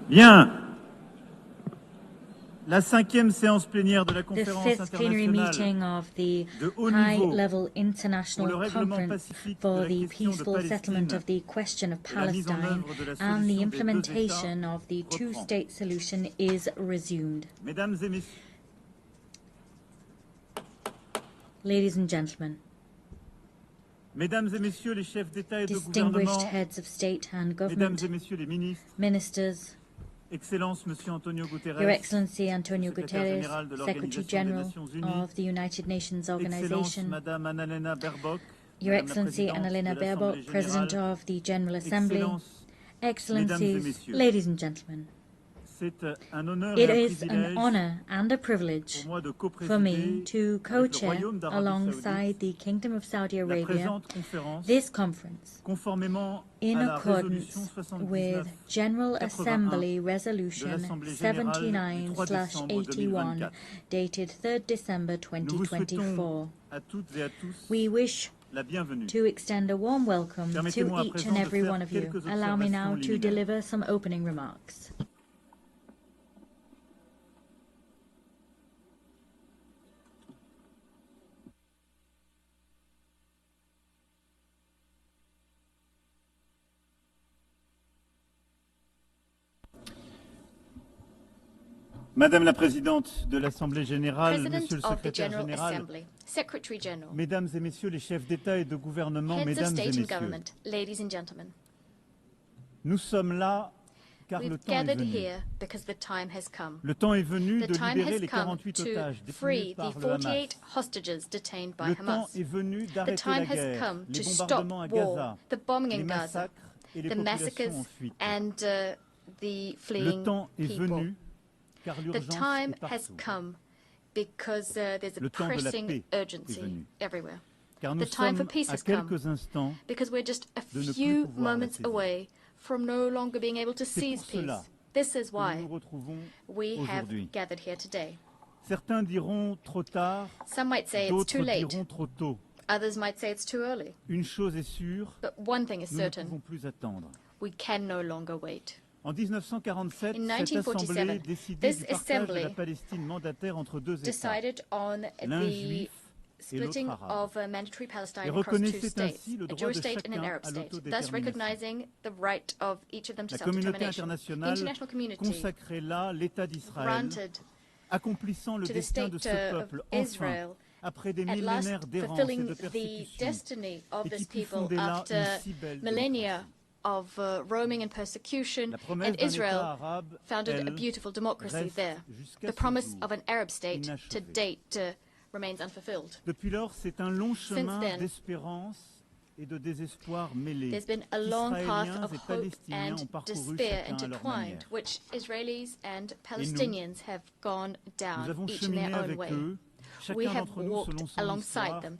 Bien. La 5e séance plénière de la The conférence fifth plenary meeting internationale of the de haut niveau high-level pour le international règlement conference pacifique de for la the question de peaceful settlement Palestine of the question of et la mise en Palestine œuvre de la and the solution des deux États implementation of the reprend. two-state solution is resumed. Mesdames et messieurs, Ladies and gentlemen, Mesdames et messieurs les chefs d'État et de distinguished gouvernement, heads of state and Mesdames government, et messieurs les ministres, ministers, Excellence Monsieur Antonio Guterres, Your Excellency Antonio secrétaire Guterres, général de Secretary l'Organisation des General Nations Unies, of the United Nations Excellence Organization, Madame Annalena Baerbock, Your Madame la Excellency Présidente Annalena de l'Assemblée Baerbock, President Générale, of the General Assembly, Excellences, Mesdames et Excellencies, Messieurs, ladies and gentlemen, c'est un honneur it et un is an privilège honor and a pour privilege moi de for me coprésider to avec le co-chair Royaume d'Arabie alongside Saoudite the Kingdom of Saudi la Arabia présente conférence this conference conformément in à la résolution accordance with General 79-81 Assembly de Resolution l'Assemblée générale du 3 décembre 79/81 2024. dated 3rd December Nous vous souhaitons 2024. à toutes et à tous We wish la bienvenue. to extend a warm welcome to Permettez-moi à each présent and de every faire one of you. quelques Allow me now observations to liminaires. deliver some opening remarks. Madame la Présidente de l'Assemblée générale, President Monsieur le of the Secrétaire General général, Assembly, Secretary General, Mesdames et Messieurs les chefs d'État et de gouvernement, Heads of Mesdames et State and Messieurs, Government, ladies and gentlemen, nous sommes là car le we've temps est gathered venu. here because the time has come. Le temps est venu The de time libérer has les come 48 to otages détenus free the par le 48 Hamas. hostages detained by Le temps Hamas. est venu The d'arrêter time la has guerre, come les to bombardements stop à war, Gaza, the bombing les in Gaza, massacres et les the populations massacres en fuite. and the Le fleeing temps est people. venu car The l'urgence time est has partout. come because there's a Le temps de la pressing paix est urgency venu. everywhere. Car nous The time for sommes peace à has come quelques instants because we're just a de ne plus few pouvoir la moments saisir. away from no longer being able to C'est seize pour cela peace. This is que nous why nous retrouvons we have aujourd'hui. gathered here today. Certains diront trop tard, Some might say it's too d'autres late. diront trop tôt. Others might say it's too early. Une chose est sûre, But one thing is nous ne certain. pouvons plus attendre. We can no longer wait. En 1947, In cette 1947, assemblée décidait this du partage de la assembly Palestine mandataire entre deux États, Decided on l'un the juif et l'autre splitting arabe, of mandatory Palestine et across two reconnaissait states, ainsi le a droit Jewish de state and an chacun Arab à state, thus l'autodétermination. recognizing the right of each of them to La communauté self-determination. The internationale international community consacrait là l'État d'Israël, granted accomplissant le to the destin de state ce of peuple, enfin, Israel après des at last millénaires d'errance et fulfilling de the persécution, destiny of et qui this put people fonder là after une si belle millennia démocratie. of roaming and persecution, La promesse and d'un État Israel arabe, founded a elle, beautiful democracy reste there. jusqu'à The ce promise jour of an Arab state to inachevée. date remains unfulfilled. Depuis lors, c'est un long chemin then, d'espérance et de désespoir mêlés. There's been a long path Israéliens of et hope Palestiniens ont and parcouru despair chacun à leur manière. intertwined, which Israelis and Palestinians have gone Nous down, avons each in cheminé their own avec way. eux, We chacun have d'entre nous walked selon son alongside histoire them,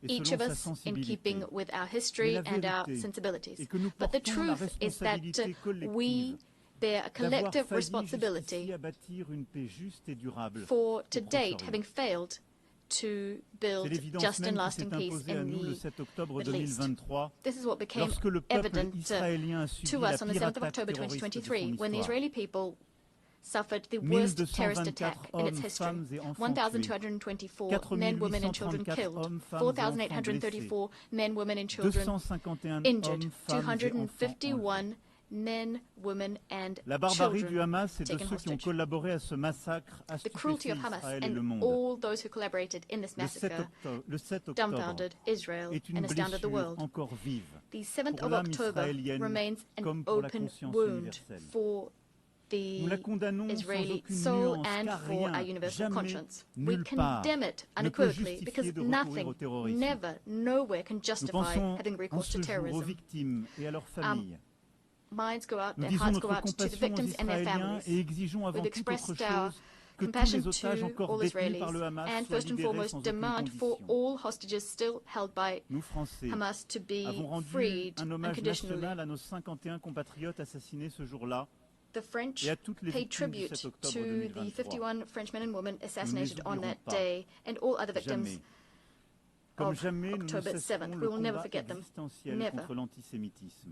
et each selon of sa us in sensibilité. keeping with our Mais history la and our vérité sensibilities. est que nous But the portons la truth is that responsabilité collective we bear a d'avoir collective failli responsibility jusqu'ici à bâtir une paix juste et durable for, au to date, Proche-Orient. having failed to C'est build l'évidence just and même qui lasting s'est peace imposée à in nous le the 7 octobre Middle East. 2023, This is what became lorsque le peuple evident israélien a subi to la us on the pire 7th of attaque October terroriste de 2023, son when the histoire. Israeli people suffered the worst terrorist 1224 attack in its hommes, history. femmes et enfants tués, 1,224 men, women and children 4834 killed, hommes, femmes et enfants blessés, 4,834 men, women and children 251 injured, hommes, femmes et enfants enlevés. 251 men, women and La barbarie children du Hamas et de taken ceux qui ont hostage. collaboré à ce massacre a The cruelty stupéfié of Hamas Israël et le and monde. all those who collaborated in this Le 7 massacre octobre dumbfounded Israel est une and astounded the blessure world. encore vive The 7th pour of l'âme October israélienne remains an comme pour la open conscience wound universelle. for Nous la the condamnons sans Israeli aucune soul nuance, and car for our rien, universal jamais, conscience. We nulle part, condemn it ne peut unequivocally because justifier de recourir nothing, au terrorisme. never, nowhere can Nous justify pensons having en recourse ce to jour aux terrorism. victimes et à leurs familles. Minds go out, Nous and disons hearts go notre out to the compassion aux victims and their Israéliens families. et exigeons avant We've toute autre expressed our chose que tous compassion les otages to encore all détenus Israelis, par le Hamas and soient first and libérés foremost sans aucune demand for condition. all hostages still held by Nous, Français, Hamas to be avons rendu freed un hommage unconditionally. national à nos 51 compatriotes assassinés ce jour-là The French et à toutes les paid victimes du tribute 7 octobre to the 2023. 51 French men and women assassinated on oublierons that pas. day and all other victims Jamais. Comme of jamais, nous ne October cesserons 7th. le We will never combat forget them. existentiel Never. contre l'antisémitisme.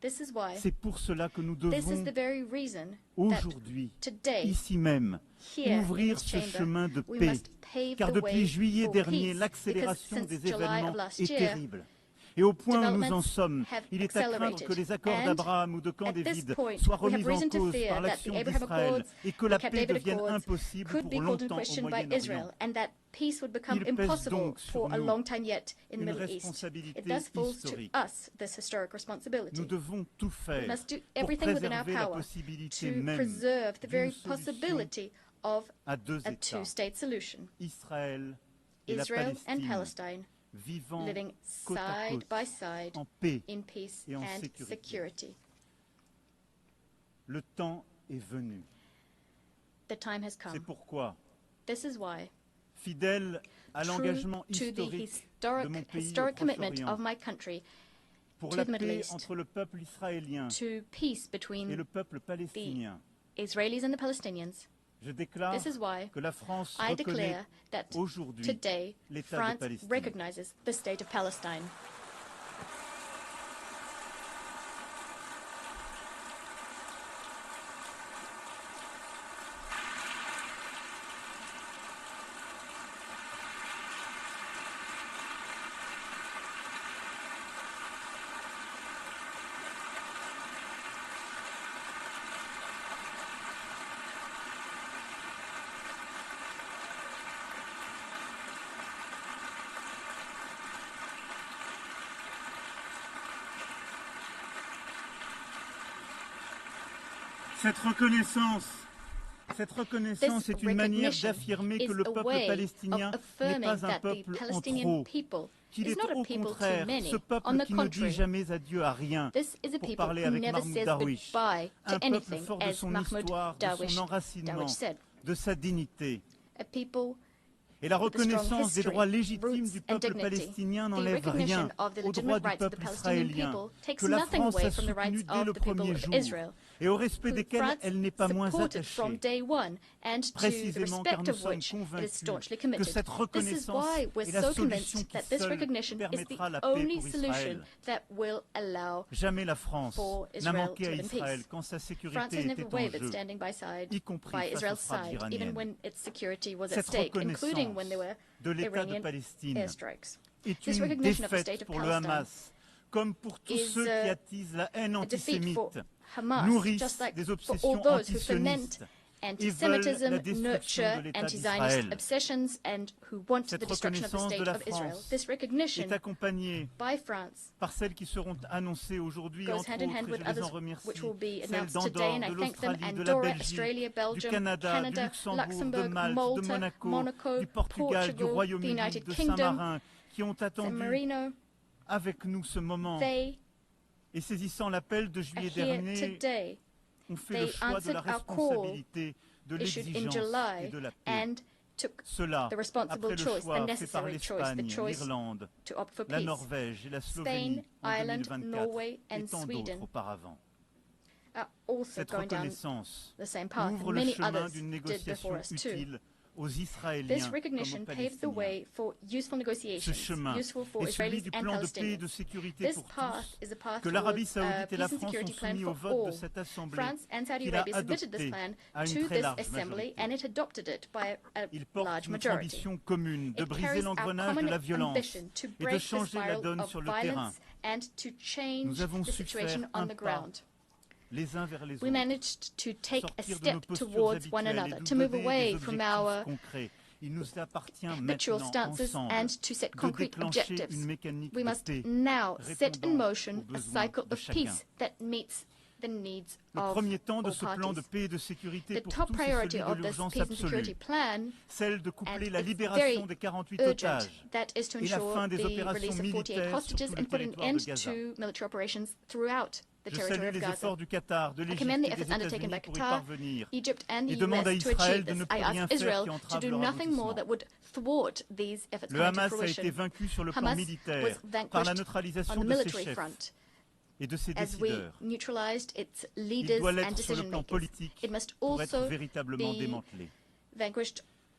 The This is why. C'est pour cela que nous This is devons the very reason that aujourd'hui, today, ici même, here in ouvrir this ce chamber, chemin de we paix. must pave Car the way depuis juillet for dernier, peace, l'accélération because since des July événements of last est year, terrible. Et au point où nous en developments sommes, have il est à craindre accelerated. que les accords And d'Abraham ou de Camp at this David point, soient we have remis en reason to cause fear par that the l'action Abraham d'Israël Accords, et que the la Camp paix David devienne Accords impossible could pour be called in longtemps au question by Moyen-Orient. Israel, and that peace would become Il pèse impossible donc sur for a nous long time yet in the une Middle East. responsabilité It thus falls to historique. us this historic responsibility. Nous devons tout We faire must do pour everything within our préserver la power possibilité to même preserve the very d'une solution possibility of à deux a États, two-state solution. Israël et Israel la and Palestine, Palestine vivant living côte à side côte, by side en paix. in peace et en and sécurité. security. Le temps est venu. The time has C'est come. pourquoi, This is why, fidèle à true l'engagement to the historique de mon pays au historic commitment of Proche-Orient my country pour to la the Middle paix East, entre le peuple israélien to peace et between le peuple palestinien, Israelis and the Palestinians, je déclare this is why que la France I reconnaît declare that aujourd'hui today l'État de France Palestine. recognizes the state of Palestine. Cette reconnaissance est une manière d'affirmer que le peuple palestinien n'est pas un peuple en trop, qu'il est au contraire ce peuple qui ne dit jamais adieu à rien, pour parler avec Mahmoud Darwish, un peuple fort de son histoire, de son enracinement, de sa dignité. Et la reconnaissance des droits légitimes du peuple palestinien n'enlève rien aux droits du peuple israélien, que la France a soutenu dès le premier jour, et au respect desquels elle n'est pas moins attachée, précisément car nous sommes convaincus que cette reconnaissance est la solution qui seule permettra la paix pour Israël. Jamais la France n'a manqué à Israël quand sa sécurité était en jeu, y compris face aux frappes iraniennes. Cette reconnaissance de l'État de Palestine est une défaite pour le Hamas, comme pour tous ceux qui attisent la haine antisémite, nourrissent des obsessions antisionistes et veulent la destruction de l'État d'Israël. Cette reconnaissance de la France est accompagnée par celles qui seront annoncées aujourd'hui, entre autres, et je les en remercie, celles d'Andorre, de l'Australie, de la Belgique, du Canada, du Luxembourg, de Malte, de Monaco, du Portugal, du Royaume-Uni, de Saint-Marin, qui ont attendu avec nous ce moment. Et saisissant l'appel de juillet dernier, ont fait le choix de la responsabilité, de l'exigence et de la paix. Cela, après le choix fait par l'Espagne, l'Irlande, la Norvège et la Slovénie en 2024 et tant d'autres auparavant. Cette reconnaissance ouvre le chemin d'une négociation utile aux Israéliens This recognition comme aux paved the way Palestiniens. for useful Ce negotiations, chemin useful for est celui Israelis du and plan de paix et Palestinians. de sécurité This pour path tous is a path que l'Arabie towards saoudite et la peace and France security ont plan soumis au for vote de all. cette Assemblée France and Saudi qu'il a Arabia submitted this adopté plan à une to très this large assembly majorité. and it adopted it by a Il porte large notre majority. ambition commune de It briser carries our l'engrenage de common la violence ambition to et de break the changer la spiral donne of sur le terrain. violence and to change Nous avons the su situation faire on un the pas ground. les uns vers les We autres, managed to take a sortir de step nos postures towards one habituelles et another, nous to move donner away des from objectifs our concrets. Il nous appartient habitual maintenant stances ensemble and to set de concrete déclencher objectives. une mécanique We de must paix now set in répondant motion aux a besoins cycle de of chacun. peace that meets the needs Le of premier temps de all ce plan de parties. paix et de sécurité The pour top tous est priority celui de of this l'urgence peace and security absolue, plan, celle de coupler and la it's libération very des 48 urgent, otages that is to et la ensure fin des the opérations release of 48 militaires sur hostages tout le and put an territoire end de Gaza. to military operations throughout the Je territory salue of les Gaza. efforts du Qatar, de I l'Égypte commend the et des efforts undertaken by États-Unis pour y Qatar, parvenir Egypt and the et demande à US to Israël achieve de ne this. plus I rien ask faire Israel qui to entrave do leur nothing more aboutissement. that would thwart these efforts Le coming to Hamas a été fruition. vaincu sur le plan Hamas was militaire par la vanquished on neutralisation the de ses military chefs front et de ses as we décideurs. neutralized its Il leaders doit and l'être sur le decision plan makers. politique It must pour être also véritablement be démantelé. vanquished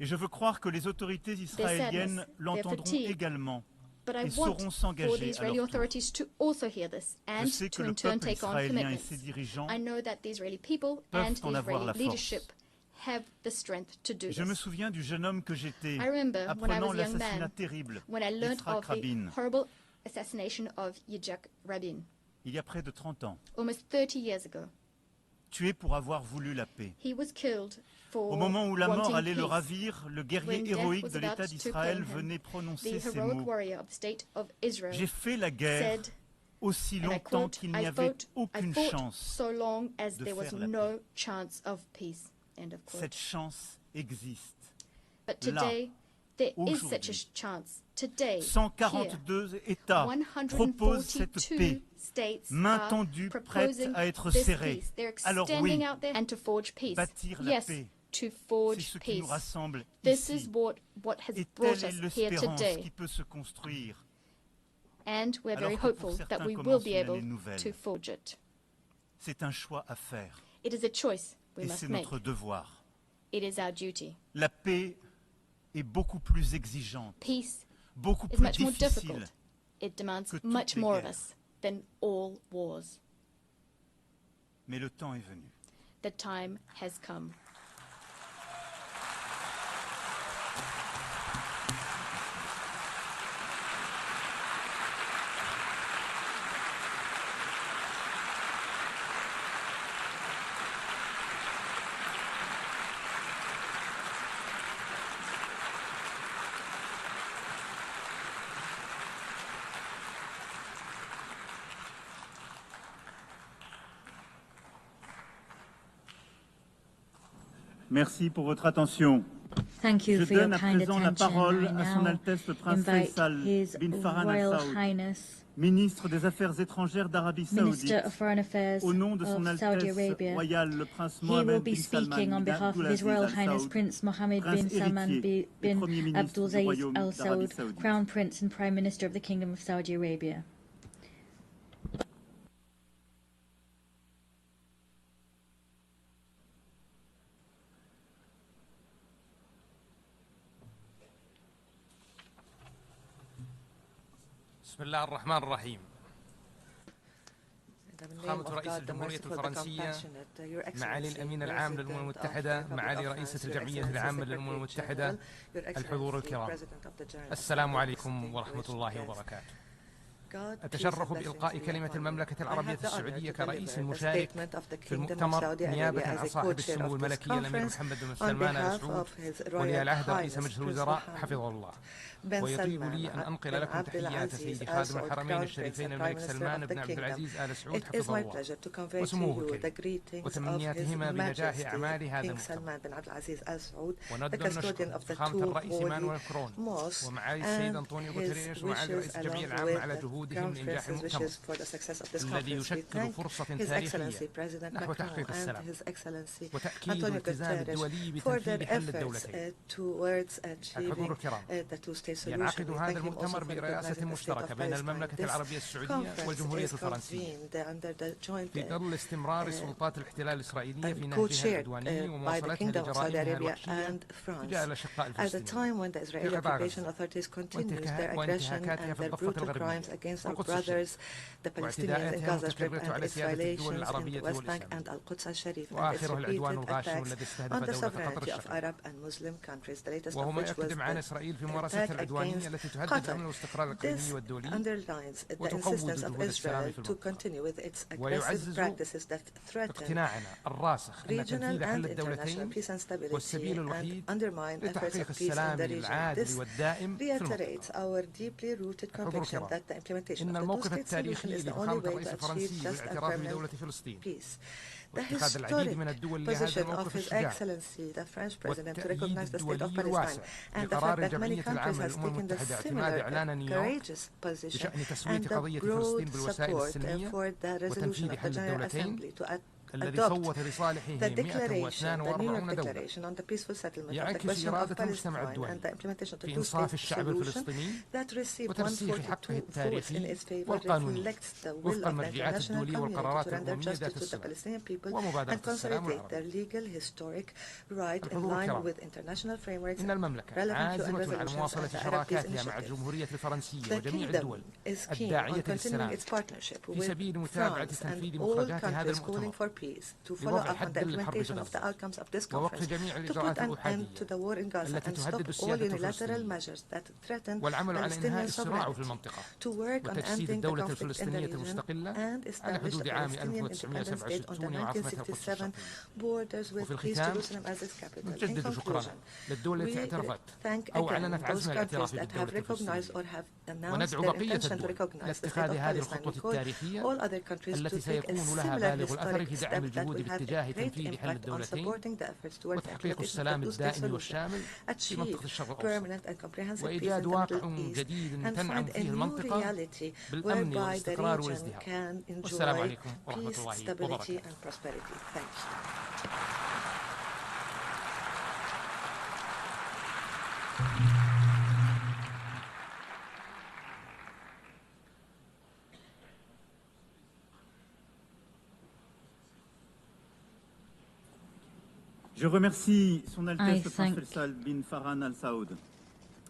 Et je veux croire que les autorités israéliennes l'entendront également But I et want sauront for the s'engager à Israeli leur tour. authorities to also hear this Je and sais que to le in turn peuple take on israélien et commitments. ses dirigeants I know that the Israeli people peuvent and en the avoir Israeli la force. leadership have the strength to do Je me this. souviens du jeune homme que j'étais, I remember when I apprenant was a young l'assassinat man, terrible when I learned d'Yitzhak of the Rabin, horrible assassination of Yitzhak Rabin, il y a près de 30 ans, almost 30 years ago. tué pour avoir voulu la paix. He was killed for Au moment où la mort wanting allait le peace. ravir, le guerrier When death héroïque was de about l'État to d'Israël claim him, venait the prononcer ces heroic mots. warrior of the state of Israel J'ai fait la guerre said, aussi and I longtemps quote, qu'il n'y I avait fought aucune chance. so long as de there was faire la no chance of peace. End of quote. Cette chance existe. But today, there is such a aujourd'hui. chance. Today, here, 142 États proposent cette 142 paix, states main are tendue, prête proposing à être this serrée. peace. They're Alors extending oui, out there and to forge peace. bâtir la Yes, paix, to c'est forge ce qui nous peace. rassemble This ici. is what has Et brought telle est us here l'espérance today. qui peut se construire. And we're very Alors que pour hopeful that certains we will commence be une able année nouvelle. to forge it. C'est un choix à faire. It is a choice we Et must c'est make. notre devoir. It is our duty. La paix est beaucoup plus exigeante, Peace beaucoup is plus much more difficile. difficult. It demands que toutes much les more of guerres. us than all wars. Mais le temps est venu. The time has come. Merci pour votre attention. Thank you Je for your donne à kind présent la attention. parole I à son now Altesse le Prince invite Faisal His bin Farhan Al Royal Saoud, Highness, ministre des Affaires étrangères d'Arabie Minister Saoudite, of Foreign Affairs au nom de son of Saudi Altesse Arabia. royale le Prince He will Mohammed be bin Salman speaking on bin behalf of His Abdulaziz Royal Al Highness Saoud, Prince Mohammed Prince bin Salman héritier et bin Premier ministre du Abdulaziz Royaume Al d'Arabie Saoud, Saoudite. Crown Prince and Prime Minister of the Kingdom of Saudi Arabia. بسم الله الرحمن الرحيم. فخامة رئيس الجمهورية الفرنسية، معالي الأمين العام للأمم المتحدة، معالي رئيسة الجمعية العامة للأمم المتحدة، الحضور الكرام، السلام عليكم ورحمة الله وبركاته. أتشرف بإلقاء كلمة المملكة العربية السعودية كرئيس مشارك في المؤتمر نيابة عن صاحب السمو الملكي الأمير محمد بن سلمان آل سعود ولي العهد رئيس مجلس الوزراء حفظه الله. ويطيب لي أن أنقل لكم تحيات سيدي خادم الحرمين الشريفين الملك سلمان بن عبد العزيز آل سعود حفظه الله وسموه الكريم، وتمنياتهما بنجاح أعمال هذا المؤتمر. ونقدم نشكر فخامة الرئيس مانويل كرون ومعالي السيد أنطونيو غوتيريش ومعالي رئيس الجمعية العامة على جهودهم لإنجاح المؤتمر الذي يشكل فرصة تاريخية نحو تحقيق السلام وتأكيد الالتزام الدولي بتنفيذ حل الدولتين. الحضور الكرام، ينعقد هذا المؤتمر برئاسة مشتركة بين المملكة العربية السعودية والجمهورية الفرنسية في ظل استمرار سلطات الاحتلال الإسرائيلية في نهجها العدواني ومواصلتها لجرائمها الوحشية تجاه الأشقاء الفلسطينيين في قطاع غزة وانتهاكاتها في الضفة الغربية والقدس الشريف واعتداءاتها المتكررة على سيادة الدول العربية والإسلامية وآخرها العدوان الغاشم الذي استهدف دولة قطر الشقيقة وهو ما يقدم عن إسرائيل في ممارستها العدوانية التي تهدد الأمن والاستقرار الإقليمي والدولي وتقوض جهود السلام في المنطقة ويعزز اقتناعنا الراسخ أن تنفيذ حل الدولتين هو السبيل الوحيد لتحقيق السلام العادل والدائم في المنطقة. حضور الكرام، إن الموقف التاريخي لفخامة الرئيس الفرنسي بالاعتراف بدولة فلسطين واتخاذ العديد من الدول لهذا الموقف الشجاع والتأييد الدولي الواسع لقرار الجمعية العامة للأمم المتحدة اعتماد إعلان نيويورك بشأن تسوية قضية فلسطين بالوسائل السلمية وتنفيذ حل الدولتين الذي صوت لصالحه 142 دولة، يعكس إرادة المجتمع الدولي في إنصاف الشعب الفلسطيني وترسيخ حقه التاريخي والقانوني وفق المرجعات الدولية والقرارات الأممية ذات الصلة ومبادرة السلام العربي. الحضور الكرام، إن المملكة عازمة على مواصلة شراكاتها مع الجمهورية الفرنسية وجميع الدول الداعية للسلام في سبيل متابعة تنفيذ مخرجات هذا المؤتمر peace, to follow up on the implementation of the outcomes of this conference, to put an end to the war in Gaza and stop all unilateral measures that threaten Palestinian sovereignty, to work on ending the conflict in the region and establish a Palestinian independent state on the 1967 borders with East Jerusalem as its capital. In conclusion, we thank again those countries that have recognized or have announced their intention to recognize the state of Palestine. We call all other countries to take a similar historic step that will have a great impact on supporting the efforts towards the implementation of the two-state solution, achieve permanent and comprehensive peace in the Middle East, and find a new reality whereby the region can enjoy peace, stability, and prosperity. Thank you. Je remercie Son Altesse le Prince Faisal bin Farhan Al Saoud.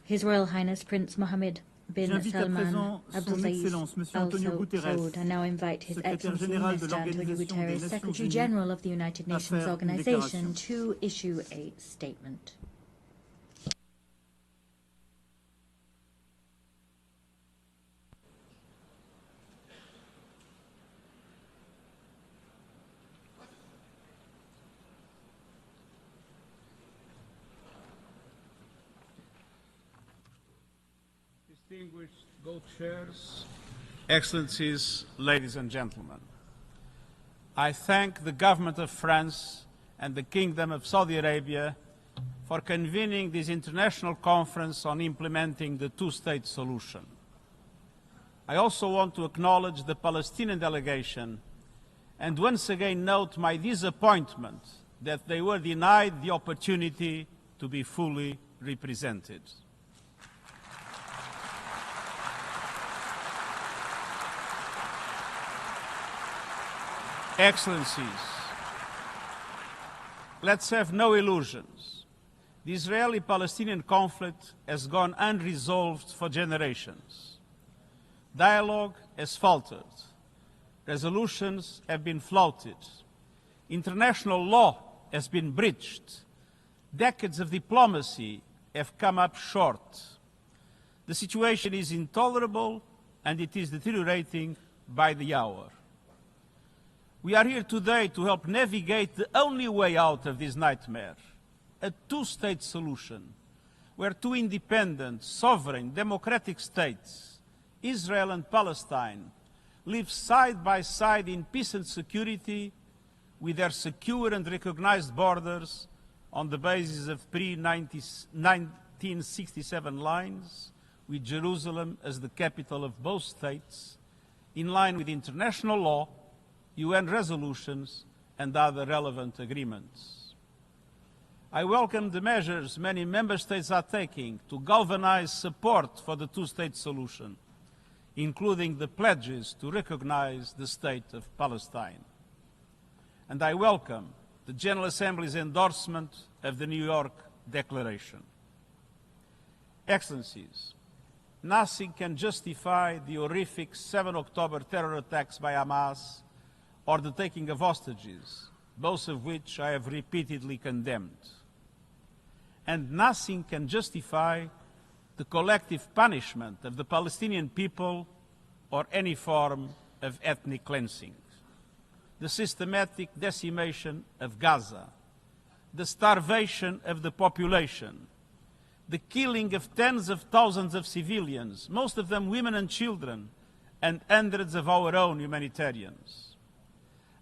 His Royal Highness Prince Mohammed bin Salman Abdulaziz Al Saud. I now invite His Excellency Mr. Antonio Guterres, Secretary General of the United Nations Organization, to issue a statement. Distinguished co-chairs, Excellencies, ladies and gentlemen, I thank the government of France and the Kingdom of Saudi Arabia for convening this international conference on implementing the two-state solution. I also want to acknowledge the Palestinian delegation and once again note my disappointment that they were denied the opportunity to be fully represented. Excellencies, let's have no illusions. The Israeli-Palestinian conflict has gone unresolved for generations. Dialogue has faltered. Resolutions have been flouted. International law has been breached. Decades of diplomacy have come up short. The situation is intolerable and it is deteriorating by the hour. We are here today to help navigate the only way out of this nightmare, a two-state solution, where two independent, sovereign, democratic states, Israel and Palestine, live side by side in peace and security with their secure and recognized borders on the basis of pre-1967 lines, with Jerusalem as the capital of both states, in line with international law, UN resolutions and other relevant agreements. I welcome the measures many member states are taking to galvanize support for the two-state solution, including the pledges to recognize the state of Palestine. And I welcome the General Assembly's endorsement of the New York Declaration. Excellencies, nothing can justify the horrific 7 October terror attacks by Hamas or the taking of hostages, both of which I have repeatedly condemned. And nothing can justify the collective punishment of the Palestinian people or any form of ethnic cleansing, the systematic decimation of Gaza, the starvation of the population, the killing of tens of thousands of civilians, most of them women and children, and hundreds of our own humanitarians.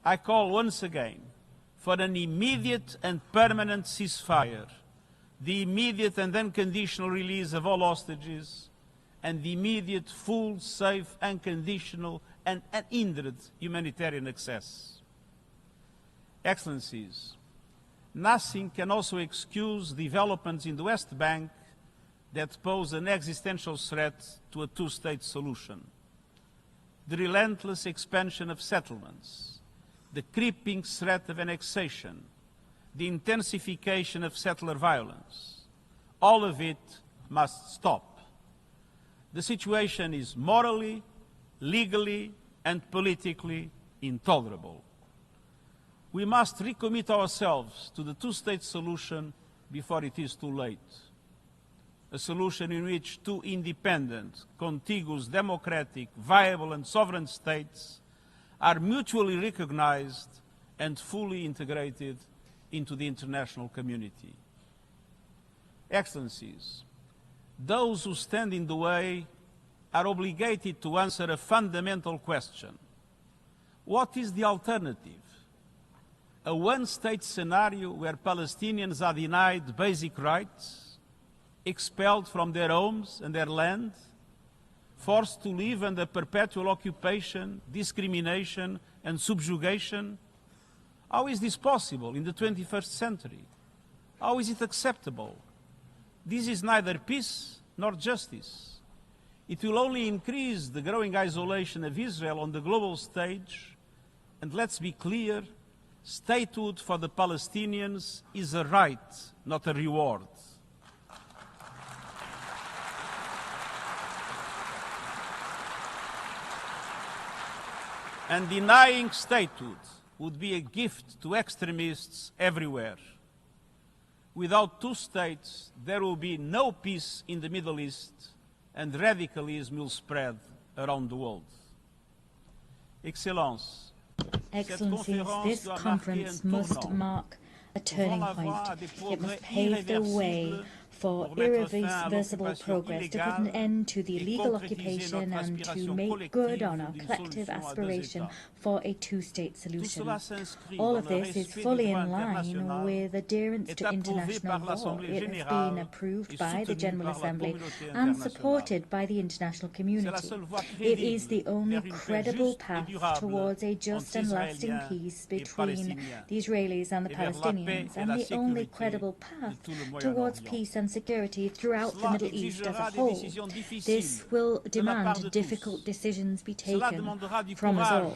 I call once again for an immediate and permanent ceasefire, the immediate and unconditional release of all hostages, and the immediate, full, safe, unconditional, and unhindered humanitarian access. Excellencies, nothing can also excuse developments in the West Bank that pose an existential threat to a two-state solution. The relentless expansion of settlements, the creeping threat of annexation, the intensification of settler violence, all of it must stop. The situation is morally, legally, and politically intolerable. We must recommit ourselves to the two-state solution before it is too late. A solution in which two independent, contiguous, democratic, viable and sovereign states are mutually recognized and fully integrated into the international community. Excellencies, those who stand in the way are obligated to answer a fundamental question. What is the alternative? A one-state scenario where Palestinians are denied basic rights, expelled from their homes and their land, forced to live under perpetual occupation, discrimination and subjugation? How is this possible in the 21st century? How is it acceptable? This is neither peace nor justice. It will only increase the growing isolation of Israel on the global stage. And let's be clear, statehood for the Palestinians is a right, not a reward. And denying statehood would be a gift to extremists everywhere. Without two states, there will be no peace in the Middle East, and radicalism will spread around the world. Excellencies, this conference must mark a turning point. It must pave the way for irreversible progress, to put an end to the illegal occupation and to make good on our collective aspiration for a two-state solution. All of this is fully in line with adherence to international law. It has been approved by the General Assembly and supported by the international community. It is the only credible path towards a just and lasting peace between the Israelis and the Palestinians, and the only credible path towards peace and security throughout the Middle East as a whole. This will demand difficult decisions be taken from us all.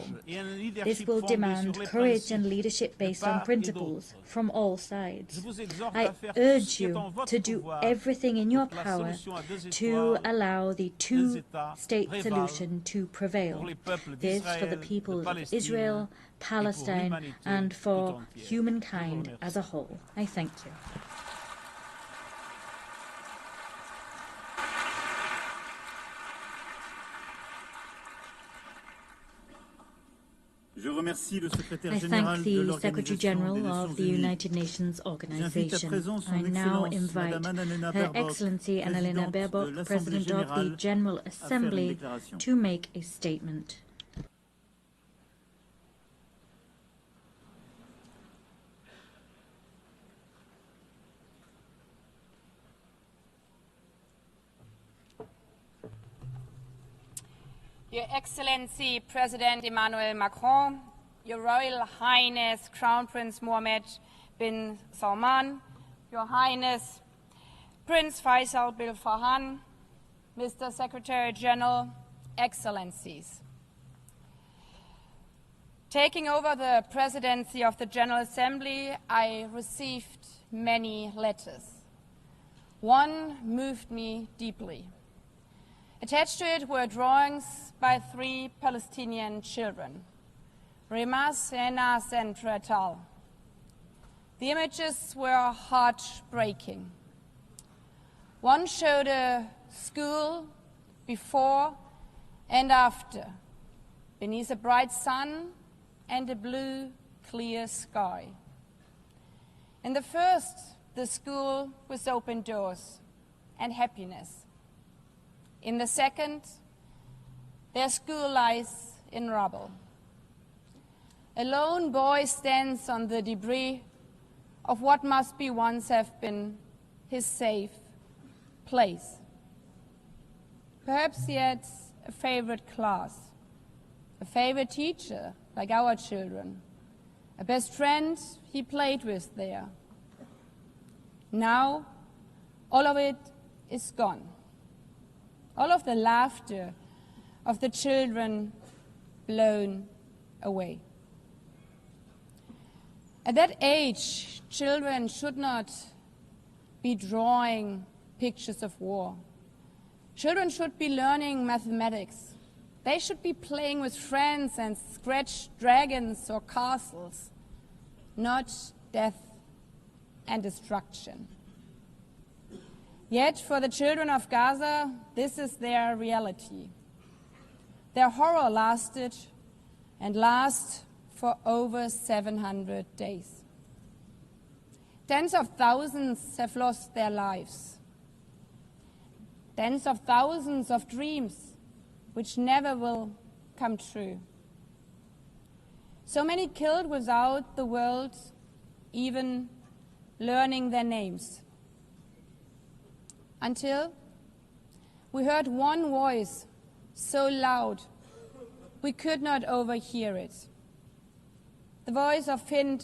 This will demand courage and leadership based on principles from all sides. I urge you to do everything in your power to allow the two-state solution to prevail. This for the people of Israel, Palestine, and for humankind as a whole. I thank you. I thank the Secretary General of the United Nations Organization. I now invite Her Excellency Annalena Baerbock, President of the General Assembly, to make a statement. Your Excellency President Emmanuel Macron, Your Royal Highness Crown Prince Mohammed bin Salman, Your Highness Prince Faisal bin Farhan, Mr. Secretary General, Excellencies. Taking over the presidency of the General Assembly, I received many letters. One moved me deeply. Attached to it were drawings by 3 Palestinian children, Remas, Enas, and Tretal. The images were heartbreaking. One showed a school before and after, beneath a bright sun and a blue, clear sky. In the first, the school with open doors and happiness. In the second, their school lies in rubble. A lone boy stands on the debris of what must be once have been his safe place. Perhaps he had a favorite class, a favorite teacher like our children, a best friend he played with there. Now, all of it is gone. All of the laughter of the children blown away. At that age, children should not be drawing pictures of war. Children should be learning mathematics. They should be playing with friends and scratch dragons or castles. not death and destruction. Yet for the children of Gaza, this is their reality. Their horror lasted and lasts for over 700 days. Tens of thousands have lost their lives. Tens of thousands of dreams which never will come true. So many killed without the world even learning their names. Until we heard one voice so loud we could not overhear it. The voice of Hind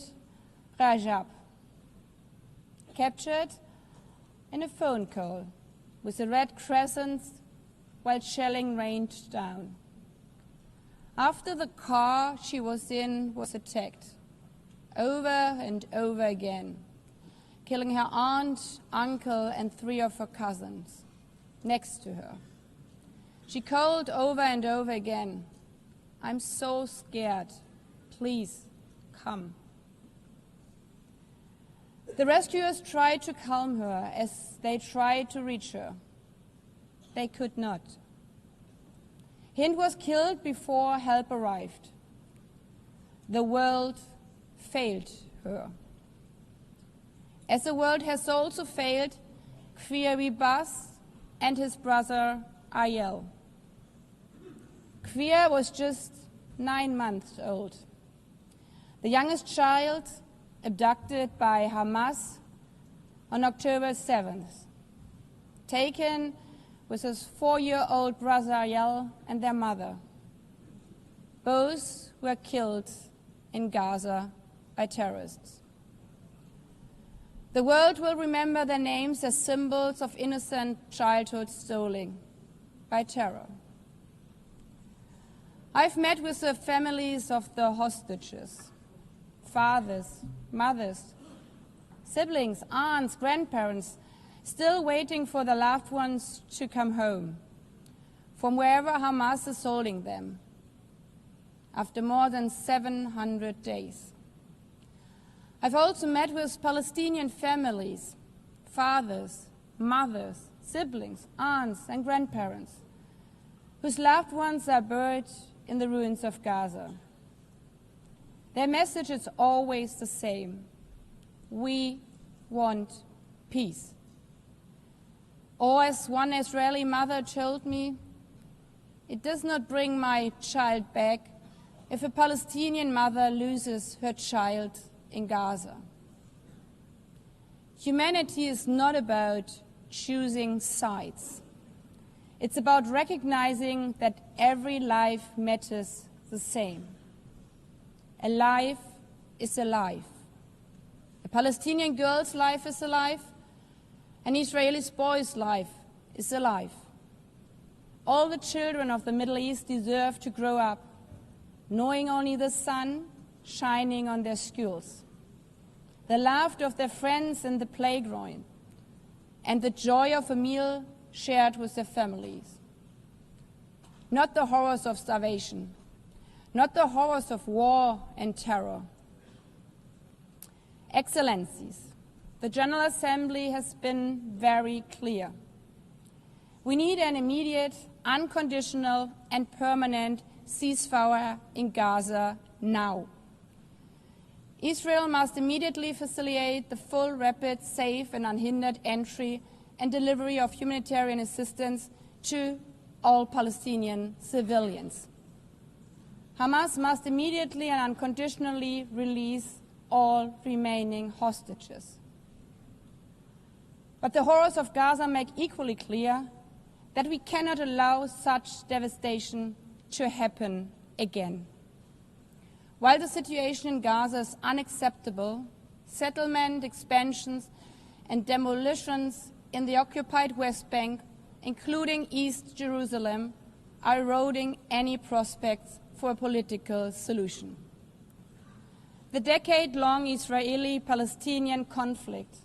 Rajab, captured in a phone call with a red crescent while shelling rained down. After the car she was in was attacked over and over again, killing her aunt, uncle, and 3 of her cousins next to her. She called over and over again, "I'm so scared, please come." The rescuers tried to calm her as they tried to reach her. They could not. Hind was killed before help arrived. The world failed her. As the world has also failed Kfir Bas and his brother Ayel. Kfir was just 9 months old, the youngest child abducted by Hamas on October 7th, taken with his 4-year-old brother Ayel and their mother. Both were killed in Gaza by terrorists. The world will remember their names as symbols of innocent childhood stolen by terror. I've met with the families of the hostages, fathers, mothers, siblings, aunts, grandparents, still waiting for their loved ones to come home from wherever Hamas is holding them after more than 700 days. I've also met with Palestinian families, fathers, mothers, siblings, aunts, and grandparents, whose loved ones are buried in the ruins of Gaza. Their message is always the same: we want peace. Or as one Israeli mother told me, "It does not bring my child back if a Palestinian mother loses her child in Gaza." Humanity is not about choosing sides. It's about recognizing that every life matters the same. A life is a life. A Palestinian girl's life is a life. An Israeli boy's life is a life. All the children of the Middle East deserve to grow up knowing only the sun shining on their schools, the laughter of their friends in the playground, and the joy of a meal shared with their families. Not the horrors of starvation, not the horrors of war and terror. Excellencies, the General Assembly has been very clear. We need an immediate, unconditional, and permanent ceasefire in Gaza now. Israel must immediately facilitate the full, rapid, safe, and unhindered entry and delivery of humanitarian assistance to all Palestinian civilians. Hamas must immediately and unconditionally release all remaining hostages. But the horrors of Gaza make equally clear that we cannot allow such devastation to happen again. While the situation in Gaza is unacceptable, settlement expansions and demolitions in the occupied West Bank, including East Jerusalem, are eroding any prospects for a political solution. The decade-long Israeli-Palestinian conflict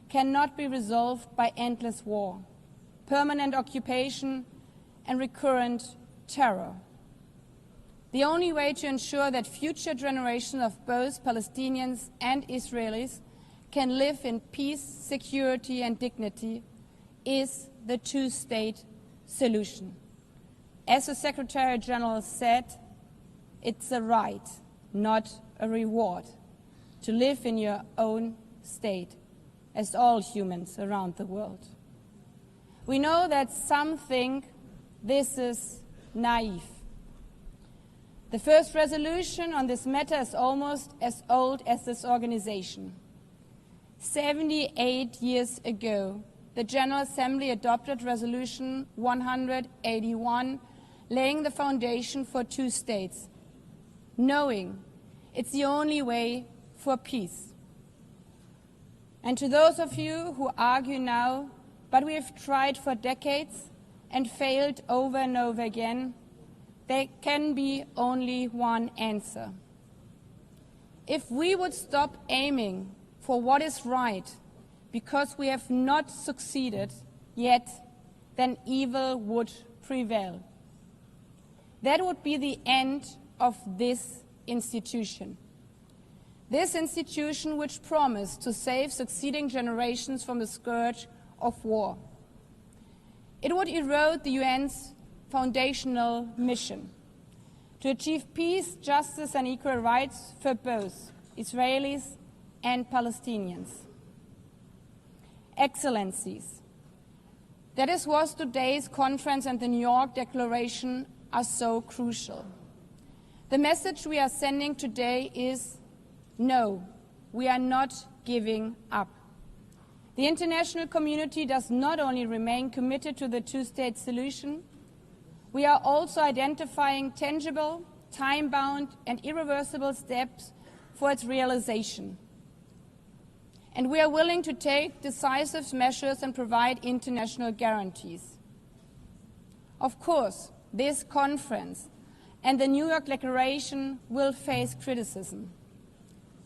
cannot be resolved by endless war, permanent occupation, and recurrent terror. The only way to ensure that future generations of both Palestinians and Israelis can live in peace, security and dignity is the two-state solution. As the Secretary General said, it's a right, not a reward, to live in your own state, as all humans around the world. We know that some think this is naive. The first resolution on this matter is almost as old as this organization. 78 years ago, the General Assembly adopted Resolution 181, laying the foundation for two states, knowing it's the only way for peace. And to those of you who argue now, but we have tried for decades and failed over and over again, there can be only one answer. If we would stop aiming for what is right because we have not succeeded yet, then evil would prevail. That would be the end of this institution. This institution which promised to save succeeding generations from the scourge of war. It would erode the UN's foundational mission to achieve peace, justice and equal rights for both Israelis and Palestinians. Excellencies, that is what today's conference and the New York Declaration are so crucial. The message we are sending today is no, we are not giving up. The international community does not only remain committed to the two-state solution, we are also identifying tangible, time-bound and irreversible steps for its realization. And we are willing to take decisive measures and provide international guarantees. Of course, this conference and the New York Declaration will face criticism.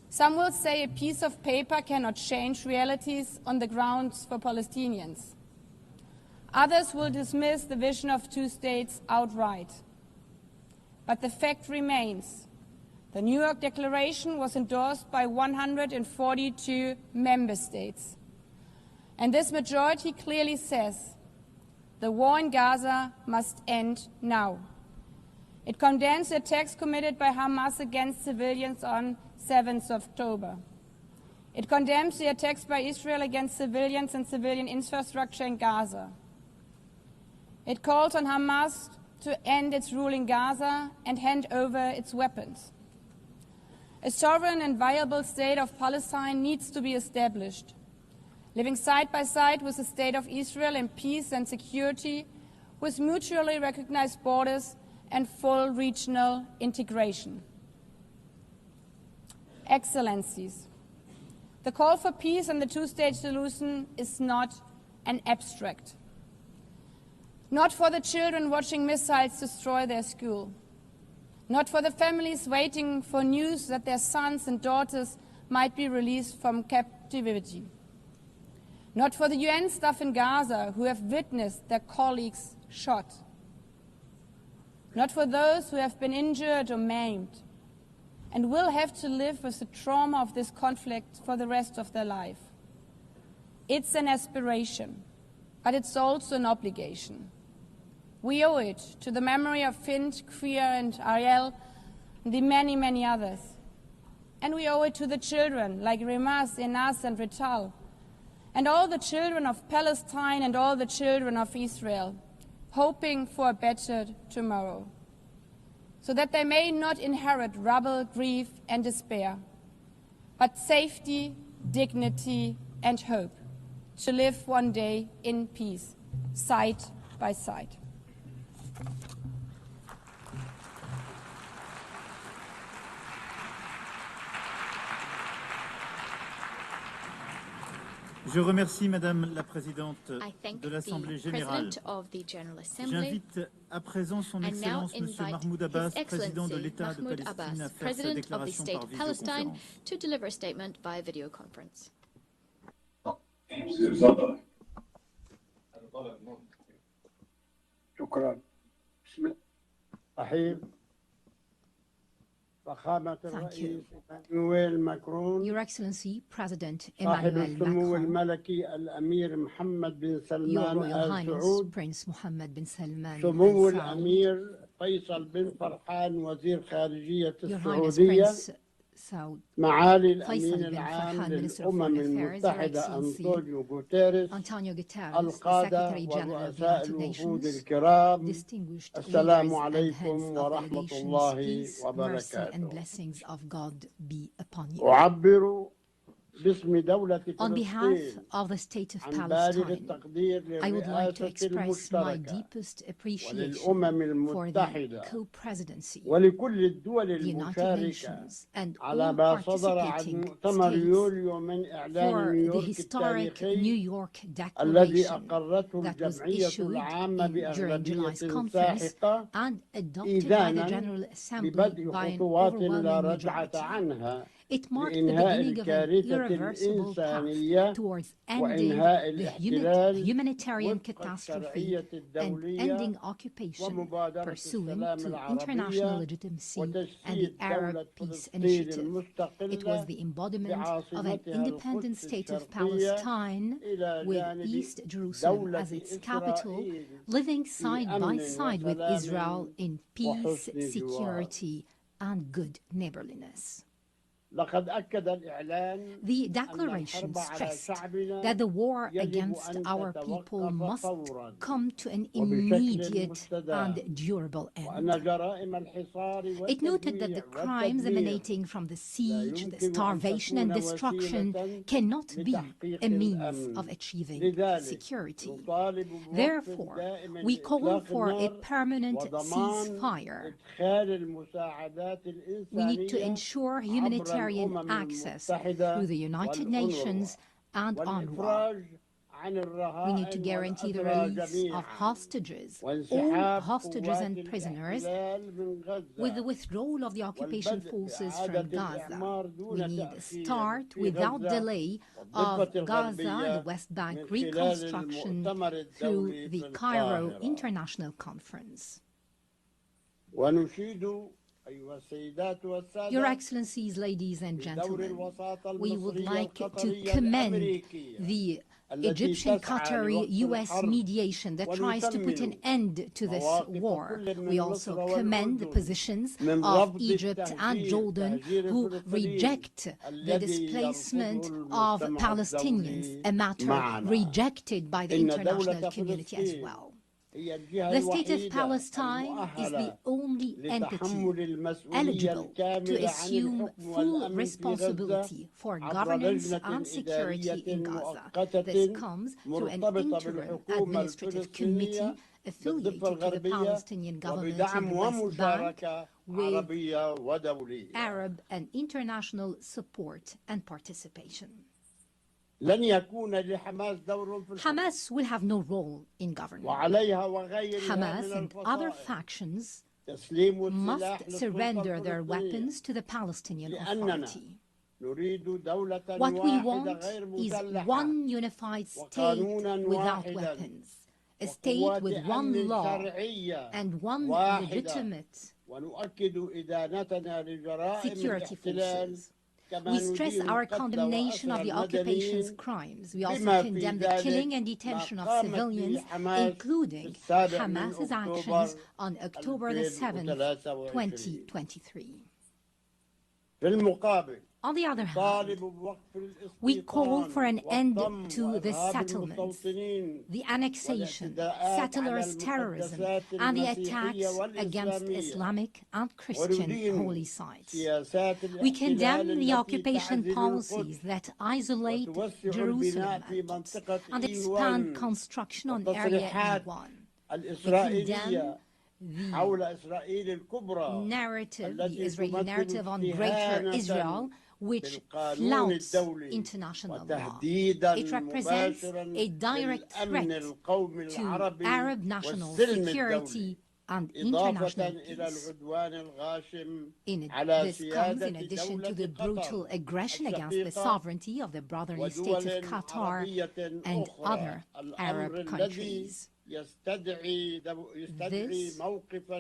Some will say a piece of paper cannot change realities on the grounds for Palestinians. Others will dismiss the vision of two states outright. But the fact remains, the New York Declaration was endorsed by 142 member states. And this majority clearly says the war in Gaza must end now. It condemns the attacks committed by Hamas against civilians on 7th of October. It condemns the attacks by Israel against civilians and civilian infrastructure in Gaza. It calls on Hamas to end its rule in Gaza and hand over its weapons. A sovereign and viable state of Palestine needs to be established, living side by side with the state of Israel in peace and security, with mutually recognized borders and full regional integration. Excellencies, the call for peace and the two-state solution is not an abstract. Not for the children watching missiles destroy their school. Not for the families waiting for news that their sons and daughters might be released from captivity. Not for the UN staff in Gaza who have witnessed their colleagues shot. Not for those who have been injured or maimed and will have to live with the trauma of this conflict for the rest of their life. It's an aspiration, but it's also an obligation. We owe it to the memory of Fint, Kriya and Ariel and the many, many others. And we owe it to the children like Rimas, Enas and Rital, and all the children of Palestine and all the children of Israel, hoping for a better tomorrow, so that they may not inherit rubble, grief and despair, but safety, dignity and hope, to live one day in peace, side by side. Je remercie Madame la Présidente de l'Assemblée Générale. J'invite à présent Son Excellence Monsieur Mahmoud Abbas, Président de l'État de Palestine, à faire sa déclaration par vidéoconférence. شكرا. بسم الله الرحيم. Thank you. Your Excellency, President Emmanuel Macron, Your Royal Highness, Prince Mohammed bin Salman Al Saud, Your Highness Prince Saud Faisal bin Farhan, Minister of Foreign Affairs, Your Excellency, Antonio Guterres, Secretary General of the United Nations, distinguished leaders and heads of delegations, peace, mercy, and blessings of God be upon you. On behalf of the State of Palestine, I would like to express my deepest appreciation for the co-presidency, the United Nations, and all participating states for the historic New York Declaration that was issued during July's conference and adopted by the General Assembly by an overwhelming majority. It marked the beginning of an irreversible path towards ending the humanitarian catastrophe and ending occupation pursuant to international legitimacy and the Arab Peace Initiative. It was the embodiment of an independent state of Palestine with East Jerusalem as its capital, living side by side with Israel in peace, security, and good neighborliness. The declaration stressed that the war against our people must come to an immediate and durable end. It noted that the crimes emanating from the siege, the starvation, and destruction cannot be a means of achieving security. Therefore, we call for a permanent ceasefire. We need to ensure humanitarian access through the United Nations and UNRWA. We need to guarantee the release of hostages, all hostages and prisoners, with the withdrawal of the occupation forces from Gaza. We need a start without delay of Gaza and the West Bank reconstruction through the Cairo International Conference. Your Excellencies, ladies and gentlemen, we would like to commend the Egyptian-Qatari-US mediation that tries to put an end to this war. We also commend the positions of Egypt and Jordan, who reject the displacement of Palestinians, a matter rejected by the international community as well. The State of Palestine is the only entity eligible to assume full responsibility for governance and security in Gaza. This comes through an interim administrative committee affiliated to the Palestinian government in the West Bank with Arab and international support and participation. Hamas will have no role in government. Hamas and other factions must surrender their weapons to the Palestinian Authority. What we want is one unified state without weapons, a state with one law and one legitimate security forces. We stress our condemnation of the occupation's crimes. We also condemn the killing and detention of civilians, including Hamas's actions on October the 7th, 2023. On the other hand, we call for an end to the settlements, the annexation, settlers' terrorism, and the attacks against Islamic and Christian holy sites. We condemn the occupation policies that isolate Jerusalem and expand construction on Area E1. We condemn the narrative, the Israeli narrative on Greater Israel, which flouts international law. It represents a direct threat to Arab national security and international peace. This comes in addition to the brutal aggression against the sovereignty of the brotherly state of Qatar and other Arab countries. This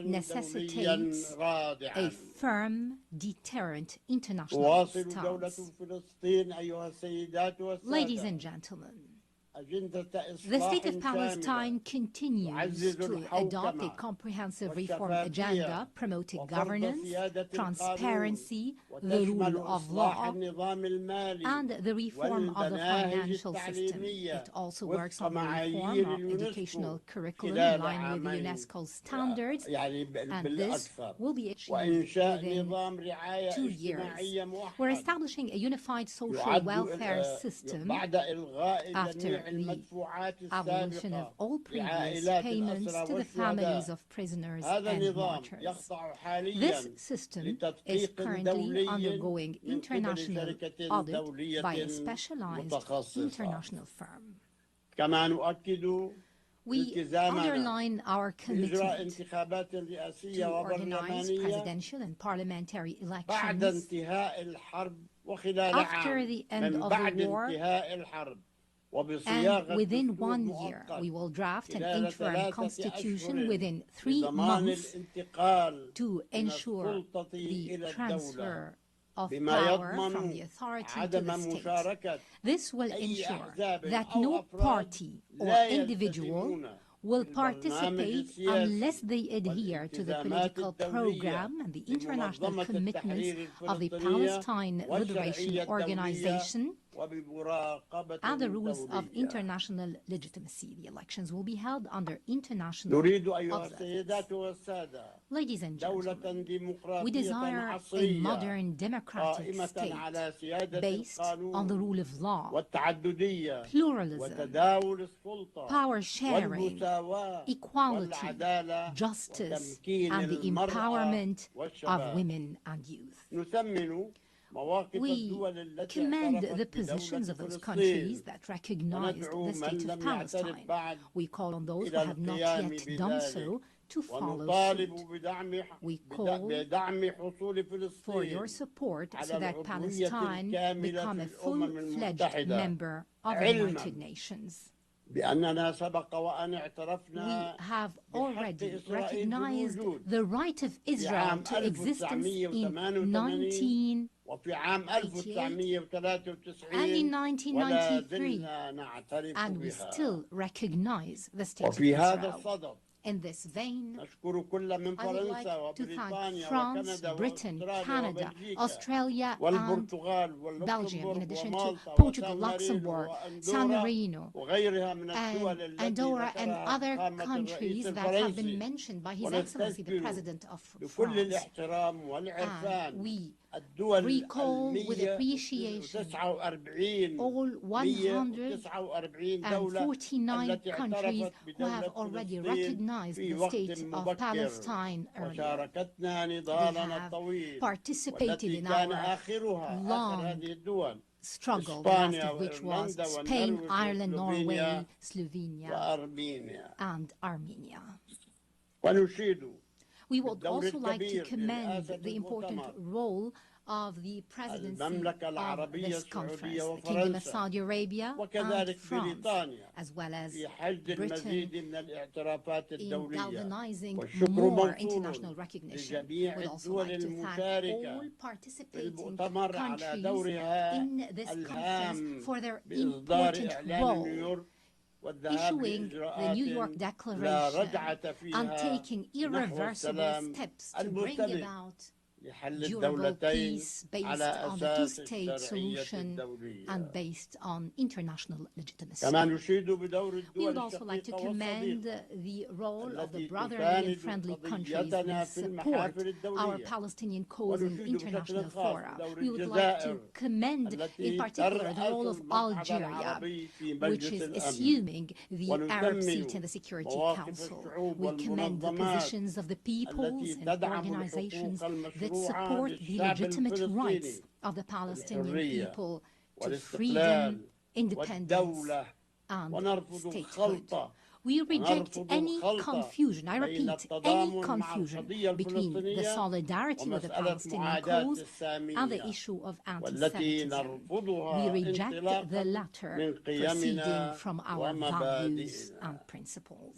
necessitates a firm, deterrent international stance. Ladies and gentlemen, the State of Palestine continues to adopt a comprehensive reform agenda promoting governance, transparency, the rule of law, and the reform of the financial system. It also works on the reform of educational curriculum in line with the UNESCO standards, and this will be achieved within 2 years. We're establishing a unified social welfare system after the abolition of all previous payments to the families of prisoners and martyrs. This system is currently undergoing international audit by a specialized international firm. We underline our commitment to organize presidential and parliamentary elections after the end of the war, and within 1 year we will draft an interim constitution within 3 months to ensure the transfer of power from the authority to the state. This will ensure that no party or individual will participate unless they adhere to the political program and the international commitments of the Palestine Liberation Organization and the rules of international legitimacy. The elections will be held under international auspices. Ladies and gentlemen, we desire a modern democratic state based on the rule of law, pluralism, power sharing, equality, justice, and the empowerment of women and youth. We commend the positions of those countries that recognize the state of Palestine. We call on those who have not yet done so to follow suit. We call for your support so that Palestine become a full-fledged member of the United Nations. We have already recognized the right of Israel to existence in 1988 and in 1993, and we still recognize the state of Israel. In this vein, I would like to thank France, Britain, Canada, Australia, and Belgium, in addition to Portugal, Luxembourg, San Marino, and Andorra, and other countries that have been mentioned by His Excellency the President of France. And we recall with appreciation all 149 countries who have already recognized the state of Palestine earlier. They have participated in our long struggle, the last of which was Spain, Ireland, Norway, Slovenia, and Armenia. We would also like to commend the important role of the presidency of this conference, the Kingdom of Saudi Arabia and France, as well as Britain, in galvanizing more international recognition. We would also like to thank all participating countries in this conference for their important role, issuing the New York Declaration and taking irreversible steps to bring about durable peace based on the two-state solution and based on international legitimacy. We would also like to commend the role of the brotherly and friendly countries that support our Palestinian cause in international fora. We would like to commend in particular the role of Algeria, which is assuming the Arab seat in the Security Council. We commend the positions of the peoples and organizations that support the legitimate rights of the Palestinian people to freedom, independence, and statehood. We reject any confusion, I repeat, any confusion between the solidarity with the Palestinian cause and the issue of anti-Semitism. We reject the latter proceeding from our values and principles.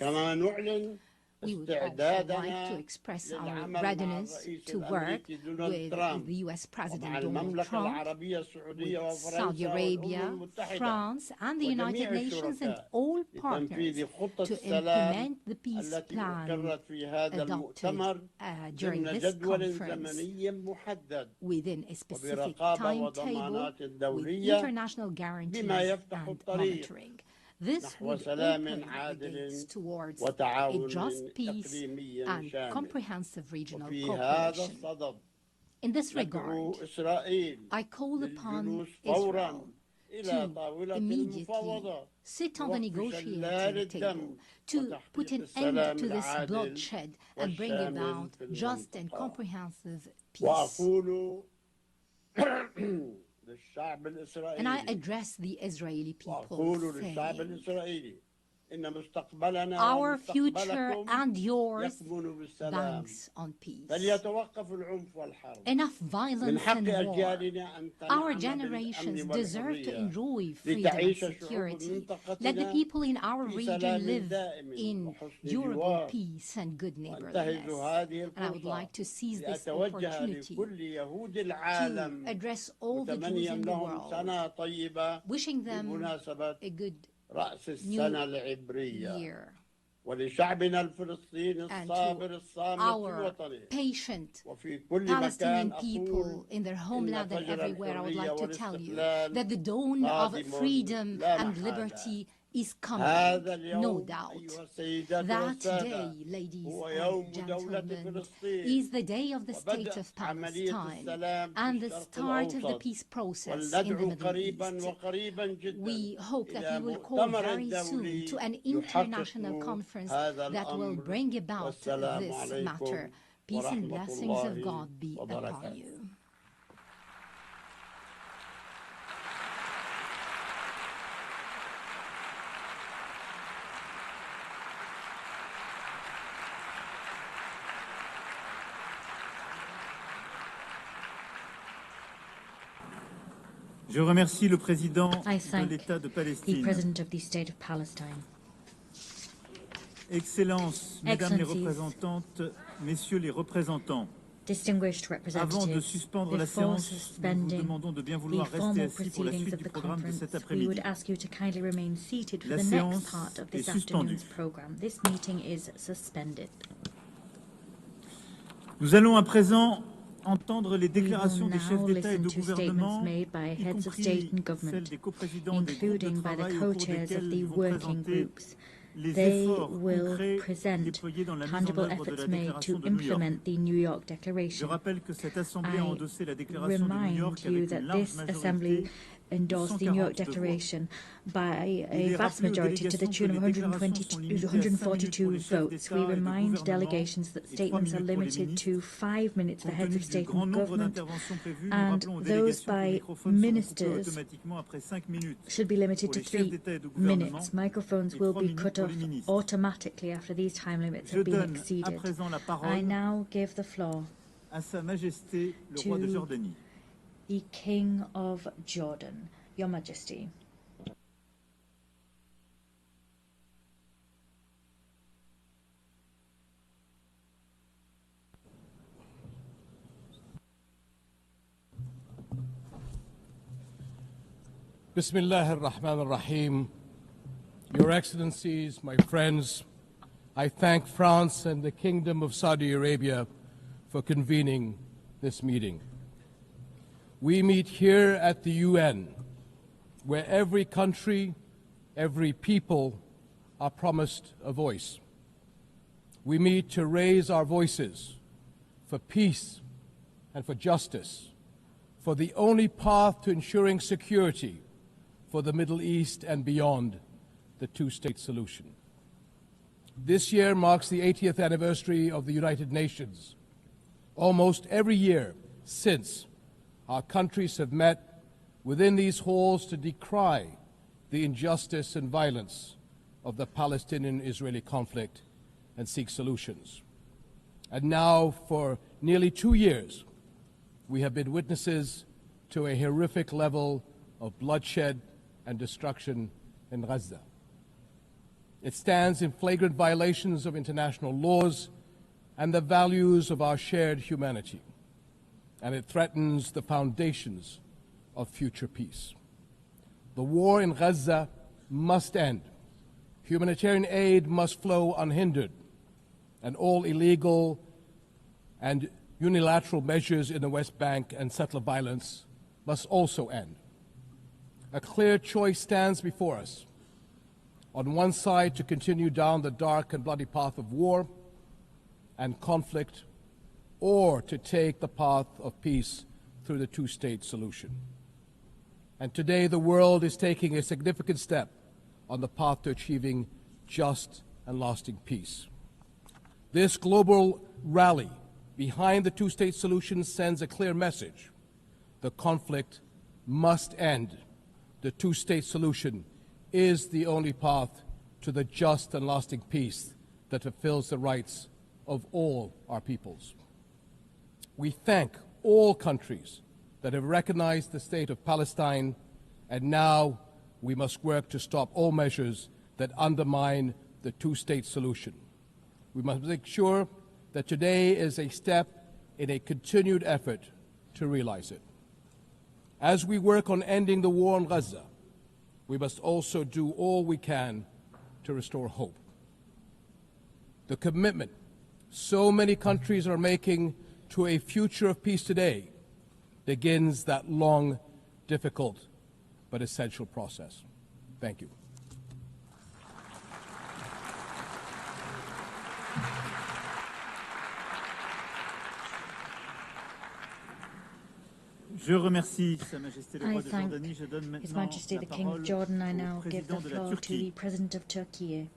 We would also like to express our readiness to work with the U.S. President Donald Trump, with Saudi Arabia, France, and the United Nations and all partners to implement the peace plan adopted during this conference within a specific timetable with international guarantees and monitoring. This would open the gates towards a just peace and comprehensive regional cooperation. In this regard, I call upon Israel to immediately sit on the negotiating table, to put an end to this bloodshed and bring about just and comprehensive peace. And I address the Israeli people saying, our future and yours banks on peace. Enough violence and war. Our generations deserve to enjoy freedom and security. Let the people in our region live in durable peace and good neighborliness. And I would like to seize this opportunity to address all the Jews in the world, wishing them a good New Year. And to our patient Palestinian people in their homeland and everywhere, I would like to tell you that the dawn of freedom and liberty is coming, no doubt. That day, ladies and gentlemen, is the day of the state of Palestine and the start of the peace process in the Middle East. We hope that we will call very soon to an international conference that will bring about this matter. Peace and blessings of God be upon you. Je remercie le président de l'État de Palestine. The President of the State of Palestine. Excellences, Mesdames les représentantes, Messieurs les représentants, Distinguished avant de representatives, suspendre la before séance, nous vous demandons de bien vouloir rester assis pour la suite du programme de cet we après-midi. would ask you to kindly remain seated for La the séance next part of this est suspendue. afternoon's program. This meeting is suspended. Nous allons à présent entendre les We déclarations will des chefs now d'État et listen de to gouvernement, statements made by y heads of compris state and celles government, des coprésidents des groupes de including by the travail au cours co-chairs of desquels the ils vont working présenter groups. les They efforts will concrets present déployés dans la mise en tangible œuvre de la efforts made déclaration to de New York. implement the New York Je Declaration. rappelle que cette Assemblée a I endossé la déclaration de New York remind you avec that une large this assembly majorité, endorsed the New York 142 voix. Declaration by Il est a vast rappelé aux majority to the délégations tune of que les déclarations sont limitées à 5 minutes pour 142 les chefs votes. d'État We et de remind gouvernement delegations that et 3 statements are minutes pour les limited ministres. to 5 minutes for Compte heads tenu of du state grand and nombre government, d'interventions prévues, nous and rappelons aux those délégations que les by microphones seront coupés ministers automatiquement après 5 minutes should be limited pour to les chefs 3 d'État et de gouvernement minutes. Microphones et will 3 be minutes cut pour off les ministres. automatically after these time limits Je have been donne à exceeded. présent la I parole now give the floor à Sa Majesté le roi de to Jordanie. the King of Jordan, Your Majesty. Bismillah ar-Rahman ar-Rahim. Your Excellencies, my friends, I thank France and the Kingdom of Saudi Arabia for convening this meeting. We meet here at the UN, where every country, every people are promised a voice. We meet to raise our voices for peace and for justice, for the only path to ensuring security for the Middle East and beyond the two-state solution. This year marks the 80th anniversary of the United Nations. Almost every year since, our countries have met within these halls to decry the injustice and violence of the Palestinian-Israeli conflict and seek solutions. And now, for nearly 2 years, we have been witnesses to a horrific level of bloodshed and destruction in Gaza. It stands in flagrant violations of international laws and the values of our shared humanity, and it threatens the foundations of future peace. The war in Gaza must end. Humanitarian aid must flow unhindered, and all illegal and unilateral measures in the West Bank and settler violence must also end. A clear choice stands before us. On one side, to continue down the dark and bloody path of war and conflict, or to take the path of peace through the two-state solution. And today the world is taking a significant step on the path to achieving just and lasting peace. This global rally behind the two-state solution sends a clear message. The conflict must end. The two-state solution is the only path to the just and lasting peace that fulfills the rights of all our peoples. We thank all countries that have recognized the state of Palestine, and now we must work to stop all measures that undermine the two-state solution. We must make sure that today is a step in a continued effort to realize it. As we work on ending the war in Gaza, we must also do all we can to restore hope. The commitment so many countries are making to a future of peace today begins that long, difficult, but essential process. Thank you. Je remercie Sa Majesté le Roi de thank Jordanie. Je donne His maintenant Majesty la the King parole of Jordan. I now au give the président de la floor to the Turquie. President of Turkey.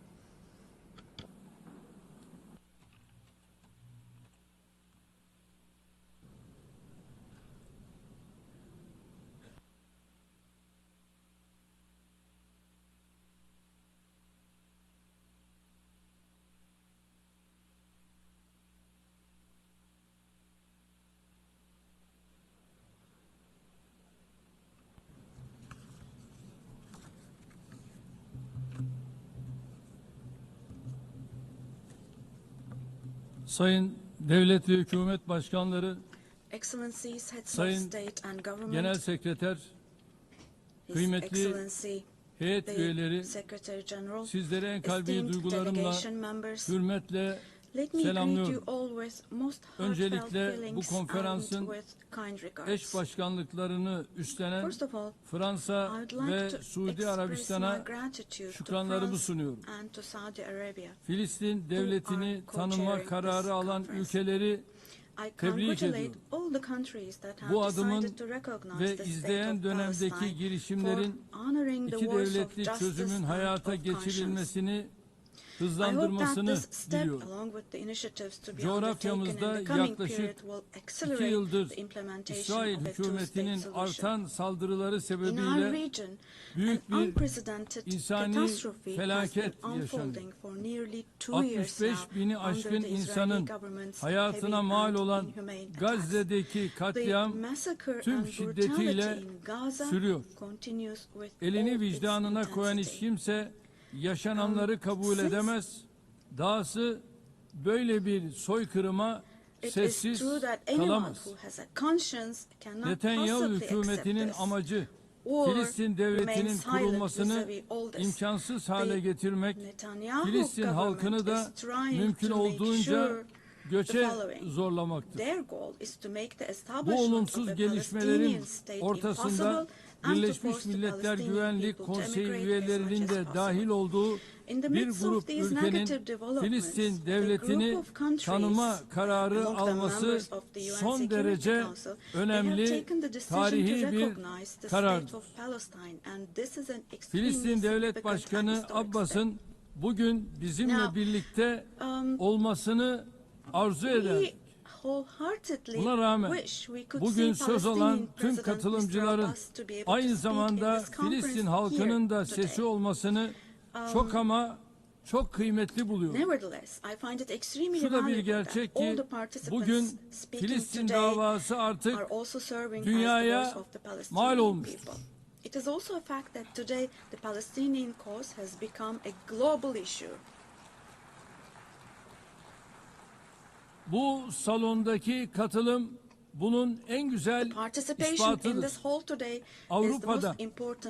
Sayın Devlet ve Hükümet Başkanları, Excellencies, Heads of Sayın State and Government, Genel Sekreter, His kıymetli Excellency, heyet the üyeleri, Secretary General, sizlere en kalbi esteemed duygularımla, delegation members, hürmetle let me greet you selamlıyorum. all with most heartfelt Öncelikle bu feelings konferansın and with kind regards. eş başkanlıklarını üstlenen First of all, Fransa I would like ve to Suudi express my Arabistan'a gratitude to şükranlarımı France sunuyorum. and to Saudi Arabia. Filistin devletini tanıma kararı alan ülkeleri I tebrik congratulate ediyorum. all the countries that have Bu adımın decided to recognize ve the state izleyen of dönemdeki Palestine girişimlerin for honoring the iki wars of devletli justice çözümün and hayata of conscience. geçirilmesini I hope that hızlandırmasını this step, diliyorum. along with the initiatives to be Coğrafyamızda undertaken in the coming yaklaşık period, will 2 accelerate yıldır the implementation İsrail of a hükümetinin two-state solution. artan saldırıları In our sebebiyle region, büyük an bir unprecedented insani catastrophe has been felaket unfolding for nearly 2 years 65 now bini under aşkın the Israeli insanın government's hayatına heavy mal and olan inhumane attacks. Gazze'deki The katliam massacre tüm and şiddetiyle brutality in Gaza sürüyor. continues with Elini all its vicdanına koyan hiç intensity. kimse yaşananları kabul edemez. Dahası böyle bir soykırıma It is sessiz true that anyone kalamaz. who has a conscience cannot Netanyahu possibly accept hükümetinin this. amacı Or Filistin devletinin remain silent kurulmasını vis-à-vis all this. imkansız hale The getirmek, Netanyahu Filistin halkını government da is trying mümkün to make olduğunca sure göçe the following. zorlamaktır. Their goal is to make the Bu establishment of olumsuz a gelişmelerin Palestinian state ortasında impossible and to Birleşmiş force the Milletler Palestinian Güvenlik people to Konseyi emigrate as üyelerinin much de as possible. dahil olduğu In the bir midst of grup these ülkenin negative developments, Filistin a group devletini of countries, tanıma kararı among the alması members of the UN son Security derece Council, önemli, they have taken the decision tarihi to bir recognize the karardır. state of Palestine, and this is an extremely Filistin Devlet significant and Başkanı historic step. Abbas'ın bugün bizimle Now, birlikte olmasını arzu eder. We wholeheartedly Buna rağmen wish we could bugün see söz olan Palestinian tüm President Mr. katılımcıların Abbas to be able to aynı speak in zamanda this conference Filistin here halkının da today. sesi olmasını çok ama çok kıymetli buluyorum. Nevertheless, I find it extremely Şu da bir valuable gerçek that all ki the participants bugün speaking Filistin today davası artık are also serving as the dünyaya voice of the mal Palestinian olmuştur. people. It is also a fact that today the Palestinian cause has become a global issue. Bu salondaki katılım bunun en güzel ispatıdır. Avrupa'da,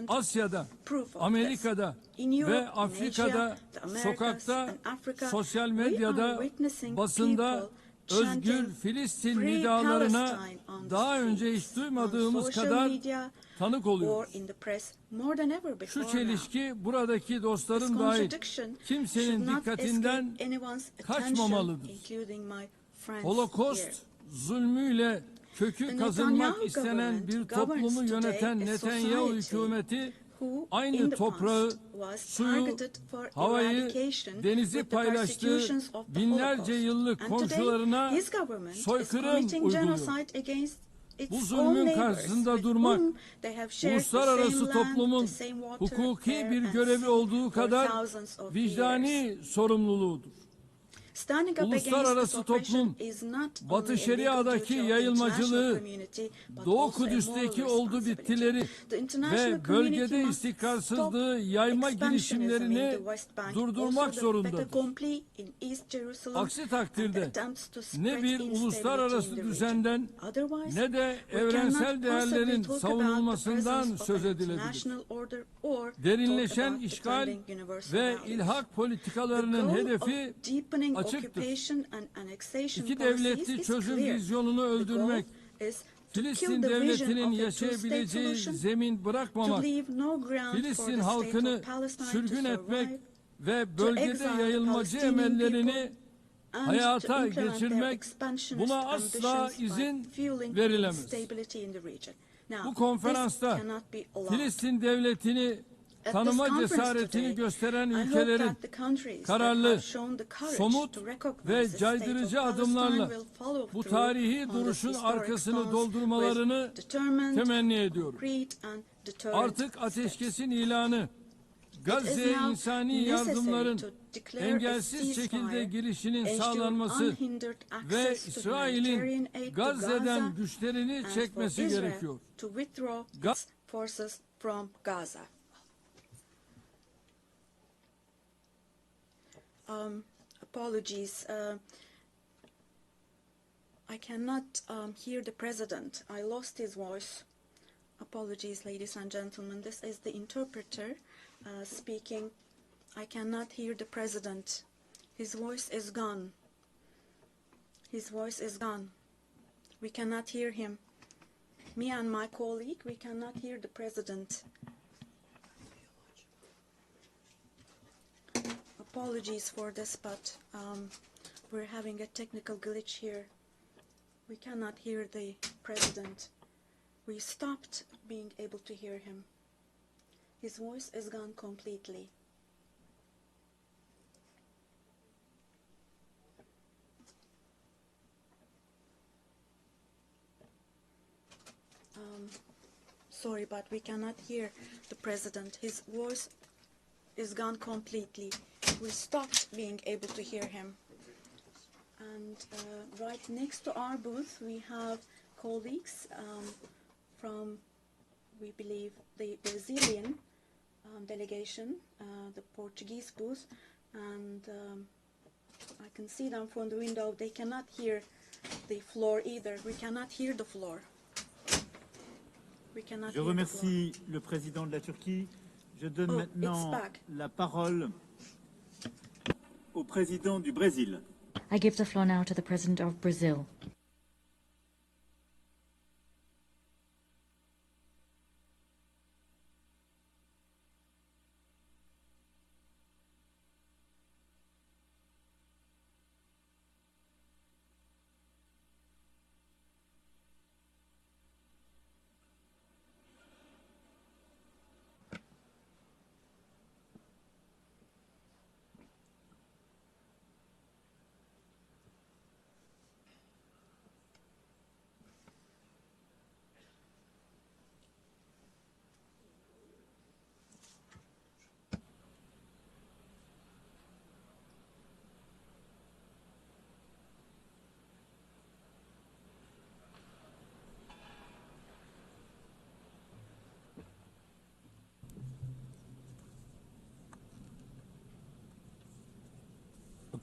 Asya'da, Amerika'da ve Afrika'da, sokakta, sosyal medyada, basında özgür Filistin nidalarına daha önce hiç duymadığımız kadar tanık oluyoruz. Şu çelişki buradaki dostların dahil kimsenin dikkatinden kaçmamalıdır. Holocaust zulmüyle kökü kazınmak istenen bir toplumu yöneten Netanyahu hükümeti aynı toprağı, suyu, havayı, denizi paylaştığı binlerce yıllık komşularına soykırım uyguluyor. Bu zulmün karşısında durmak, uluslararası toplumun hukuki bir görevi olduğu kadar vicdani sorumluluğudur. Uluslararası toplum, Batı Şeria'daki yayılmacılığı, Doğu Kudüs'teki oldu bittileri ve bölgede istikrarsızlığı yayma girişimlerini durdurmak zorundadır. Aksi takdirde ne bir uluslararası düzenden ne de evrensel değerlerin savunulmasından söz edilebilir. Derinleşen işgal ve ilhak politikalarının hedefi açıktır. İki devletli çözüm vizyonunu öldürmek, Filistin devletinin yaşayabileceği zemin bırakmamak, Filistin halkını sürgün etmek ve bölgede yayılmacı emellerini hayata geçirmek, buna asla izin verilemez. Bu konferansta Filistin devletini tanıma cesaretini gösteren ülkelerin kararlı, somut ve caydırıcı adımlarla bu tarihi duruşun arkasını doldurmalarını temenni ediyorum. Artık ateşkesin ilanı, Gazze'ye insani yardımların engelsiz şekilde girişinin sağlanması ve İsrail'in Gazze'den güçlerini çekmesi gerekiyor. Apologies. I cannot hear the president. I lost his voice. Apologies, ladies and gentlemen. This is the interpreter speaking. I cannot hear the president. His voice is gone. His voice is gone. We cannot hear him. Me and my colleague, we cannot hear the president. Apologies for this, but we're having a technical glitch here. We cannot hear the president. We stopped being able to hear him. His voice is gone completely. Sorry, but we cannot hear the president. His voice is gone completely. We stopped being able to hear him. And right next to our booth, we have colleagues from, we believe, the Brazilian delegation, the Portuguese booth, and I can see them from the window. They cannot hear the floor either. We cannot hear the floor. We cannot hear the floor. Je remercie le président de la Turquie. Je donne maintenant la parole au président du Brésil. I give the floor now to the President of Brazil.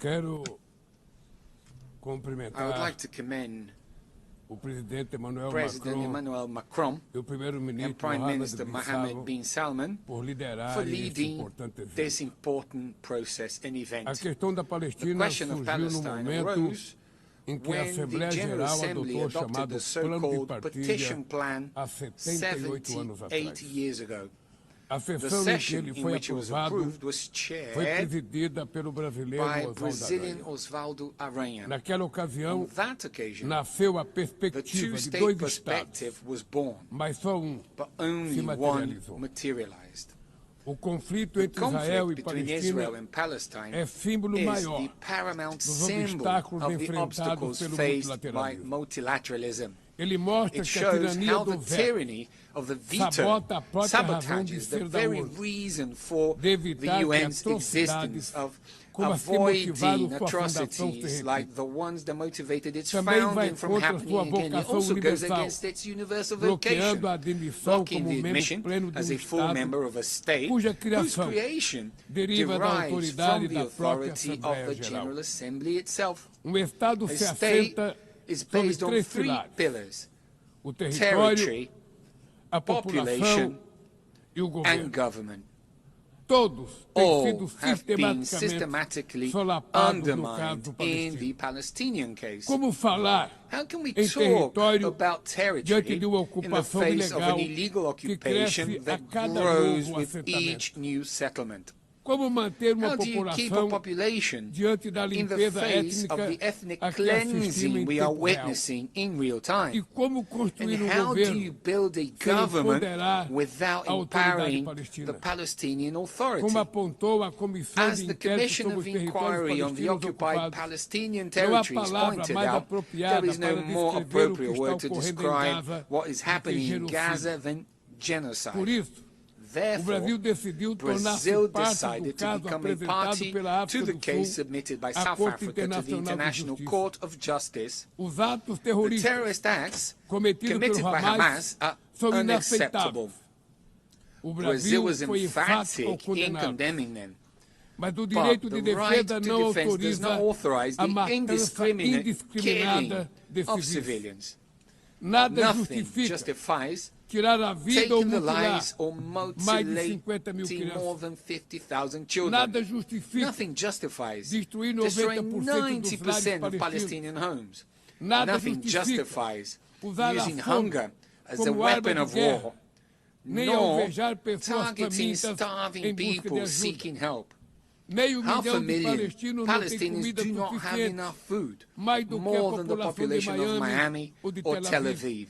I would like to commend President Emmanuel Macron and Prime Minister Mohammed bin Salman for leading this important process and event. The question of Palestine arose when the General Assembly adopted the so-called petition plan 78 years ago. The session in which it was approved was chaired by Brazilian Osvaldo Aranha. On that occasion, the two-state perspective was born, but only one materialized. The conflict between Israel and Palestine is the paramount symbol of the obstacles faced by multilateralism. It shows how the tyranny of the veto sabotages the very reason for the UN's existence, of avoiding atrocities like the ones that motivated its founding from happening again. It also goes against its universal vocation, blocking the admission as a full member of a state whose creation derives from the authority of the General Assembly itself. A state is based on three pillars: territory, population, and government. All have been systematically undermined in the Palestinian case. How can we talk about territory in the face of an illegal occupation that grows with each new settlement? How do you keep a population in the face of the ethnic cleansing we are witnessing in real time? And how do you build a government without empowering the Palestinian Authority? As the Commission of Inquiry on the Occupied Palestinian Territories pointed out, there is no more appropriate word to describe what is happening in Gaza than genocide. Therefore, Brazil decided to become a party to the case submitted by South Africa to the International Court of Justice. The terrorist acts committed by Hamas are unacceptable. Brazil was emphatic in condemning them. But the right to defense does not authorize the indiscriminate killing of civilians. Nothing justifies taking the lives or mutilating more than 50,000 children. Nothing justifies destroying 90% of Palestinian homes. Nothing justifies using hunger as a weapon of war, nor targeting starving people seeking help. 500,000 Palestinians do not have enough food, more than the population of Miami or Tel Aviv.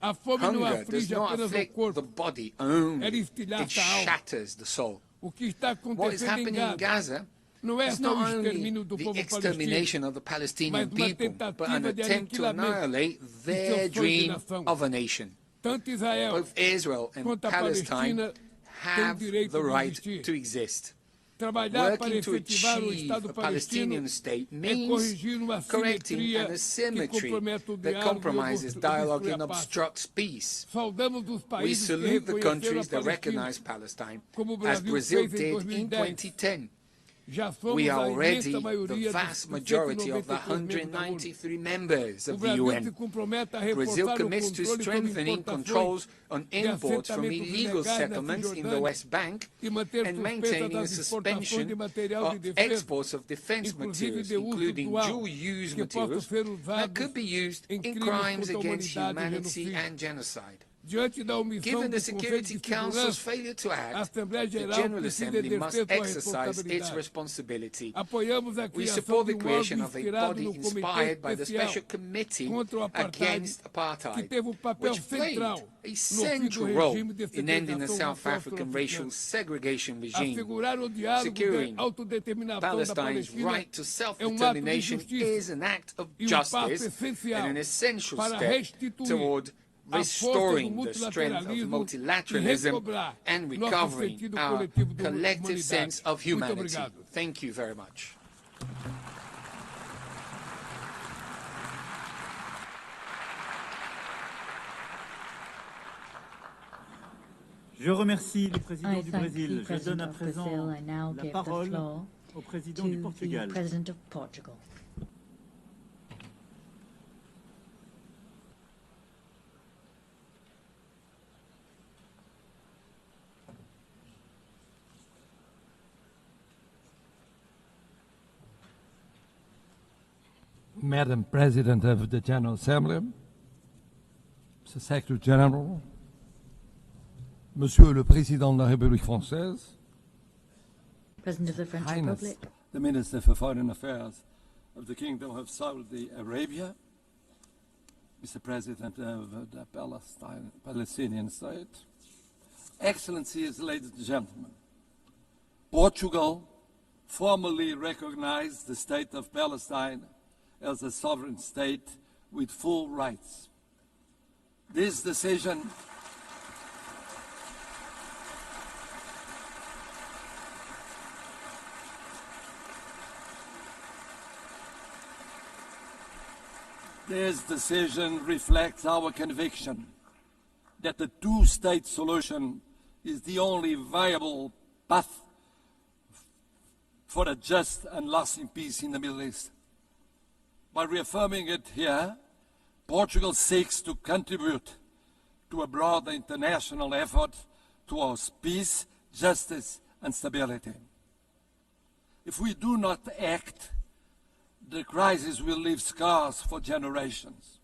Hunger does not afflict the body only, it shatters the soul. What is happening in Gaza is not only the extermination of the Palestinian people, but an attempt to annihilate their dream of a nation. Both Israel and Palestine have the right to exist. Working to achieve a Palestinian state means correcting an asymmetry that compromises dialogue and obstructs peace. We salute the countries that recognize Palestine, as Brazil did in 2010. We are already the vast majority of the 193 members of the UN. Brazil commits to strengthening controls on imports from illegal settlements in the West Bank and maintaining a suspension of exports of defense materials, including dual-use materials that could be used in crimes against humanity and genocide. Given the Security Council's failure to act, the General Assembly must exercise its responsibility. We support the creation of a body inspired by the Special Committee Against Apartheid, which played a central role in ending the South African racial segregation regime. Securing Palestine's right to self-determination is an act of justice and an essential step toward restoring the strength of multilateralism and recovering our collective sense of humanity. Thank you very much. Je remercie le président du Brésil. Je donne à présent la parole to the President of Portugal. Madam President of the General Assembly, Mr. Secretary General, Monsieur le Président de la République Française, President of the French Highness, Republic, the Minister for Foreign Affairs of the Kingdom of Saudi Arabia, Mr. President of the Palestinian state, Excellencies, ladies and gentlemen, Portugal formally recognized the state of Palestine as a sovereign state with full rights. This decision reflects our conviction that the two-state solution is the only viable path for a just and lasting peace in the Middle East. By reaffirming it here, Portugal seeks to contribute to a broader international effort towards peace, justice, and stability. If we do not act, the crisis will leave scars for generations,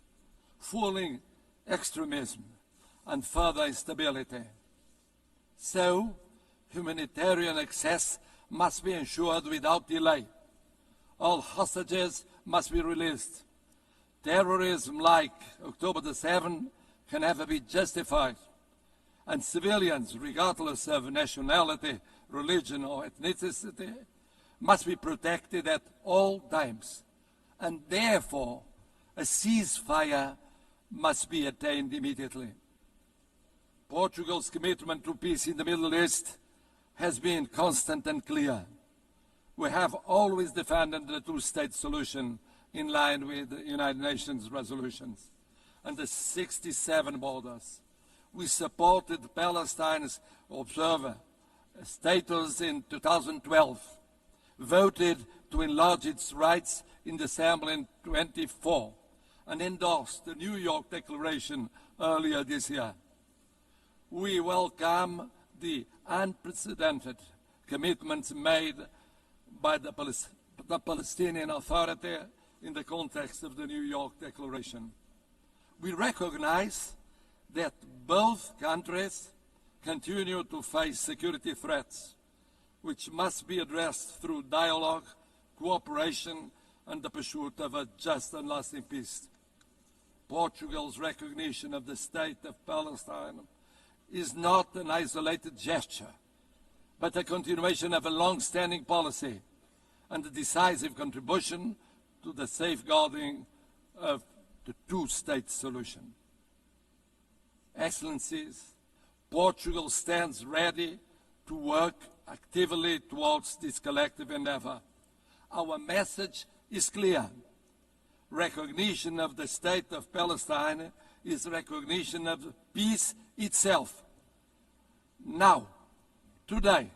fueling extremism and further instability. So, humanitarian access must be ensured without delay. All hostages must be released. Terrorism like October the 7th can never be justified, and civilians, regardless of nationality, religion, or ethnicity, must be protected at all times, and therefore a ceasefire must be attained immediately. Portugal's commitment to peace in the Middle East has been constant and clear. We have always defended the two-state solution in line with the United Nations resolutions and the 67 borders. We supported Palestine's observer status in 2012, voted to enlarge its rights in the Assembly in 2024, and endorsed the New York Declaration earlier this year. We welcome the unprecedented commitments made by the Palestinian Authority in the context of the New York Declaration. We recognize that both countries continue to face security threats, which must be addressed through dialogue, cooperation, and the pursuit of a just and lasting peace. Portugal's recognition of the state of Palestine is not an isolated gesture, but a continuation of a long-standing policy and a decisive contribution to the safeguarding of the two-state solution. Excellencies, Portugal stands ready to work actively towards this collective endeavor. Our message is clear. Recognition of the state of Palestine is recognition of peace itself. Now, today,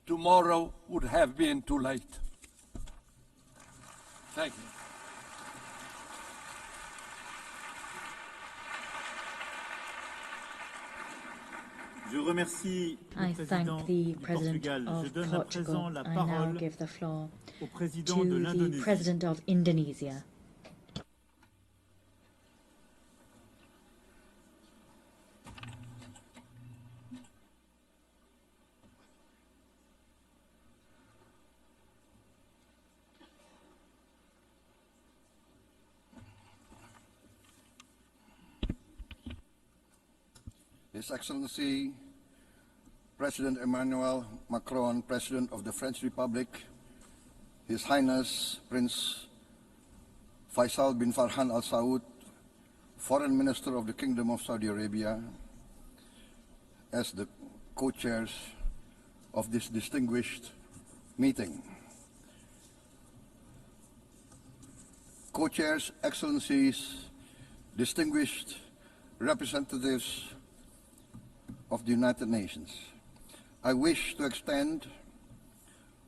tomorrow would have been too late. Thank you. I thank the President of Portugal. I now give the floor to the President of Indonesia. His Excellency President Emmanuel Macron, President of the French Republic, His Highness Prince Faisal bin Farhan Al Saud, Foreign Minister of the Kingdom of Saudi Arabia, as the co-chairs of this distinguished meeting. Co-chairs, Excellencies, distinguished representatives of the United Nations, I wish to extend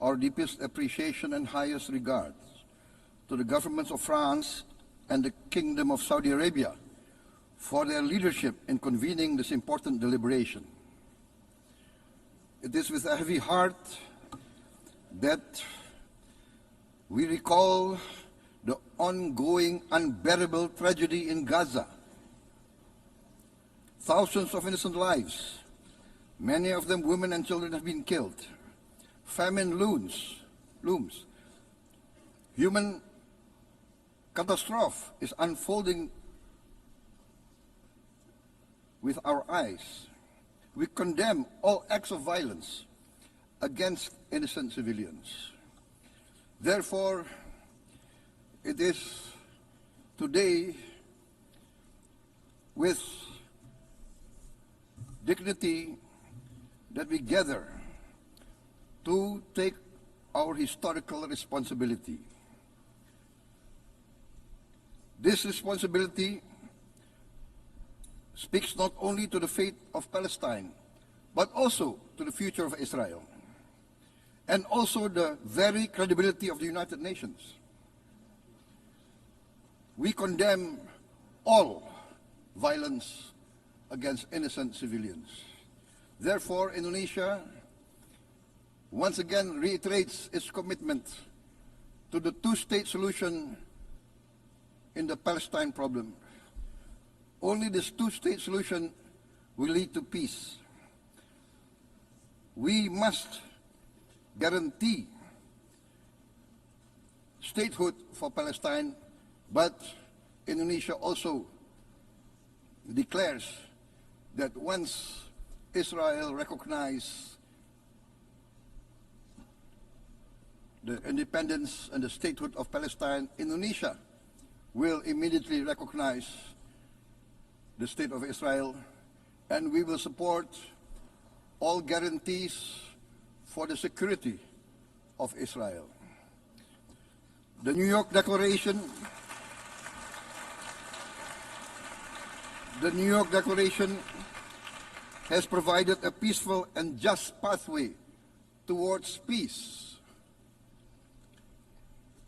our deepest appreciation and highest regards to the governments of France and the Kingdom of Saudi Arabia for their leadership in convening this important deliberation. It is with a heavy heart that we recall the ongoing unbearable tragedy in Gaza. Thousands of innocent lives, many of them women and children, have been killed. Famine looms. Human catastrophe is unfolding with our eyes. We condemn all acts of violence against innocent civilians. Therefore, it is today with dignity that we gather to take our historical responsibility. This responsibility speaks not only to the fate of Palestine, but also to the future of Israel, and also the very credibility of the United Nations. We condemn all violence against innocent civilians. Therefore, Indonesia once again reiterates its commitment to the two-state solution in the Palestine problem. Only this two-state solution will lead to peace. We must guarantee statehood for Palestine, but Indonesia also declares that once Israel recognizes the independence and the statehood of Palestine, Indonesia will immediately recognize the state of Israel, and we will support all guarantees for the security of Israel. The New York Declaration has provided a peaceful and just pathway towards peace.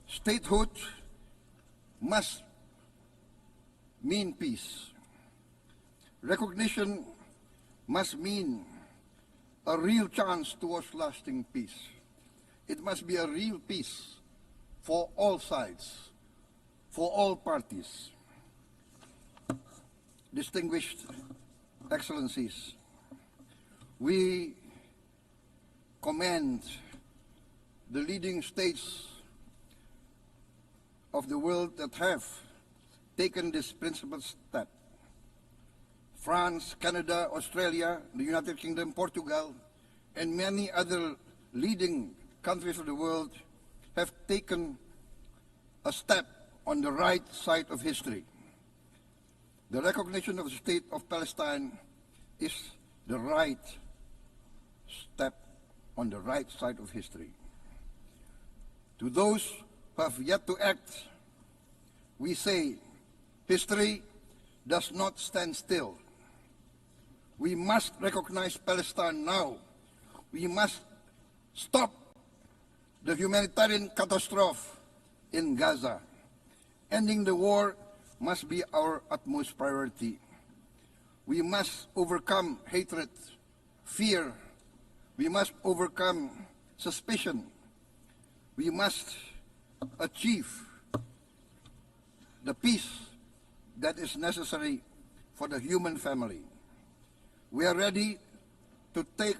Statehood must mean peace. Recognition must mean a real chance towards lasting peace. It must be a real peace for all sides, for all parties. Distinguished Excellencies, we commend the leading states of the world that have taken this principled step. France, Canada, Australia, the United Kingdom, Portugal, and many other leading countries of the world have taken a step on the right side of history. The recognition of the state of Palestine is the right step on the right side of history. To those who have yet to act, we say, history does not stand still. We must recognize Palestine now. We must stop the humanitarian catastrophe in Gaza. Ending the war must be our utmost priority. We must overcome hatred, fear. We must overcome suspicion. We must achieve the peace that is necessary for the human family. We are ready to take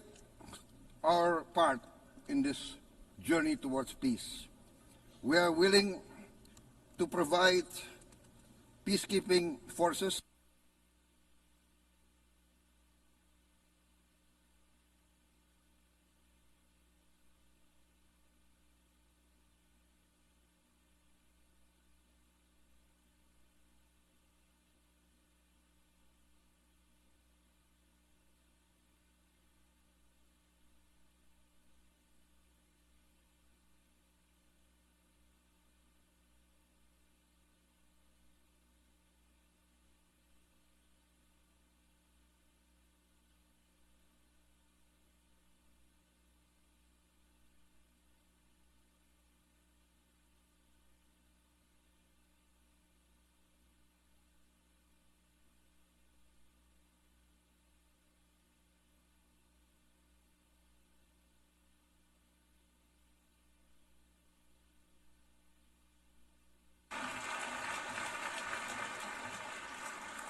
our part in this journey towards peace. We are willing to provide peacekeeping forces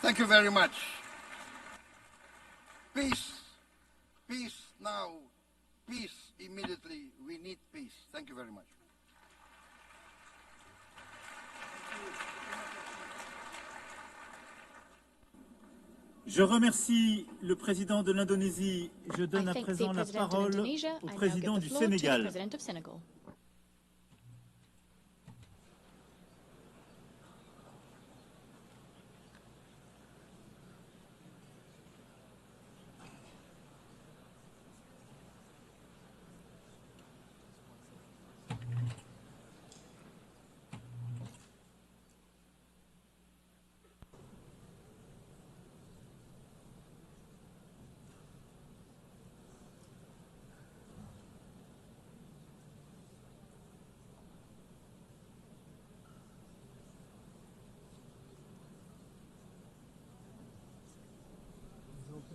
Thank you very much. Peace. Peace now. Peace immediately. We need peace. Thank you very much. Je remercie le président de l'Indonésie. Je donne à présent la parole au président du Sénégal.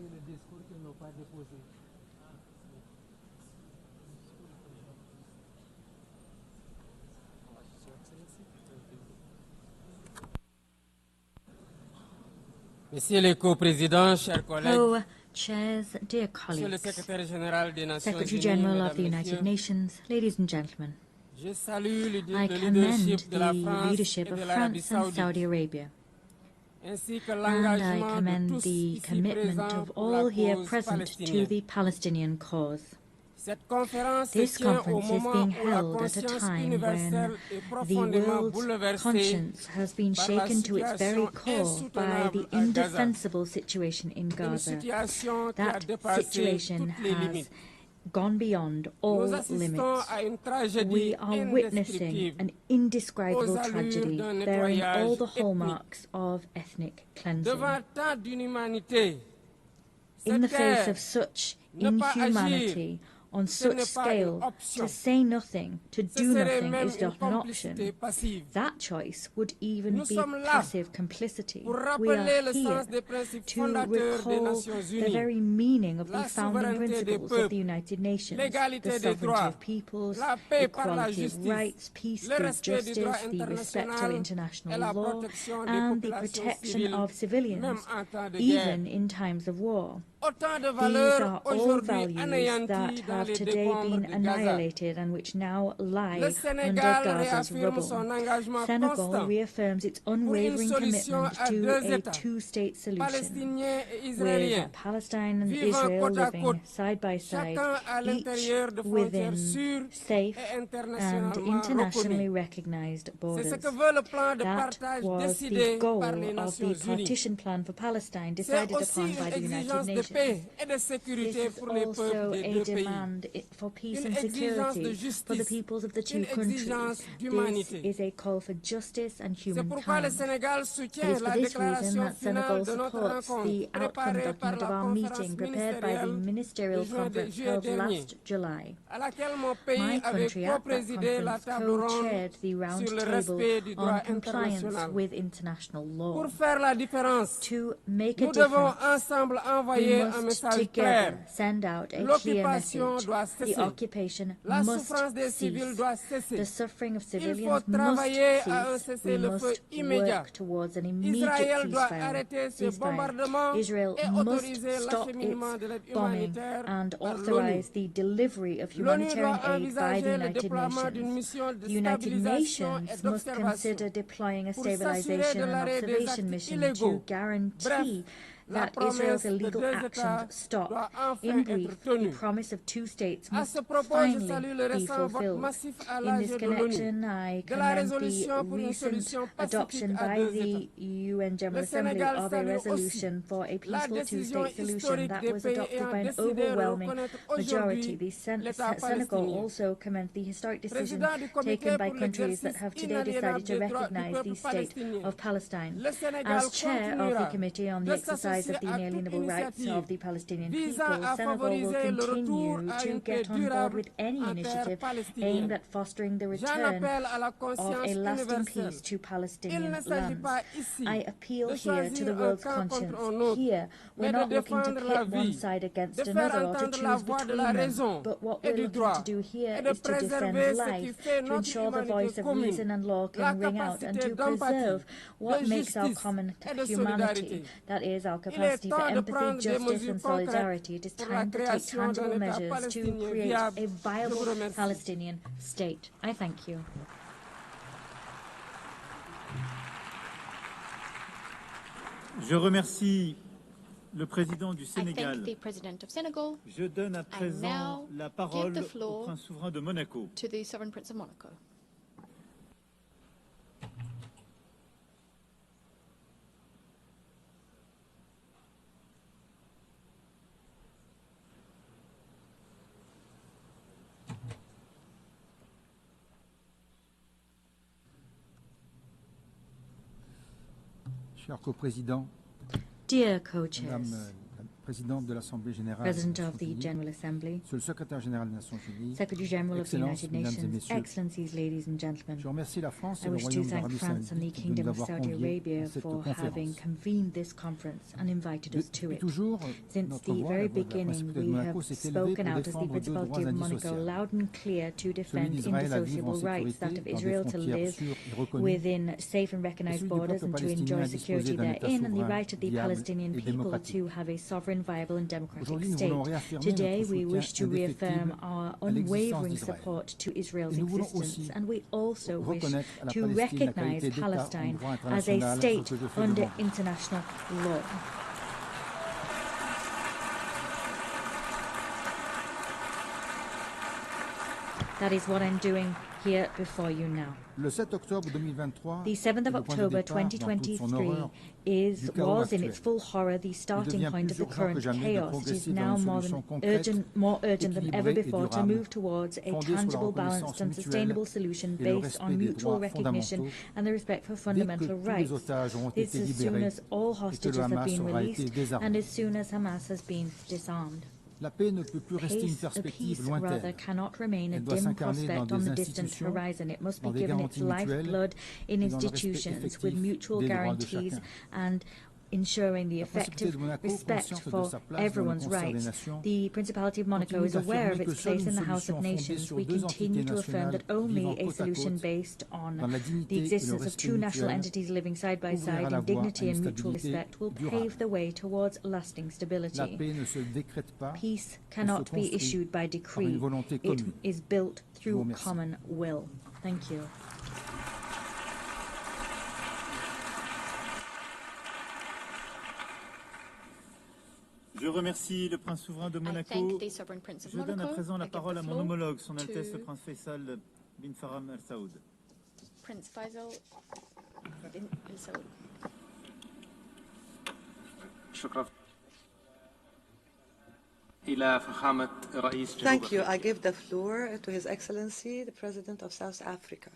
Le discours qu'ils n'ont pas déposé. Messieurs les co-présidents, chers collègues, Co-chairs, dear Monsieur le colleagues, secrétaire général des Nations Secretary Unies, General of mesdames, the United messieurs, Nations, ladies and gentlemen, je salue le I commend leadership de la the France leadership et of de l'Arabie France and Saoudite, Saudi Arabia, ainsi que and I l'engagement de commend tous the ici commitment présents of pour la all here cause present to palestinienne. the Palestinian cause. Cette conférence se This tient au conference is moment being où la held at a conscience time when universelle est the profondément world's bouleversée conscience has been par la shaken to its very situation core by the insoutenable à Gaza. indefensible situation in Une Gaza. situation qui a That dépassé situation toutes les has limites. gone beyond all Nous assistons limits. à une tragédie We are witnessing indescriptible an indescribable aux allures tragedy d'un bearing all nettoyage the hallmarks of ethnic cleansing. Devant tant d'inhumanité, In the cette face guerre, of such ne pas inhumanity, on ce such n'est pas une scale, option. to say nothing, to Ce do serait nothing même is une not an complicité option. passive. That choice would even Nous be sommes là passive complicity. pour We rappeler are le here sens des principes to fondateurs des recall Nations the Unies, very meaning of la the founding souveraineté des principles of peuples, the United Nations, l'égalité the des sovereignty droits, of peoples, la paix par la equality of justice, rights, peace le through respect du droit justice, the respect to international et international la law, protection des and the populations protection civiles, of même civilians, en temps de even guerre. in times of war. Autant de These valeurs are all aujourd'hui values that anéanties dans have les today décombres been de Gaza. annihilated and which now lie Le under Sénégal Gaza's réaffirme rubble. son engagement Senegal constant reaffirms its pour une unwavering solution commitment à to deux a États, two-state solution, palestiniens et with israéliens, Palestine and vivant Israel côte à living côte, side by side, chacun à each l'intérieur de frontières within sûres safe et and internationalement internationally reconnues. recognized C'est borders. ce que veut le plan de That partage was the décidé par les goal of Nations the Unies. partition plan for Palestine C'est decided aussi upon by une the United exigence de Nations. paix et de This sécurité is pour les peuples also des a deux pays. demand for peace Une and exigence de security for the justice, peoples of the two une countries. exigence This d'humanité. is a call for justice and C'est pourquoi le humankind. Sénégal It soutient is for la this reason déclaration that finale Senegal de notre supports rencontre the outcome préparée par document la of our conférence meeting prepared by the ministérielle ministerial de conference juillet held dernier, last July. à laquelle mon pays My avait country at that co-présidé la conference table ronde co-chaired the round sur le table respect du droit on compliance international. with international law. Pour faire la différence, To make a nous devons difference, ensemble we envoyer un must message clair. together send out a clear L'occupation message. doit The cesser. occupation La must souffrance des civils cease. doit cesser. The suffering of Il faut civilians must travailler à un cease. We cessez-le-feu must immédiat. work towards an immediate Israël doit arrêter ses ceasefire. bombardements Israel et must autoriser stop l'acheminement de l'aide its bombing humanitaire and par l'ONU. authorize the delivery of L'ONU humanitarian doit aid by the envisager le United déploiement d'une Nations. mission de The United stabilisation et Nations must d'observation consider deploying a pour s'assurer stabilization de and l'arrêt des observation actes mission illégaux. to guarantee Bref, la that promesse Israel's de illegal deux actions États stop. doit enfin In être brief, the tenue. promise of two states À must ce propos, je salue finally le be récent vote fulfilled. massif à In l'AG this de l'ONU connection, I de la commend the résolution pour une recent solution pacifique adoption à by deux the États. UN General Le Assembly Sénégal of a salue resolution for a la peaceful décision two-state solution historique that des was pays adopted ayant by an décidé de overwhelming reconnaître majority. aujourd'hui The l'État Senegal palestinien. also commend the historic decision Président du comité taken by pour countries that l'exercice have today decided inaliénable to des droits du recognize peuple the state palestinien. of Palestine. Le Sénégal As chair of the continuera Committee on the de exercise exercise of the inalienable rights of the Palestinian people, Senegal will continue to get on board with any initiative aimed at fostering the return of a lasting peace to Palestinian lands. I appeal here to the world's conscience. Here, we're not looking to pit one side against another or to choose between them, but what we're looking to do here is to defend life, to ensure the voice of reason and law can ring out, and to preserve what makes our common humanity, that is, our capacity for empathy, justice and solidarity. It is time to take tangible measures to create a viable Palestinian state. I thank you. Je remercie le président du I Sénégal. thank the President of Senegal. Je donne à présent la parole au prince souverain de Monaco. To the Sovereign Prince of Monaco. Cher co-président, Dear co-chairs, Madame la Présidente de l'Assemblée générale, President of the General Assembly, Monsieur le Secrétaire général des Nations Unies, Secretary General of the Excellences, United Mesdames et Nations, Messieurs, Excellencies, ladies and gentlemen, je remercie la France I et le wish to Royaume thank d'Arabie France and the Saoudite de Kingdom nous of avoir Saudi conviés Arabia à cette for having conférence. convened this conference and invited us to Depuis it. toujours, Since notre the voix, very la voix de la beginning, Principauté de we Monaco, have s'est élevée spoken pour out as the défendre deux Principality droits of Monaco, indissociables. loud and clear to Celui defend d'Israël à vivre en indissociable rights, that sécurité of dans des Israel to frontières live sûres et reconnues, within safe and et recognized celui du borders peuple and to palestinien enjoy à disposer security d'un État therein, and the souverain, right of the viable Palestinian et people démocratique. to have a sovereign, viable and democratic Aujourd'hui, nous state. voulons réaffirmer Today, notre we soutien wish to reaffirm indéfectible our à l'existence unwavering d'Israël. support to Israel's Et nous voulons existence, aussi and we also wish reconnaître à la to Palestine la recognize qualité d'État en Palestine droit as a international, state ce que je fais under devant vous. international law. That is what I'm doing here before you now. Le 7 octobre 2023, The 7th of October 2023 was in its full horror the starting point of the current chaos. It is now more urgent than ever before to move towards a tangible, balanced and sustainable solution based on mutual recognition and the respect for fundamental rights. This as soon as all hostages have been released and as soon as Hamas has been disarmed. La paix ne peut plus rester une perspective Peace, lointaine. rather, cannot remain a Elle doit dim s'incarner dans prospect on des the distant institutions, horizon. It must be dans des given its garanties mutuelles lifeblood in et dans le respect institutions effectif with mutual des droits de guarantees chacun. and ensuring the La Principauté effective de Monaco, respect consciente de for sa place dans le everyone's concert des rights. nations, The Principality of Monaco continue is aware of d'affirmer its que seule place in une the House solution of fondée Nations. sur We deux continue entités to affirm that only vivant a côte à solution côte, based on dans la the dignité et le existence of respect two national mutuel, entities living side by ouvrira side la in voie dignity à une and mutual stabilité respect will durable. pave the way towards lasting La stability. paix ne se décrète pas, Peace elle se cannot be construit issued by par une decree. volonté It commune. is built Je vous through remercie. common will. Thank you. Je remercie le prince souverain de Monaco. thank the Sovereign Prince of Je donne à Monaco. présent la I give parole the à mon floor homologue, son Altesse to le prince Faisal bin Farham Al Saoud. Prince Faisal bin Al Saud. شكرا إلى فخامة رئيس جنوب Thank you. I give the floor to His Excellency, the President of South Africa.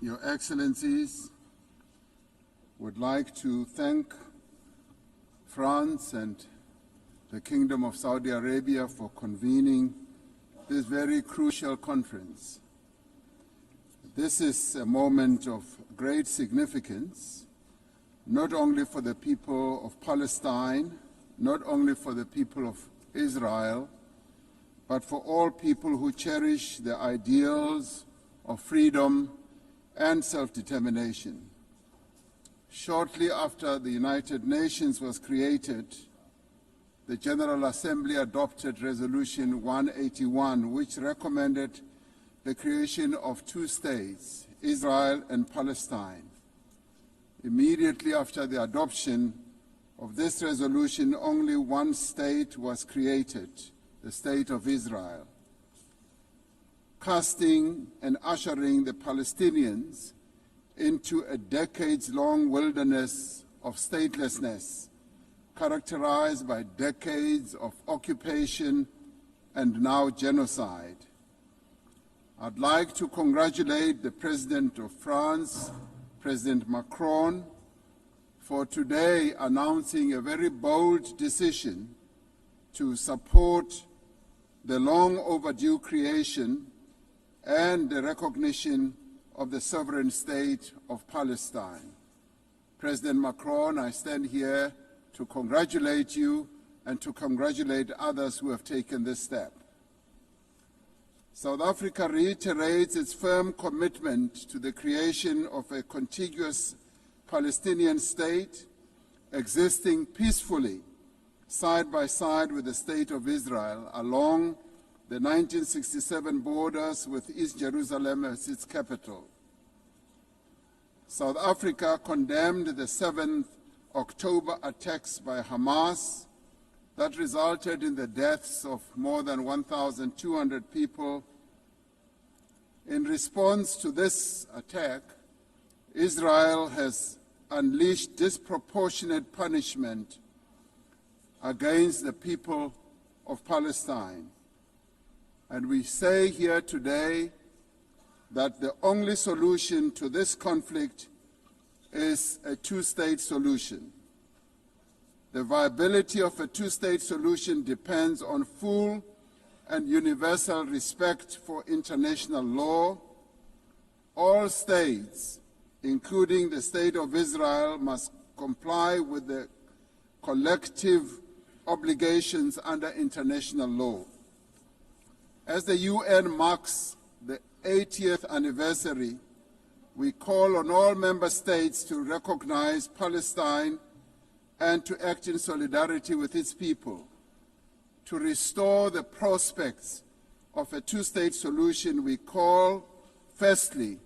Your Excellencies, would like to thank France and the Kingdom of Saudi Arabia for convening this very crucial conference. This is a moment of great significance, not only for the people of Palestine, not only for the people of Israel, but for all people who cherish the ideals of freedom and self-determination. Shortly after the United Nations was created, the General Assembly adopted Resolution 181, which recommended the creation of two states, Israel and Palestine. Immediately after the adoption of this resolution, only one state was created, the State of Israel, casting and ushering the Palestinians into a decades-long wilderness of statelessness, characterized by decades of occupation and now genocide. I'd like to congratulate the President of France, President Macron, for today announcing a very bold decision to support the long overdue creation and the recognition of the sovereign state of Palestine. President Macron, I stand here to congratulate you and to congratulate others who have taken this step. South Africa reiterates its firm commitment to the creation of a contiguous Palestinian state existing peacefully side by side with the State of Israel along the 1967 borders with East Jerusalem as its capital. South Africa condemned the 7th October attacks by Hamas that resulted in the deaths of more than 1,200 people. In response to this attack, Israel has unleashed disproportionate punishment against the people of Palestine. And we say here today that the only solution to this conflict is a two-state solution. The viability of a two-state solution depends on full and universal respect for international law. All states, including the State of Israel, must comply with the collective obligations under international law. As the UN marks the 80th anniversary, we call on all member states to recognize Palestine and to act in solidarity with its people. To restore the prospects of a two-state solution, we call, firstly,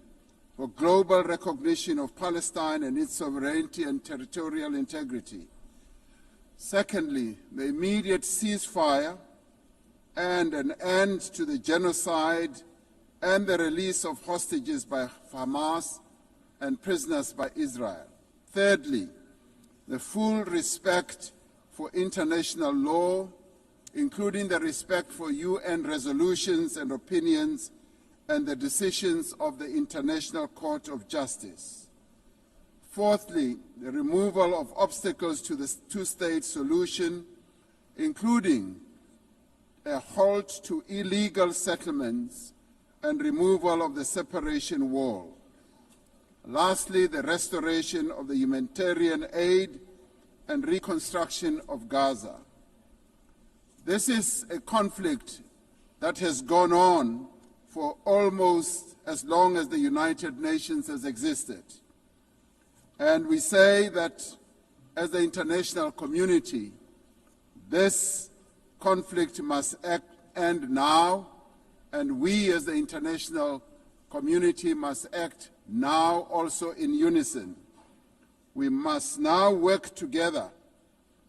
for global recognition of Palestine and its sovereignty and territorial integrity. Secondly, the immediate ceasefire and an end to the genocide and the release of hostages by Hamas and prisoners by Israel. Thirdly, the full respect for international law, including the respect for UN resolutions and opinions and the decisions of the International Court of Justice. Fourthly, the removal of obstacles to the two-state solution, including a halt to illegal settlements and removal of the separation wall. Lastly, the restoration of the humanitarian aid and reconstruction of Gaza. This is a conflict that has gone on for almost as long as the United Nations has existed. And we say that as the international community, this conflict must end now, and we as the international community must act now also in unison. We must now work together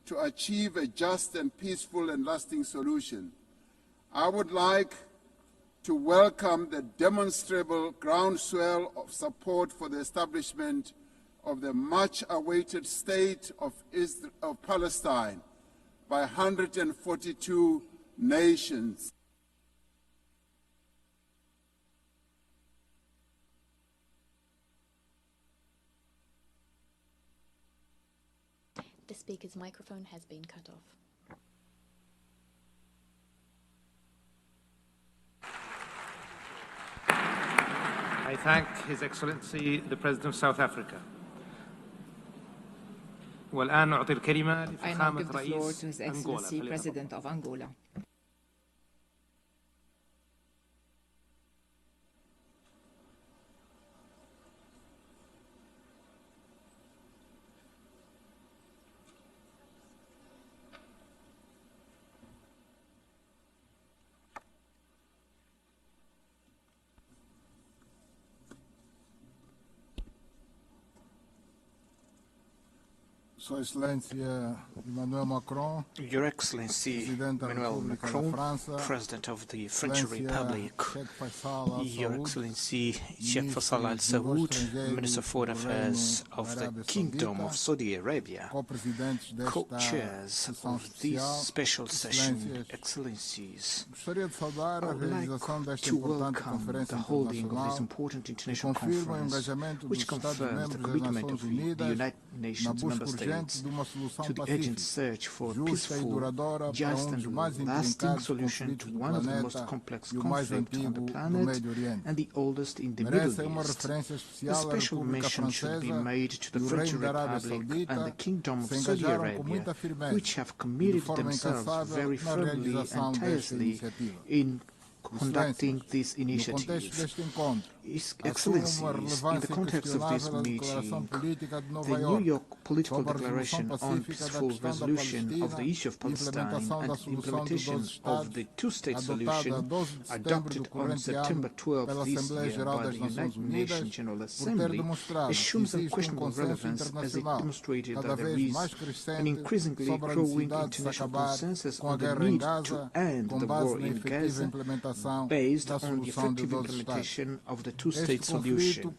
to achieve a just and peaceful and lasting solution. I would like to welcome the demonstrable groundswell of support for the establishment of the much-awaited state of Palestine by 142 nations. The speaker's microphone has been cut off. I thank His Excellency the President of South Africa. والآن أعطي الكلمة لفخامة رئيس أنغولا. President of Angola. Sua Excelência Emmanuel Macron, Your Excellency Emmanuel Macron, President of the French Republic, Your Excellency Sheikh Faisal Al Saud, Minister of Foreign Affairs of the Kingdom of Saudi Arabia, co-chairs of this special session, Excellencies, I would like to welcome the holding of this important international conference, which confirms the commitment of the United Nations member states to the urgent search for a peaceful, just and lasting solution to one of the most complex conflicts on the planet and the oldest in the Middle East. A special mention should be made to the French Republic and the Kingdom of Saudi Arabia, which have committed themselves very firmly and tirelessly in conducting this initiative. Excellencies, in the context of this meeting, the New York Political Declaration on Peaceful Resolution of the Issue of Palestine and the implementation of the two-state solution adopted on September 12 this year by the United Nations General Assembly assumes unquestionable relevance as it demonstrated that there is an increasingly growing international consensus on the need to end the war in Gaza based on the effective implementation of the two-state solution.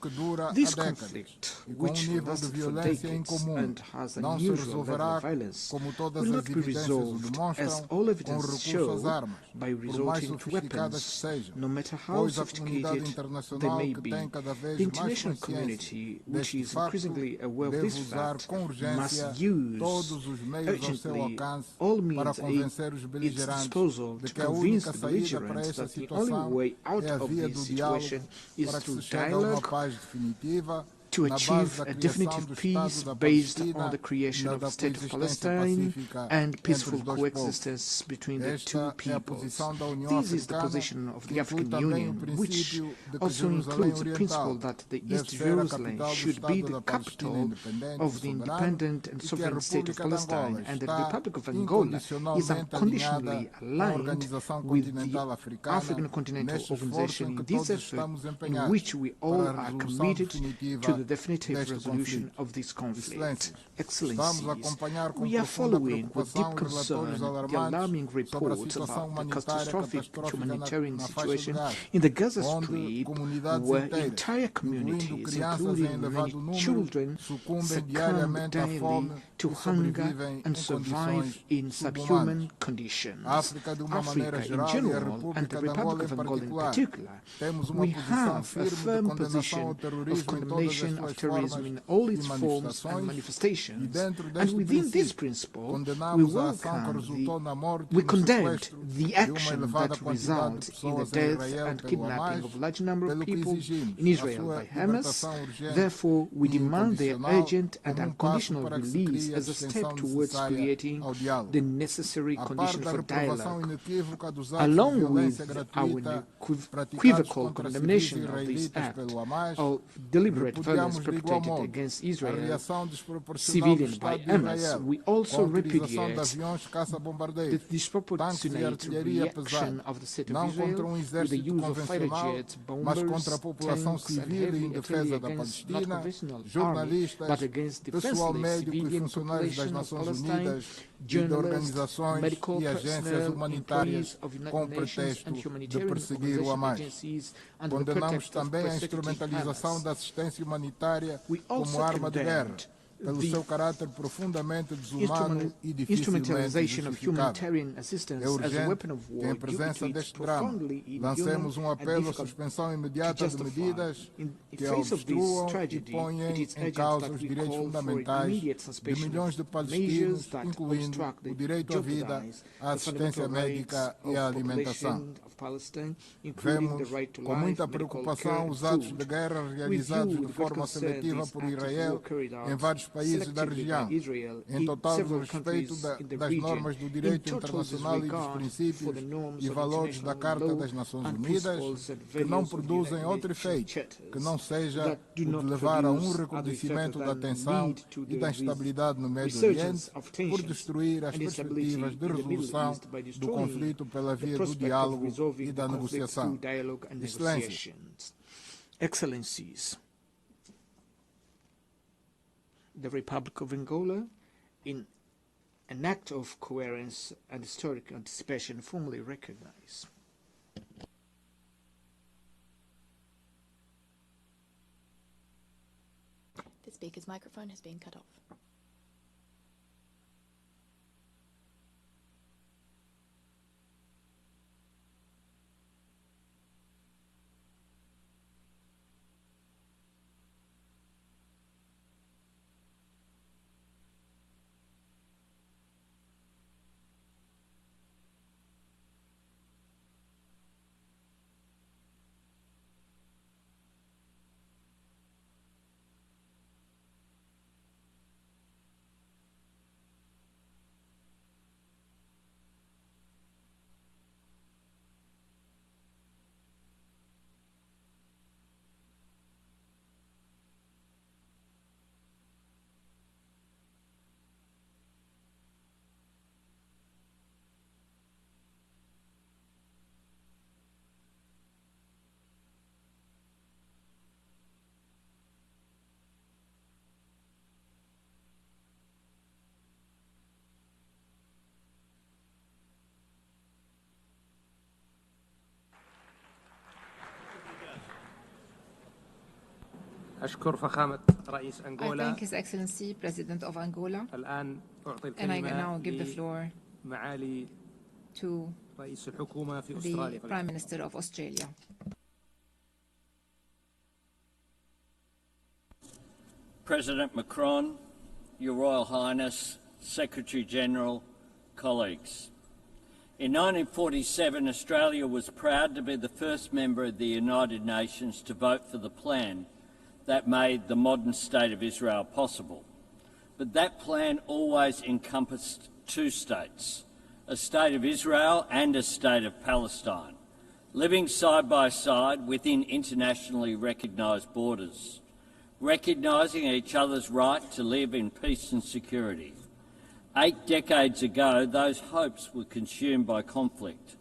This conflict, which lasted for decades and has an unusual level of violence, will not be resolved, as all evidence shows, by resorting to weapons, no matter how sophisticated they may be. The international community, which is increasingly aware of this fact, must use urgently all means at its disposal to convince the belligerents that the only way out of this situation is through dialogue to achieve a definitive peace based on the creation of a state of Palestine and peaceful coexistence between the two peoples. This is the position of the African Union, which also includes the principle that the East Jerusalem should be the capital of the independent and sovereign state of Palestine, and the Republic of Angola is unconditionally aligned with the African Continental Organization in this effort, in which we all are committed to the definitive resolution of this conflict. Excellencies, we are following with deep concern the alarming reports about the catastrophic humanitarian situation in the Gaza Strip, where entire communities, including many children, succumb daily to hunger and survive in subhuman conditions. Africa in general, and the Republic of Angola in particular, we have a firm position of condemnation of terrorism in all its forms and manifestations, and within this principle, we condemned the action that results in the death and kidnapping of a large number of people in Israel by Hamas. Therefore, we demand their urgent and unconditional release as a step towards creating the necessary conditions for dialogue. Along with our unequivocal condemnation of this act of deliberate violence perpetrated against Israel civilians by Hamas, we also repudiate the disproportionate reaction of the state of Israel with the use of fighter jets, bombers, tanks, and heavy artillery against not conventional army, but against defenseless civilian population of Palestine, journalists, medical personnel, employees of United Nations and humanitarian agencies, under the pretext of persecuting Hamas. We also condemned pelo seu caráter profundamente desumano e difícilmente instrumentalization of humanitarian assistance as a weapon of war, em presença deste drama, lancemos apelo à suspensão imediata de medidas que obstruam e ponham em causa os direitos fundamentais de milhões de palestinos, incluindo o direito à vida, à assistência médica e à alimentação. Vemos com muita preocupação os atos de guerra realizados de forma seletiva por Israel em vários países da região, em total respeito das normas do direito internacional e dos princípios e valores da Carta das Nações Unidas, que não produzem outro efeito que não seja o de levar a um recrudescimento da tensão e da instabilidade no Médio Oriente, por destruir as perspectivas de resolução do conflito pela via do diálogo e da negociação. Excellencies, the Republic of Angola in an act of coherence and historic anticipation formally recognize. The speaker's microphone has been cut off. أشكر فخامة رئيس أنغولا. I thank His Excellency, President of Angola. الآن أعطي And I now give the الكلمة floor لمعالي to رئيس الحكومة في the أستراليا. Prime Minister of Australia. President Macron, Your Royal Highness, Secretary-General, colleagues. In 1947, Australia was proud to be the first member of the United Nations to vote for the plan that made the modern state of Israel possible. But that plan always encompassed two states, a state of Israel and a state of Palestine, living side by side within internationally recognised borders, recognising each other's right to live in peace and security. 8 decades ago, those hopes were consumed by conflict,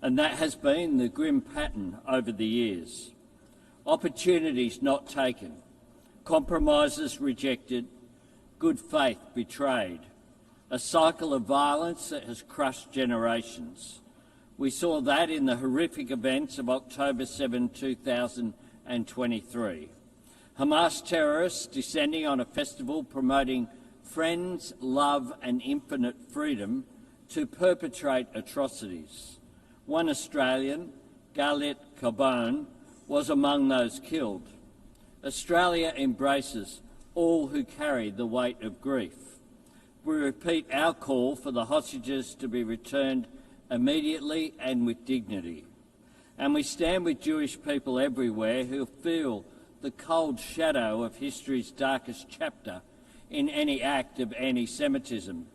and that has been the grim pattern over the years. Opportunities not taken, compromises rejected, good faith betrayed, a cycle of violence that has crushed generations. We saw that in the horrific events of October 7, 2023. Hamas terrorists descending on a festival promoting friends, love and infinite freedom to perpetrate atrocities. One Australian, Galit Carbone, was among those killed. Australia embraces all who carry the weight of grief. We repeat our call for the hostages to be returned immediately and with dignity. And we stand with Jewish people everywhere who feel the cold shadow of history's darkest chapter in any act of anti-Semitism.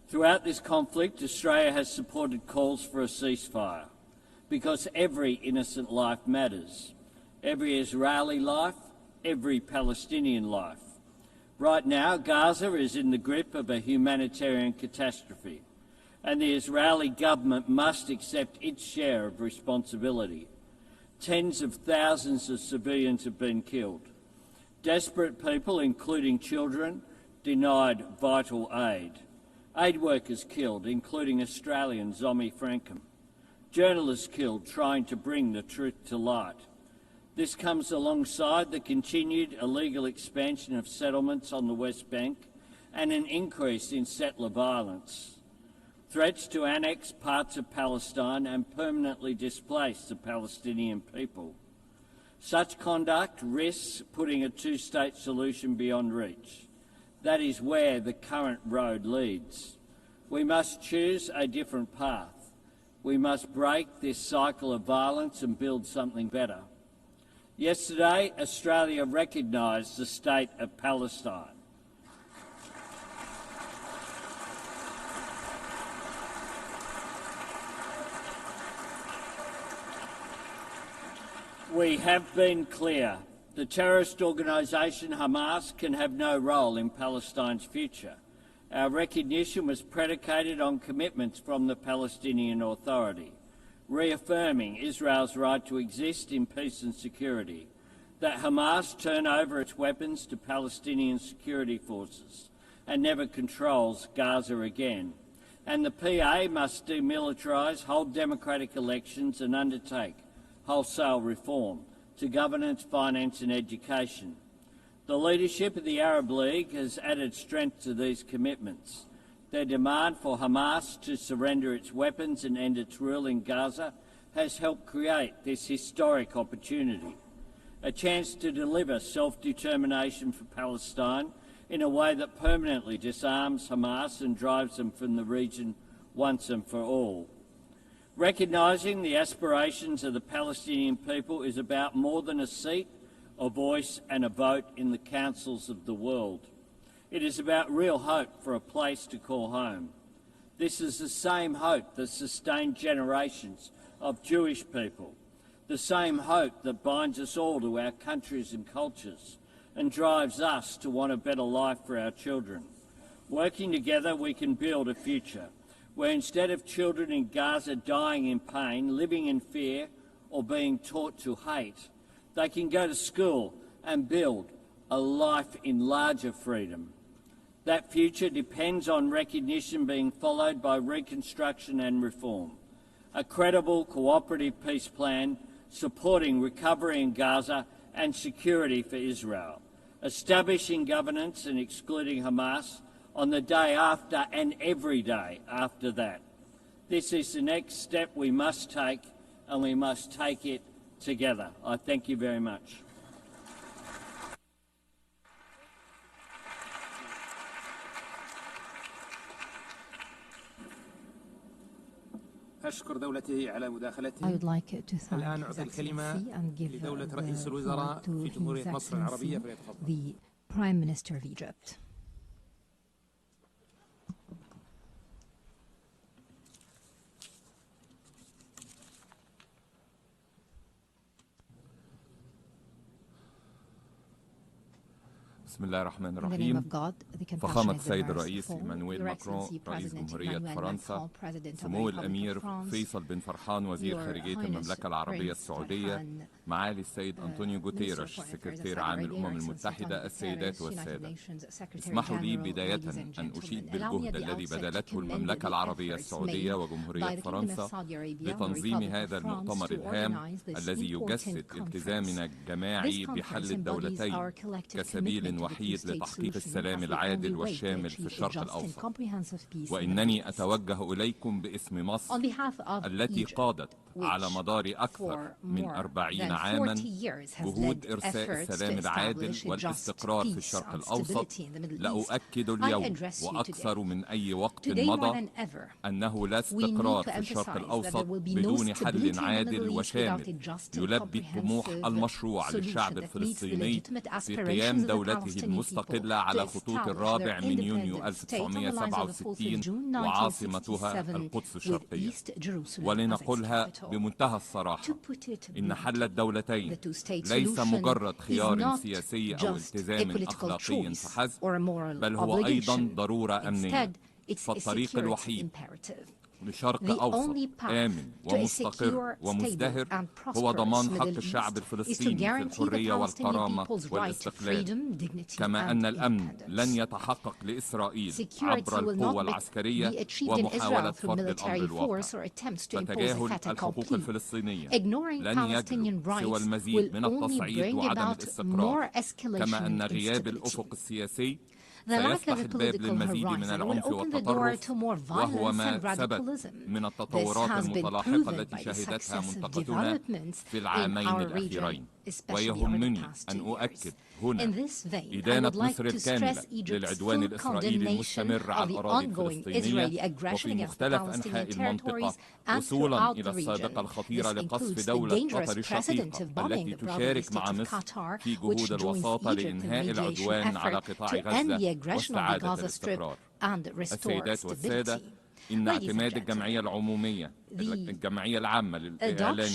Throughout this conflict, Australia has supported calls for a ceasefire because every innocent life matters. Every Israeli life, every Palestinian life. Right now, Gaza is in the grip of a humanitarian catastrophe, and the Israeli government must accept its share of responsibility. Tens of thousands of civilians have been killed. Desperate people, including children, denied vital aid. Aid workers killed, including Australian Zomi Frankham. Journalists killed trying to bring the truth to light. This comes alongside the continued illegal expansion of settlements on the West Bank and an increase in settler violence. Threats to annex parts of Palestine and permanently displace the Palestinian people. Such conduct risks putting a two-state solution beyond reach. That is where the current road leads. We must choose a different path. We must break this cycle of violence and build something better. Yesterday, Australia recognised the state of Palestine. We have been clear. The terrorist organisation Hamas can have no role in Palestine's future. Our recognition was predicated on commitments from the Palestinian Authority, reaffirming Israel's right to exist in peace and security, that Hamas turn over its weapons to Palestinian security forces, and never controls Gaza again. And the PA must demilitarise, hold democratic elections and undertake wholesale reform to governance, finance and education. The leadership of the Arab League has added strength to these commitments. Their demand for Hamas to surrender its weapons and end its rule in Gaza has helped create this historic opportunity, a chance to deliver self-determination for Palestine in a way that permanently disarms Hamas and drives them from the region once and for all. Recognising the aspirations of the Palestinian people is about more than a seat, a voice and a vote in the councils of the world. It is about real hope for a place to call home. This is the same hope that sustained generations of Jewish people, the same hope that binds us all to our countries and cultures and drives us to want a better life for our children. Working together, we can build a future where instead of children in Gaza dying in pain, living in fear or being taught to hate, they can go to school and build a life in larger freedom. That future depends on recognition being followed by reconstruction and reform. A credible, cooperative peace plan supporting recovery in Gaza and security for Israel. Establishing governance and excluding Hamas on the day after and every day after that. This is the next step we must take, and we must take it together. I thank you very much. أشكر دولته على مداخلته. I would like to thank الآن أعطي الكلمة لدولة رئيس الوزراء في جمهورية مصر العربية فليتفضل. The Prime Minister of Egypt. بسم الله الرحمن الرحيم. فخامة السيد الرئيس إيمانويل ماكرون رئيس جمهورية فرنسا، سمو الأمير فيصل بن فرحان وزير خارجية المملكة العربية السعودية، معالي السيد أنطونيو غوتيريش سكرتير عام الأمم المتحدة، السيدات والسادة، اسمحوا لي بداية أن أشيد بالجهد الذي بذلته المملكة العربية السعودية وجمهورية فرنسا لتنظيم هذا المؤتمر الهام الذي يجسد التزامنا الجماعي بحل الدولتين كسبيل وحيد لتحقيق السلام العادل والشامل في الشرق الأوسط. وإنني أتوجه إليكم باسم مصر التي قادت على مدار أكثر من 40 عاما جهود إرساء السلام العادل والاستقرار في الشرق الأوسط. لأؤكد اليوم وأكثر من أي وقت مضى أنه لا استقرار في الشرق الأوسط بدون حل عادل وشامل يلبي الطموح المشروع للشعب الفلسطيني في قيام دولته المستقلة على خطوط الرابع من يونيو 1967 وعاصمتها القدس الشرقية. ولنقلها بمنتهى الصراحة، إن حل الدولتين ليس مجرد خيار سياسي أو التزام أخلاقي فحسب، بل هو أيضا ضرورة أمنية. فالطريق الوحيد لشرق أوسط آمن ومستقر ومزدهر هو ضمان حق الشعب الفلسطيني في الحرية والكرامة والاستقلال، كما أن الأمن لن يتحقق لإسرائيل عبر القوة العسكرية ومحاولة فرض الأمر الواقع. فتجاهل الحقوق الفلسطينية لن يجلب سوى المزيد من التصعيد وعدم الاستقرار، كما أن غياب الأفق السياسي سيفتح الباب للمزيد من العنف والتطرف، وهو ما ثبت من التطورات المتلاحقة التي شهدتها منطقتنا في العامين الأخيرين. ويهمني أن أؤكد هنا إدانة مصر الكاملة للعدوان الإسرائيلي المستمر على الأراضي الفلسطينية وفي مختلف أنحاء المنطقة، وصولا إلى السابقة الخطيرة لقصف دولة قطر الشقيقة التي تشارك مع مصر في جهود الوساطة لإنهاء العدوان على قطاع غزة واستعادة الاستقرار. السيدات والسادة، إن اعتماد الجمعية العمومية الجمعية العامة للإعلان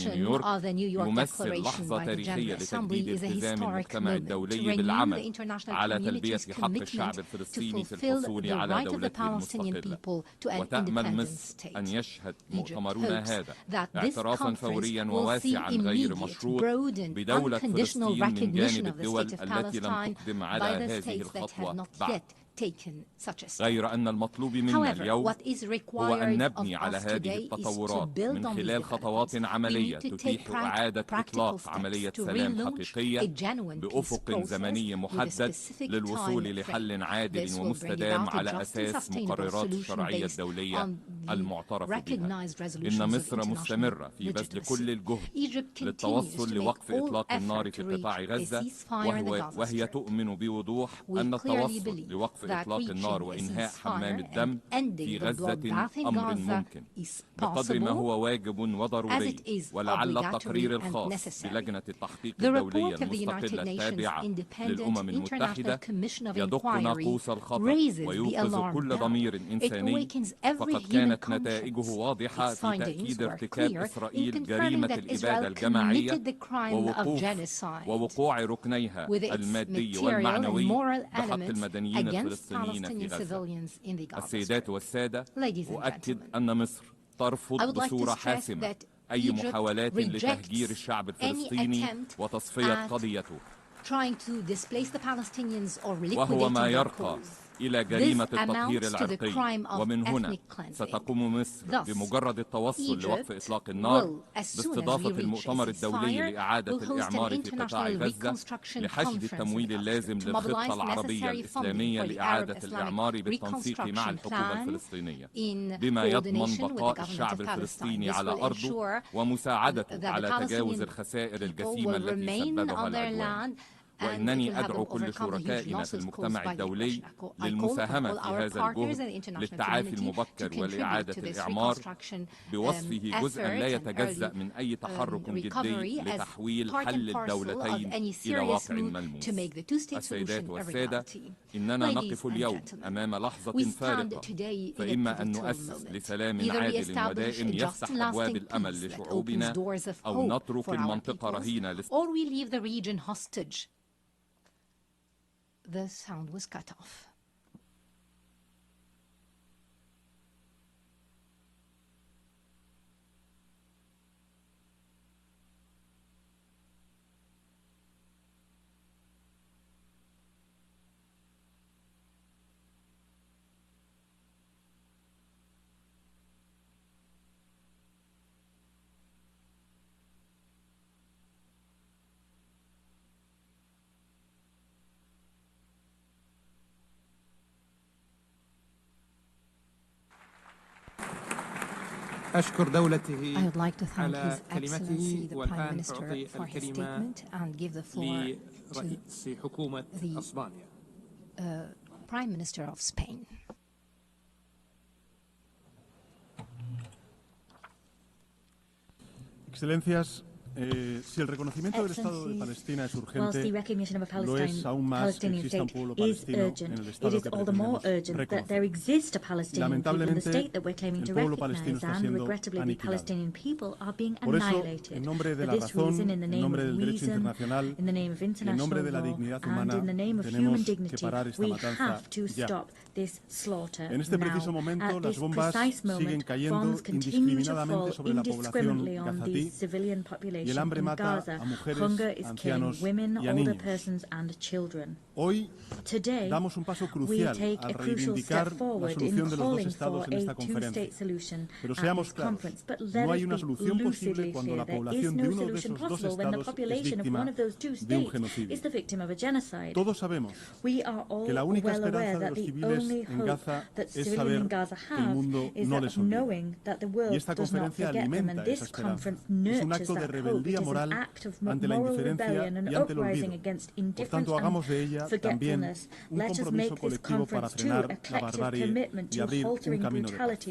نيويورك يمثل لحظة تاريخية لتجديد التزام المجتمع الدولي بالعمل على تلبية حق الشعب الفلسطيني في الحصول على دولته المستقلة. وتأمل مصر أن يشهد مؤتمرنا هذا اعترافا فوريا وواسعا غير مشروط بدولة فلسطين من جانب الدول التي لم تقدم على هذه الخطوة بعد. taken such a step. غير أن المطلوب منا اليوم what is هو required أن نبني of على us هذه today is to التطورات build من on these خلال خطوات developments. عملية We need to تتيح take إعادة إطلاق عملية to سلام relaunch حقيقية a genuine peace بأفق process زمني with a محدد specific للوصول time لحل frame. عادل This will bring ومستدام about a على just and أساس sustainable مقررات solution الشرعية based الدولية on the المعترف بها. recognized resolutions إن of مصر international مستمرة في بذل كل الجهد Egypt continues للتوصل to لوقف make all إطلاق النار effort في to قطاع reach a غزة ceasefire in the Gaza وهي Strip. تؤمن بوضوح We أن clearly التوصل believe لوقف that إطلاق النار reaching a وإنهاء حمام ceasefire الدم and ending في the غزة bloodbath in أمر Gaza ممكن is بقدر ما possible هو واجب وضروري as it is ولعل obligatory التقرير and الخاص necessary. بلجنة التحقيق The الدولية report of the المستقلة United Nations التابعة Independent للأمم International المتحدة Commission of يدق Inquiry ناقوس الخطر raises the ويوقظ alarm كل bell. ضمير It إنساني awakens every فقد human كانت نتائجه conscience. واضحة Its في findings تأكيد were ارتكاب clear in إسرائيل confirming جريمة that الإبادة Israel الجماعية committed the crime of genocide ووقوع ركنيها with its المادي material and والمعنوي moral بحق elements المدنيين against الفلسطينيين في Palestinian غزة. civilians in the Gaza السيدات Strip. والسادة، Ladies and أؤكد gentlemen, أن مصر I ترفض would like to بصورة stress حاسمة that أي Egypt محاولات لتهجير rejects الشعب any الفلسطيني attempt وتصفية at قضيته، trying to displace the Palestinians or وهو ما liquidating their يرقى cause. إلى جريمة This التطهير amounts to the العرقي. crime of ومن هنا ethnic cleansing. ستقوم مصر Thus, بمجرد التوصل لوقف Egypt إطلاق النار will, as soon as we باستضافة reach a المؤتمر الدولي ceasefire, لإعادة will host an الإعمار في قطاع international غزة reconstruction لحشد conference in التمويل the اللازم to للخطة mobilize the العربية necessary funding الإسلامية for the Arab لإعادة Islamic الإعمار بالتنسيق مع reconstruction الحكومة plan الفلسطينية in بما يضمن coordination with the بقاء government الشعب of Palestine. الفلسطيني This على will أرضه ensure ومساعدته that the على تجاوز Palestinian الخسائر people الجسيمة will التي remain سببها on their العدوان. land and it will وإنني have أدعو them كل overcome the huge شركائنا في losses caused المجتمع by the الدولي aggression. I call upon للمساهمة all في our هذا partners in الجهد the international للتعافي community to المبكر contribute ولإعادة to this الإعمار reconstruction بوصفه جزءا لا effort and يتجزأ early من أي تحرك جدي recovery as لتحويل part and حل parcel of الدولتين any إلى serious واقع move ملموس. to make the two-state السيدات solution a والسادة، reality. إننا Ladies نقف and اليوم gentlemen, أمام لحظة we stand فارقة، today in a فإما أن pivotal نؤسس moment. لسلام Either we عادل establish ودائم a just يفتح and أبواب lasting الأمل peace that opens لشعوبنا، doors of أو hope نترك for our المنطقة peoples, رهينة or we leave the region hostage. The sound was cut off. أشكر دولته I would like to thank على His كلمته Excellency the Prime والآن Minister أعطي for his الكلمة statement and give the floor to لرئيس حكومة أسبانيا. Prime Minister of Spain. Excelencias, si el reconocimiento del Estado de Palestina es urgente, lo es aún más que exista un pueblo palestino en el Estado que pretendemos reconocer. Lamentablemente, el pueblo palestino está siendo aniquilado. Por eso, en nombre de la razón, en nombre del derecho internacional, y en nombre de la dignidad humana, tenemos que parar esta matanza ya. En este preciso momento, las bombas siguen cayendo indiscriminadamente sobre la población gazatí y el hambre mata a mujeres, ancianos y a niños. Hoy damos un paso crucial al reivindicar la solución de los dos estados en esta conferencia. Pero seamos claros, no hay una solución posible cuando la población de uno de esos dos estados es víctima de un genocidio. Todos sabemos que la única esperanza de los civiles en Gaza es saber que el mundo no les olvida. Y esta conferencia alimenta esa esperanza. Es un acto de rebeldía moral ante la indiferencia y ante el olvido. Por tanto, hagamos de ella también un compromiso colectivo para frenar la barbarie y abrir un camino de paz.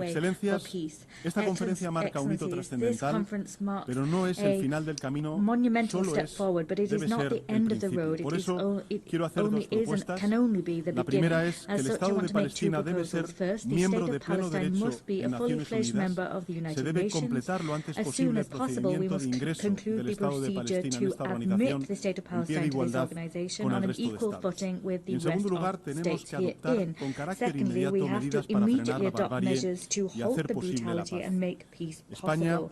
Excelencias, esta conferencia marca un hito trascendental, pero no es el final del camino, solo debe ser el principio. Por eso quiero hacer dos propuestas. La primera es que el Estado de Palestina debe ser miembro de pleno derecho en Naciones Unidas. Se debe completar lo antes posible el procedimiento de ingreso del Estado de Palestina en esta organización en pie de igualdad con el resto de Estados. Y en segundo lugar, tenemos que adoptar con carácter inmediato medidas para frenar la barbarie y hacer posible la paz. España, por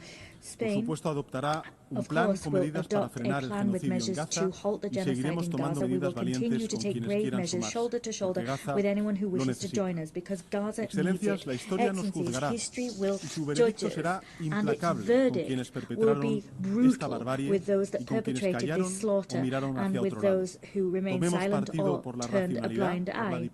supuesto, adoptará of course, will adopt a plan with measures to halt the genocide in Gaza. We will continue to take brave measures, shoulder to shoulder, with anyone who wishes to join us, because Gaza needs it. Excellencies, history will judge us, and its verdict will be brutal with those that perpetrated this slaughter and with those who remain silent or turned a blind eye.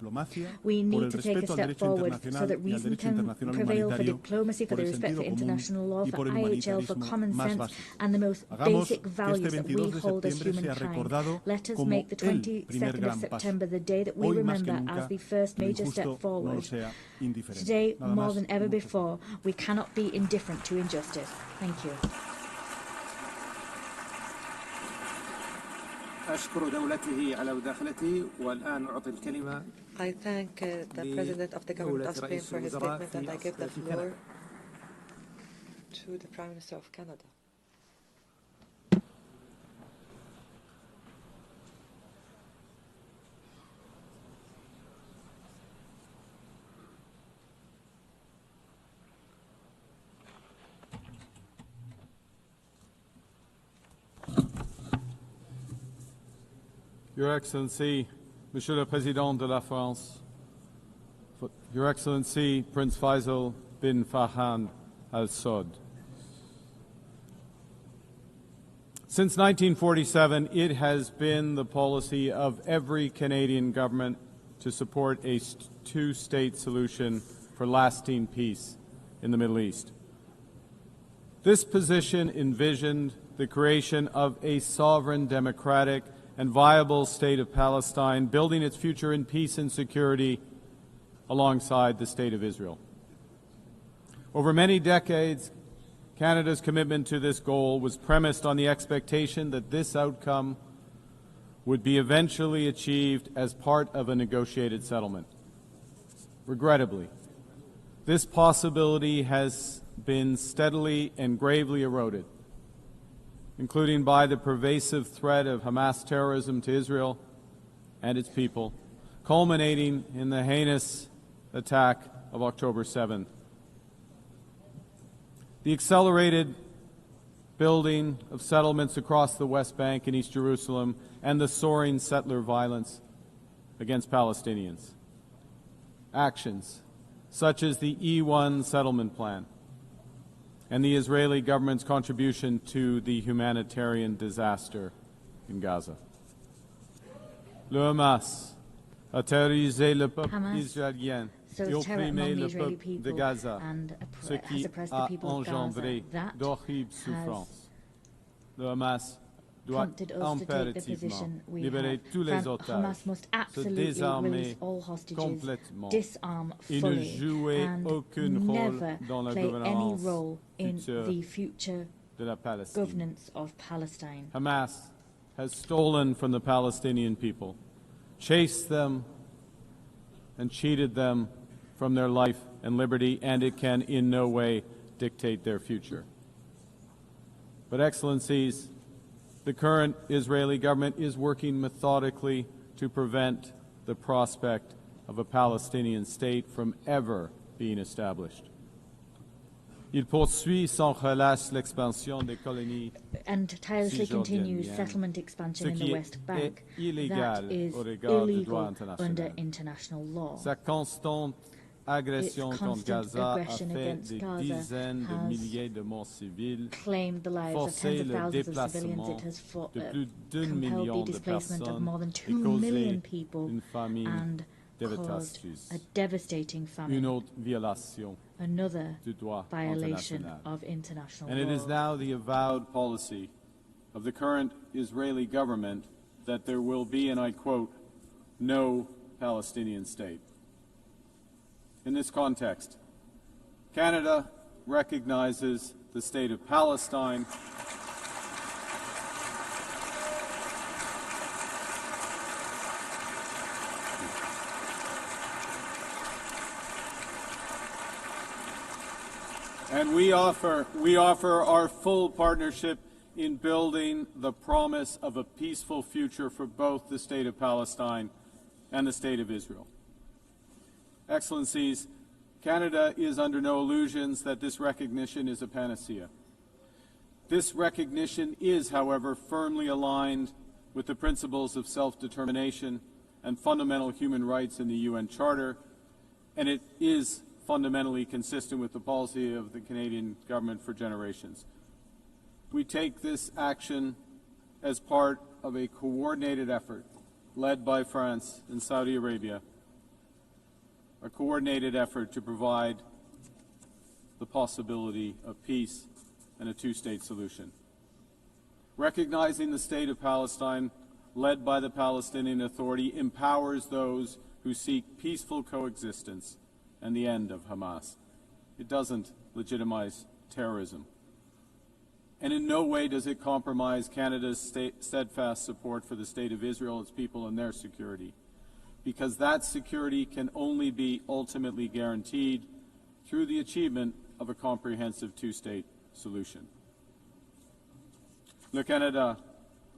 We need to take a step forward so that reason can prevail, for diplomacy, for the respect for international law, for IHL, for common sense, and the most basic values that we hold as humankind. Let us make the 22nd of September the day that we remember as the first major step forward. Today, more than ever before, we cannot be indifferent to injustice. Thank you. أشكر دولته على مداخلته والآن أعطي الكلمة. I thank the President of the Government of Spain for his statement, and I give the floor to the Prime Minister of Canada. Your Excellency, Monsieur le Président de la France, Your Excellency, Prince Faisal bin Farhan Al Saud. Since 1947, it has been the policy of every Canadian government to support a two-state solution for lasting peace in the Middle East. This position envisioned the creation of a sovereign, democratic, and viable state of Palestine, building its future in peace and security alongside the State of Israel. Over many decades, Canada's commitment to this goal was premised on the expectation that this outcome would be eventually achieved as part of a negotiated settlement. Regrettably, this possibility has been steadily and gravely eroded, including by the pervasive threat of Hamas terrorism to Israel and its people, culminating in the heinous attack of October 7th. The accelerated building of settlements across the West Bank and East Jerusalem and the soaring settler violence against Palestinians. Actions such as the E1 settlement plan and the Israeli government's contribution to the humanitarian disaster in Gaza. Le Hamas a terrorisé le peuple israélien et opprimé le peuple de Gaza, ce qui a engendré d'horribles souffrances. Le Hamas doit impérativement libérer tous les otages, se désarmer complètement et ne jouer aucun rôle dans la gouvernance future de la Palestine. Hamas has stolen from the Palestinian people, chased them and cheated them from their life and liberty, and it can in no way dictate their future. But, Excellencies, the current Israeli government is working methodically to prevent the prospect of a Palestinian state from ever being established. Il poursuit sans relâche l'expansion des colonies and tirelessly continues settlement expansion in the West Bank. That is illegal under international law. Sa constante agression contre Gaza a fait des dizaines de milliers de morts civiles, forcé le déplacement de plus d'1 million de personnes et causé une famine devastating famine. Une autre violation Another du droit violation international. of international And law. it is now the avowed policy of the current Israeli government that there will be, and I quote, no Palestinian state. In this context, Canada recognizes the state of Palestine and we offer our full partnership in building the promise of a peaceful future for both the state of Palestine and the state of Israel. Excellencies, Canada is under no illusions that this recognition is a panacea. This recognition is, however, firmly aligned with the principles of self-determination and fundamental human rights in the UN Charter, and it is fundamentally consistent with the policy of the Canadian government for generations. We take this action as part of a coordinated effort led by France and Saudi Arabia, a coordinated effort to provide the possibility of peace and a two-state solution. Recognizing the state of Palestine, led by the Palestinian Authority, empowers those who seek peaceful coexistence and the end of Hamas. It doesn't legitimize terrorism. And in no way does it compromise Canada's steadfast support for the State of Israel, its people, and their security, because that security can only be ultimately guaranteed through the achievement of a comprehensive two-state solution. Le Canada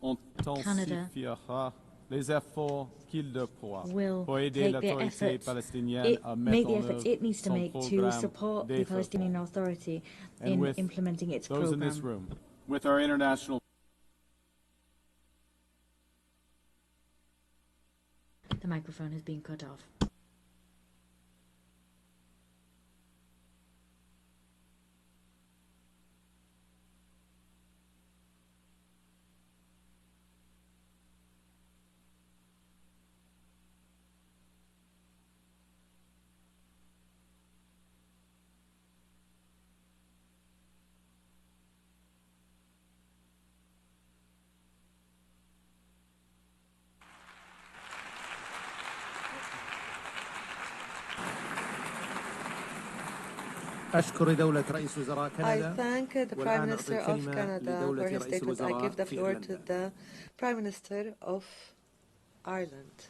intensifiera les efforts qu'il déploie will pour aider l'autorité palestinienne à mettre en œuvre it needs to son make to programme support the Palestinian Authority in implementing its those in this room, with our international. The microphone has been cut off. I thank the Prime Minister of Canada for his statement. I give the floor to the Prime Minister of Ireland.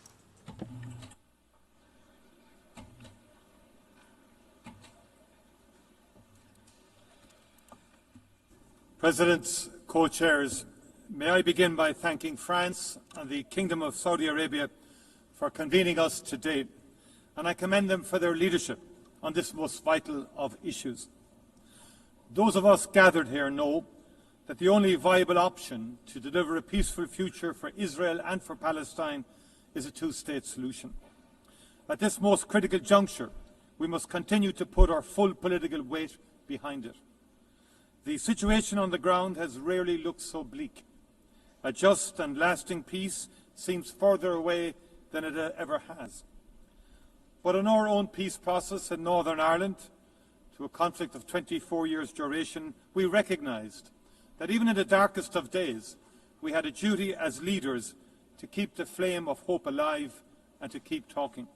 Presidents, co-chairs, may I begin by thanking France and the Kingdom of Saudi Arabia for convening us today, and I commend them for their leadership on this most vital of issues. Those of us gathered here know that the only viable option to deliver a peaceful future for Israel and for Palestine is a two-state solution. At this most critical juncture, we must continue to put our full political weight behind it. The situation on the ground has rarely looked so bleak. A just and lasting peace seems further away than it ever has. But in our own peace process in Northern Ireland, to a conflict of 24 years' duration, we recognised that even in the darkest of days, we had a duty as leaders to keep the flame of hope alive and to keep talking.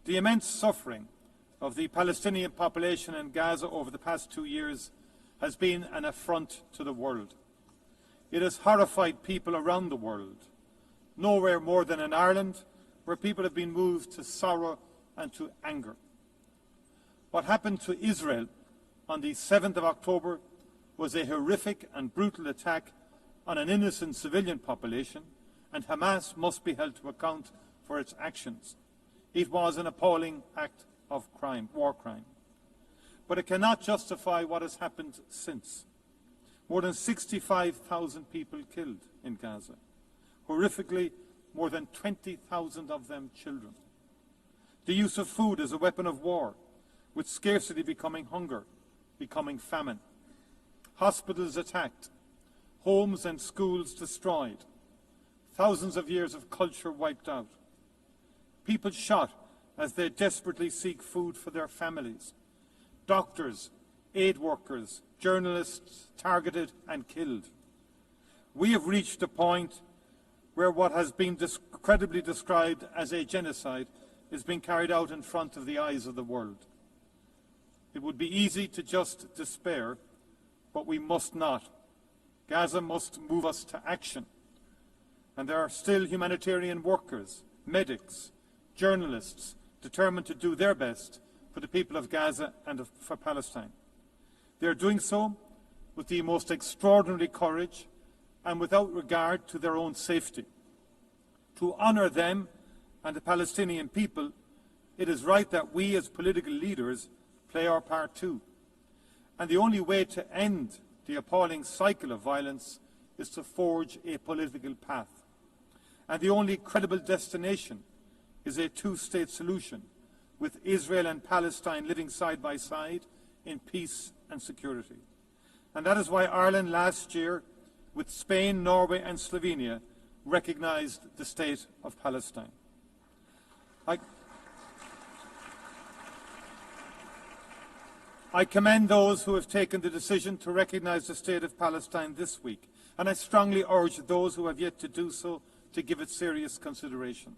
The immense suffering of the Palestinian population in Gaza over the past 2 years has been an affront to the world. It has horrified people around the world, nowhere more than in Ireland, where people have been moved to sorrow and to anger. What happened to Israel on the 7th of October was a horrific and brutal attack on an innocent civilian population, and Hamas must be held to account for its actions. It was an appalling act of crime, war crime. But it cannot justify what has happened since. More than 65,000 people killed in Gaza. Horrifically, more than 20,000 of them children. The use of food as a weapon of war, with scarcity becoming hunger, becoming famine. Hospitals attacked, homes and schools destroyed, thousands of years of culture wiped out. People shot as they desperately seek food for their families. Doctors, aid workers, journalists targeted and killed. We have reached a point where what has been credibly described as a genocide is being carried out in front of the eyes of the world. It would be easy to just despair, but we must not. Gaza must move us to action. And there are still humanitarian workers, medics, journalists determined to do their best for the people of Gaza and for Palestine. They are doing so with the most extraordinary courage and without regard to their own safety. To honour them and the Palestinian people, it is right that we as political leaders play our part too. And the only way to end the appalling cycle of violence is to forge a political path. And the only credible destination is a two-state solution, with Israel and Palestine living side by side in peace and security. And that is why Ireland last year, with Spain, Norway and Slovenia, recognized the state of Palestine. I commend those who have taken the decision to recognize the state of Palestine this week, and I strongly urge those who have yet to do so to give it serious consideration.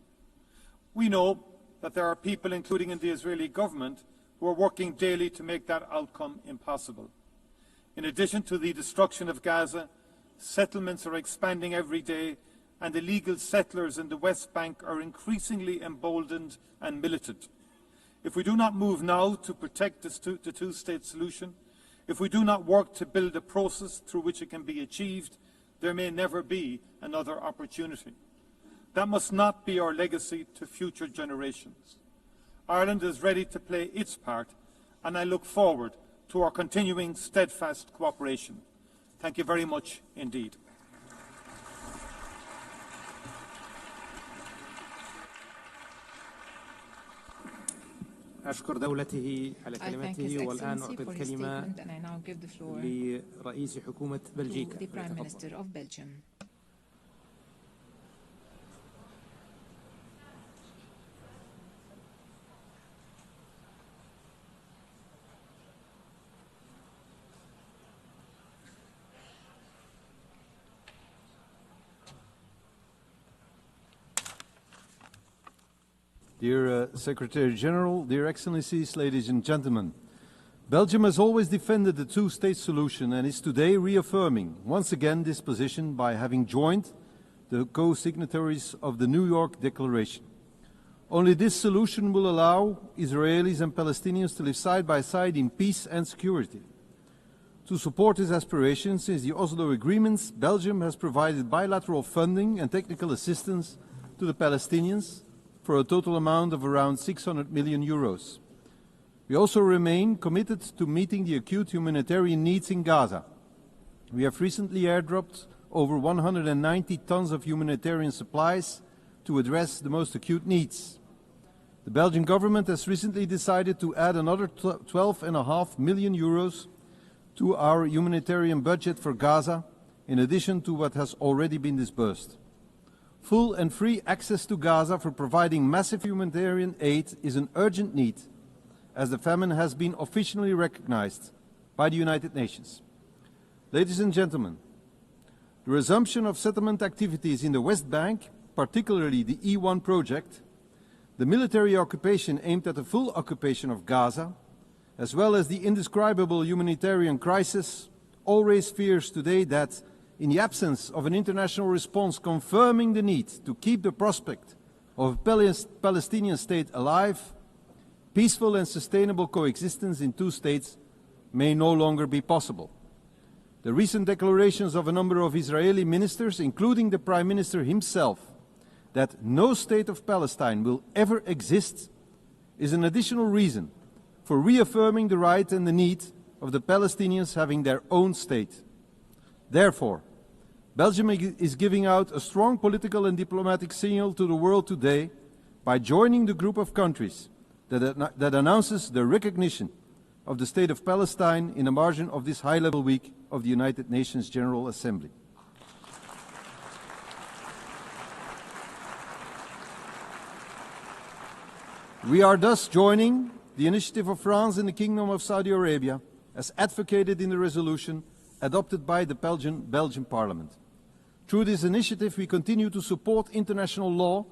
We know that there are people, including in the Israeli government, who are working daily to make that outcome impossible. In addition to the destruction of Gaza, settlements are expanding every day, and illegal settlers in the West Bank are increasingly emboldened and militant. If we do not move now to protect the two-state solution, if we do not work to build a process through which it can be achieved, there may never be another opportunity. That must not be our legacy to future generations. Ireland is ready to play its part, and I look forward to our continuing steadfast cooperation. Thank you very much indeed. أشكر دولته على كلمته والآن أعطي الكلمة لرئيس حكومة بلجيكا. Dear Secretary General, dear Excellencies, ladies and gentlemen, Belgium has always defended the two-state solution and is today reaffirming once again this position by having joined the co-signatories of the New York Declaration. Only this solution will allow Israelis and Palestinians to live side by side in peace and security. To support this aspiration, since the Oslo agreements, Belgium has provided bilateral funding and technical assistance to the Palestinians for a total amount of around 600 million euros. We also remain committed to meeting the acute humanitarian needs in Gaza. We have recently airdropped over 190 tons of humanitarian supplies to address the most acute needs. The Belgian government has recently decided to add another 12.5 million euros to our humanitarian budget for Gaza, in addition to what has already been disbursed. Full and free access to Gaza for providing massive humanitarian aid is an urgent need, as the famine has been officially recognized by the United Nations. Ladies and gentlemen, the resumption of settlement activities in the West Bank, particularly the E1 project, the military occupation aimed at the full occupation of Gaza, as well as the indescribable humanitarian crisis, all raise fears today that, in the absence of an international response confirming the need to keep the prospect of a Palestinian state alive, peaceful and sustainable coexistence in two states may no longer be possible. The recent declarations of a number of Israeli ministers, including the Prime Minister himself, that no state of Palestine will ever exist, is an additional reason for reaffirming the right and the need of the Palestinians having their own state. Therefore, Belgium is giving out a strong political and diplomatic signal to the world today by joining the group of countries that announces the recognition of the State of Palestine in the margin of this high-level week of the United Nations General Assembly. We are thus joining the initiative of France and the Kingdom of Saudi Arabia, as advocated in the resolution adopted by the Belgian Parliament. Through this initiative, we continue to support international law,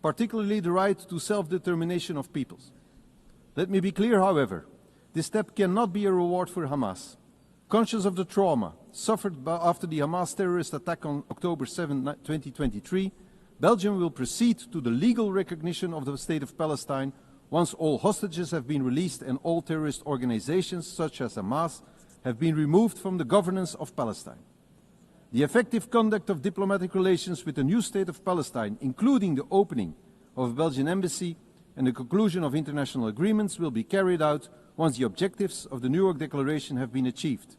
particularly the right to self-determination of peoples. Let me be clear, however, this step cannot be a reward for Hamas. Conscious of the trauma suffered after the Hamas terrorist attack on October 7, 2023, Belgium will proceed to the legal recognition of the State of Palestine once all hostages have been released and all terrorist organizations, such as Hamas, have been removed from the governance of Palestine. The effective conduct of diplomatic relations with the new State of Palestine, including the opening of a Belgian embassy and the conclusion of international agreements, will be carried out once the objectives of the New York Declaration have been achieved.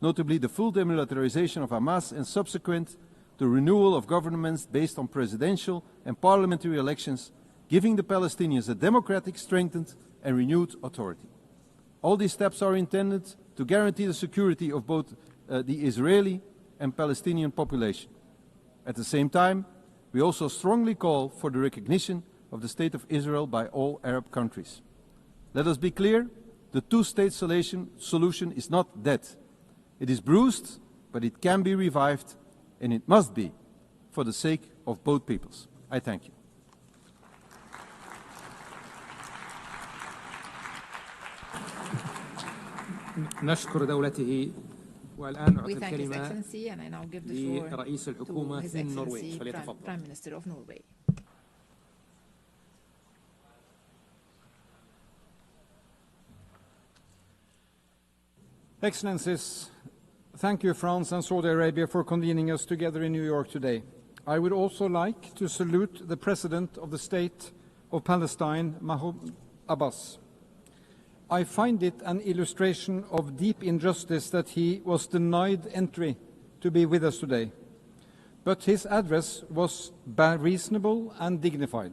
notably the full demilitarization of Hamas and subsequent the renewal of governments based on presidential and parliamentary elections, giving the Palestinians a democratic, strengthened and renewed authority. All these steps are intended to guarantee the security of both the Israeli and Palestinian population. At the same time, we also strongly call for the recognition of the State of Israel by all Arab countries. Let us be clear, the two-state solution is not dead. It is bruised, but it can be revived, and it must be for the sake of both peoples. I thank you. نشكر دولته والآن أعطي We thank His الكلمة Excellency, and I now give the floor لرئيس to الحكومة His من النرويج Excellency, فليتفضل. Prime Minister of Norway. Excellencies, thank you, France and Saudi Arabia, for convening us together in New York today. I would also like to salute the President of the State of Palestine, Mahmoud Abbas. I find it an illustration of deep injustice that he was denied entry to be with us today. But his address was reasonable and dignified.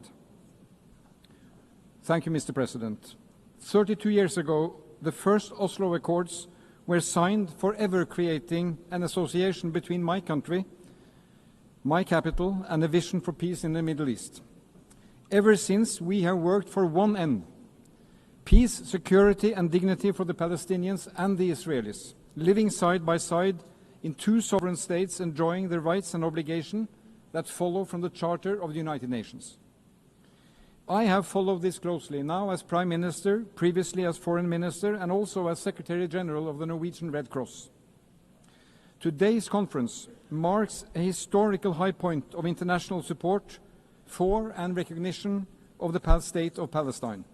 Thank you, Mr. President. 32 years ago, the first Oslo Accords were signed, forever creating an association between my country, my capital, and a vision for peace in the Middle East. Ever since, we have worked for one end: peace, security, and dignity for the Palestinians and the Israelis, living side by side in two sovereign states, enjoying the rights and obligations that follow from the Charter of the United Nations. I have followed this closely, now as Prime Minister, previously as Foreign Minister, and also as Secretary General of the Norwegian Red Cross. Today's conference marks a historical high point of international support for and recognition of the state of Palestine.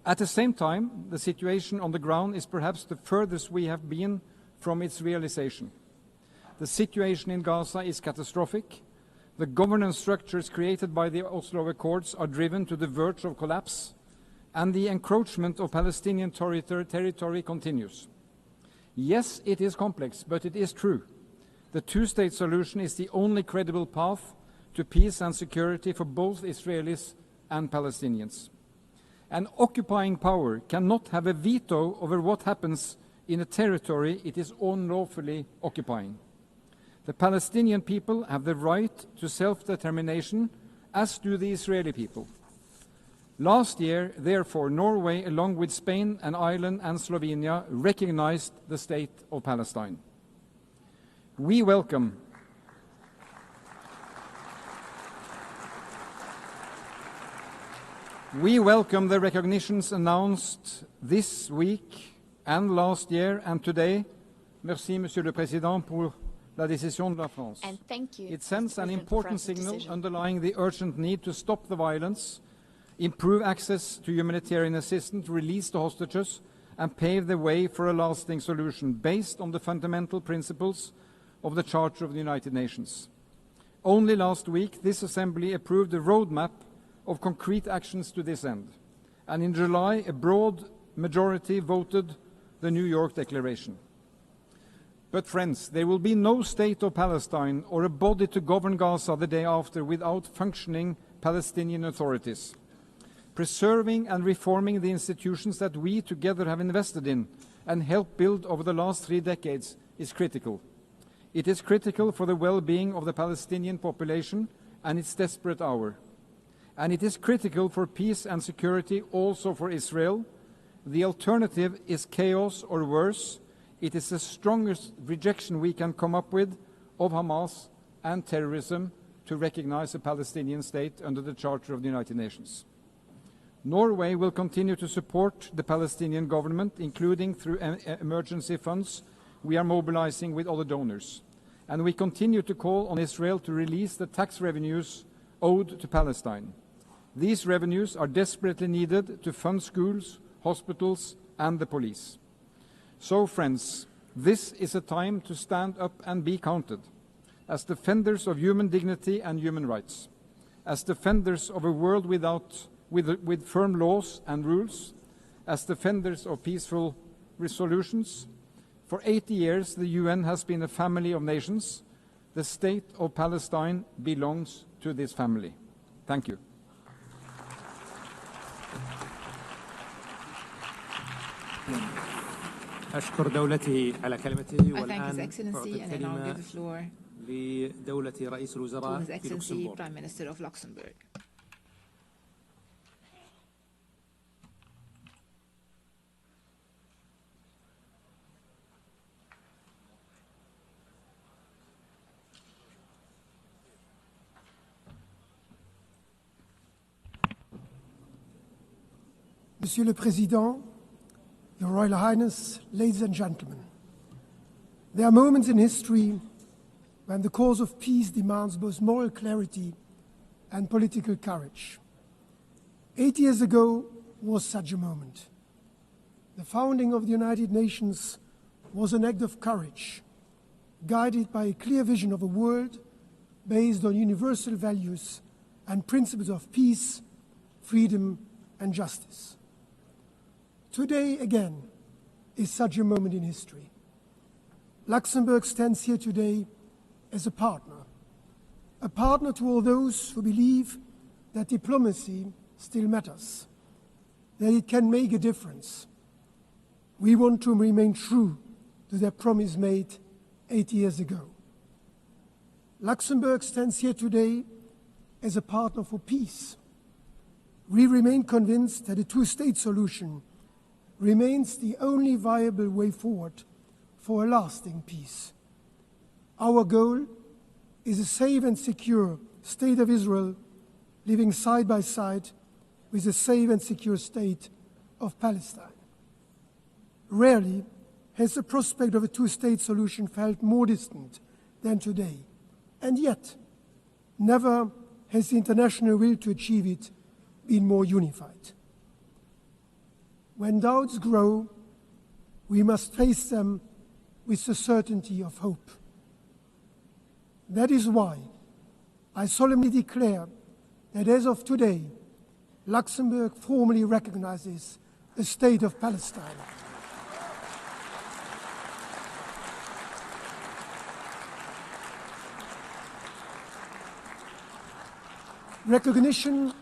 At the same time, the situation on the ground is perhaps the furthest we have been from its realization. The situation in Gaza is catastrophic. The governance structures created by the Oslo Accords are driven to the verge of collapse, and the encroachment of Palestinian territory continues. Yes, it is complex, but it is true. The two-state solution is the only credible path to peace and security for both Israelis and Palestinians. An occupying power cannot have a veto over what happens in a territory it is unlawfully occupying. The Palestinian people have the right to self-determination, as do the Israeli people. Last year, therefore, Norway, along with Spain and Ireland and Slovenia, recognized the state of Palestine. We welcome the recognitions announced this week and last year and today. Merci, Monsieur le Président, pour la décision de la France. And thank you. It sends an important signal underlying the urgent need to stop the violence, improve access to humanitarian assistance, release the hostages, and pave the way for a lasting solution based on the fundamental principles of the Charter of the United Nations. Only last week, this Assembly approved a roadmap of concrete actions to this end. And in July, a broad majority voted the New York Declaration. But friends, there will be no state of Palestine or a body to govern Gaza the day after without functioning Palestinian authorities. Preserving and reforming the institutions that we together have invested in and helped build over the last 3 decades is critical. It is critical for the well-being of the Palestinian population and its desperate hour. And it is critical for peace and security also for Israel. The alternative is chaos or worse. It is the strongest rejection we can come up with of Hamas and terrorism to recognize a Palestinian state under the Charter of the United Nations. Norway will continue to support the Palestinian government, including through emergency funds we are mobilizing with other donors. And we continue to call on Israel to release the tax revenues owed to Palestine. These revenues are desperately needed to fund schools, hospitals, and the police. So, friends, this is a time to stand up and be counted, as defenders of human dignity and human rights, as defenders of a world with firm laws and rules, as defenders of peaceful resolutions, For 80 years, the UN has been a family of nations. The state of Palestine belongs to this family. Thank you. أشكر دولته على كلمته والآن أعطي الكلمة لدولة رئيس الوزراء في لوكسمبورغ. Monsieur le Président, Your Royal Highness, ladies and gentlemen, there are moments in history when the cause of peace demands both moral clarity and political courage. 8 years ago was such a moment. The founding of the United Nations was an act of courage, guided by a clear vision of a world based on universal values and principles of peace, freedom, and justice. Today, again, is such a moment in history. Luxembourg stands here today as a partner to all those who believe that diplomacy still matters, that it can make a difference. We want to remain true to their promise made 8 years ago. Luxembourg stands here today as a partner for peace. We remain convinced that a two-state solution remains the only viable way forward for a lasting peace. Our goal is a safe and secure state of Israel living side by side with a safe and secure state of Palestine. Rarely has the prospect of a two-state solution felt more distant than today, and yet never has the international will to achieve it been more unified. When doubts grow, we must face them with the certainty of hope. That is why I solemnly declare that as of today, Luxembourg formally recognizes the state of Palestine. Recognition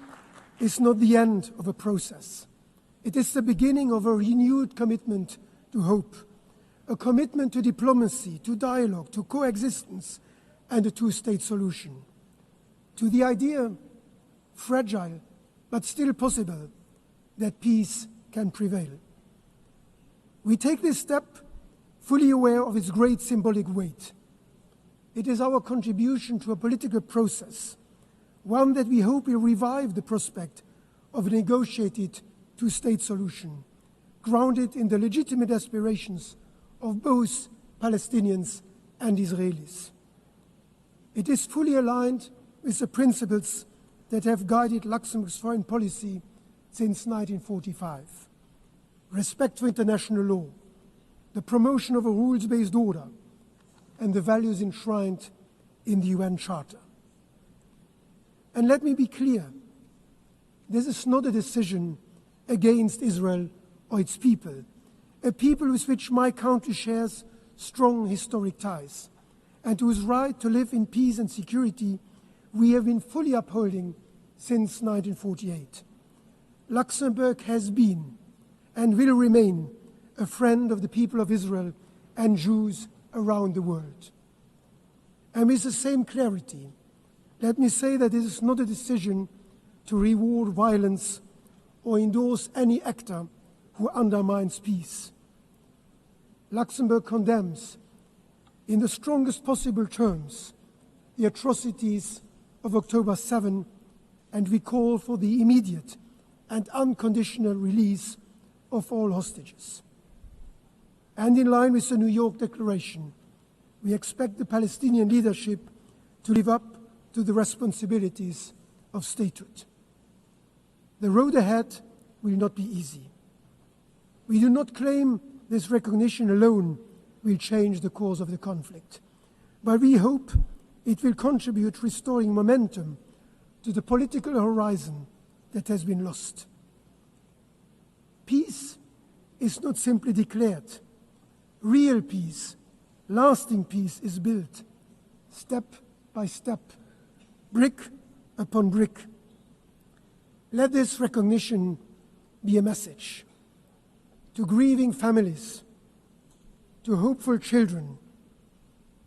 is not the end of a process. It is the beginning of a renewed commitment to hope, a commitment to diplomacy, to dialogue, to coexistence, and a two-state solution, to the idea, fragile but still possible, that peace can prevail. We take this step fully aware of its great symbolic weight. It is our contribution to a political process, one that we hope will revive the prospect of a negotiated two-state solution, grounded in the legitimate aspirations of both Palestinians and Israelis. It is fully aligned with the principles that have guided Luxembourg's foreign policy since 1945. Respect for international law, the promotion of a rules-based order, and the values enshrined in the UN Charter. And let me be clear, this is not a decision against Israel or its people, a people with which my country shares strong historic ties, and whose right to live in peace and security we have been fully upholding since 1948. Luxembourg has been and will remain a friend of the people of Israel and Jews around the world. And with the same clarity, let me say that this is not a decision to reward violence or endorse any actor who undermines peace. Luxembourg condemns, in the strongest possible terms, the atrocities of October 7, and we call for the immediate and unconditional release of all hostages. And in line with the New York Declaration, we expect the Palestinian leadership to live up to the responsibilities of statehood. The road ahead will not be easy. We do not claim this recognition alone will change the course of the conflict, but we hope it will contribute to restoring momentum to the political horizon that has been lost. Peace is not simply declared. Real peace, lasting peace is built step by step, brick upon brick. Let this recognition be a message to grieving families, to hopeful children,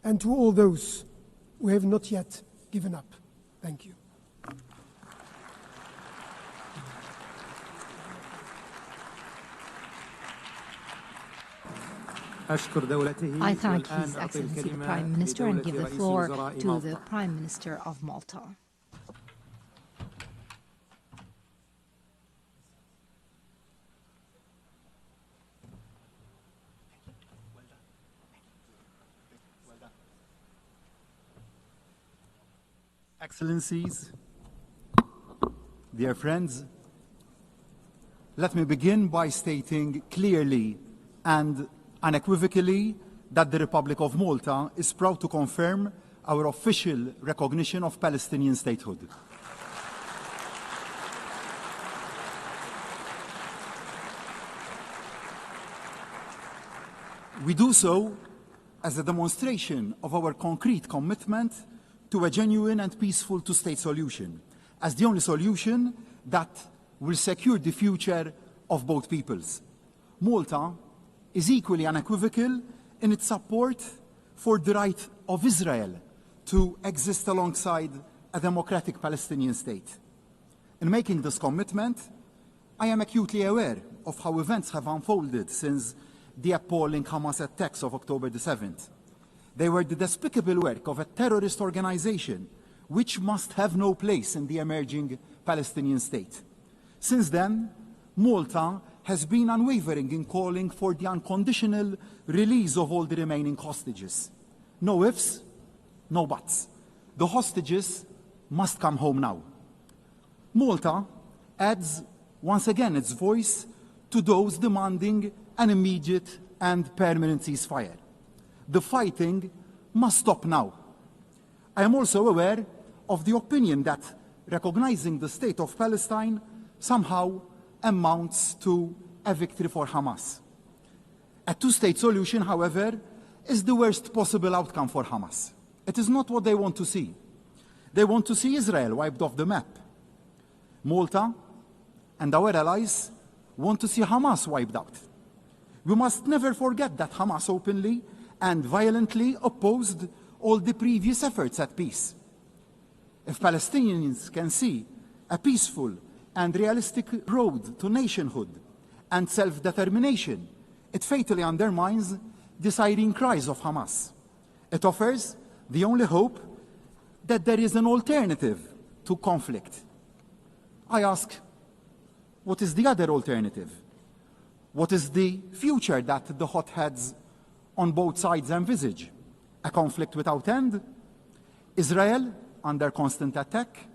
and to all those who have not yet given up. Thank you. I thank His Excellency the Prime Minister and give the floor to the Prime Minister of Malta. Excellencies, dear friends, let me begin by stating clearly and unequivocally that the Republic of Malta is proud to confirm our official recognition of Palestinian statehood. We do so as a demonstration of our concrete commitment to a genuine and peaceful two-state solution, as the only solution that will secure the future of both peoples. Malta is equally unequivocal in its support for the right of Israel to exist alongside a democratic Palestinian state. In making this commitment, I am acutely aware of how events have unfolded since the appalling Hamas attacks of October the 7th. They were the despicable work of a terrorist organization which must have no place in the emerging Palestinian state. Since then, Malta has been unwavering in calling for the unconditional release of all the remaining hostages. No ifs, no buts. The hostages must come home now. Malta adds once again its voice to those demanding an immediate and permanent ceasefire. The fighting must stop now. I am also aware of the opinion that recognizing the state of Palestine somehow amounts to a victory for Hamas. A two-state solution, however, is the worst possible outcome for Hamas. It is not what they want to see. They want to see Israel wiped off the map. Malta and our allies want to see Hamas wiped out. We must never forget that Hamas openly and violently opposed all the previous efforts at peace. If Palestinians can see a peaceful and realistic road to nationhood and self-determination, it fatally undermines the siren cries of Hamas. It offers the only hope that there is an alternative to conflict. I ask, what is the other alternative? What is the future that the hotheads on both sides envisage? A conflict without end? Israel under constant attack?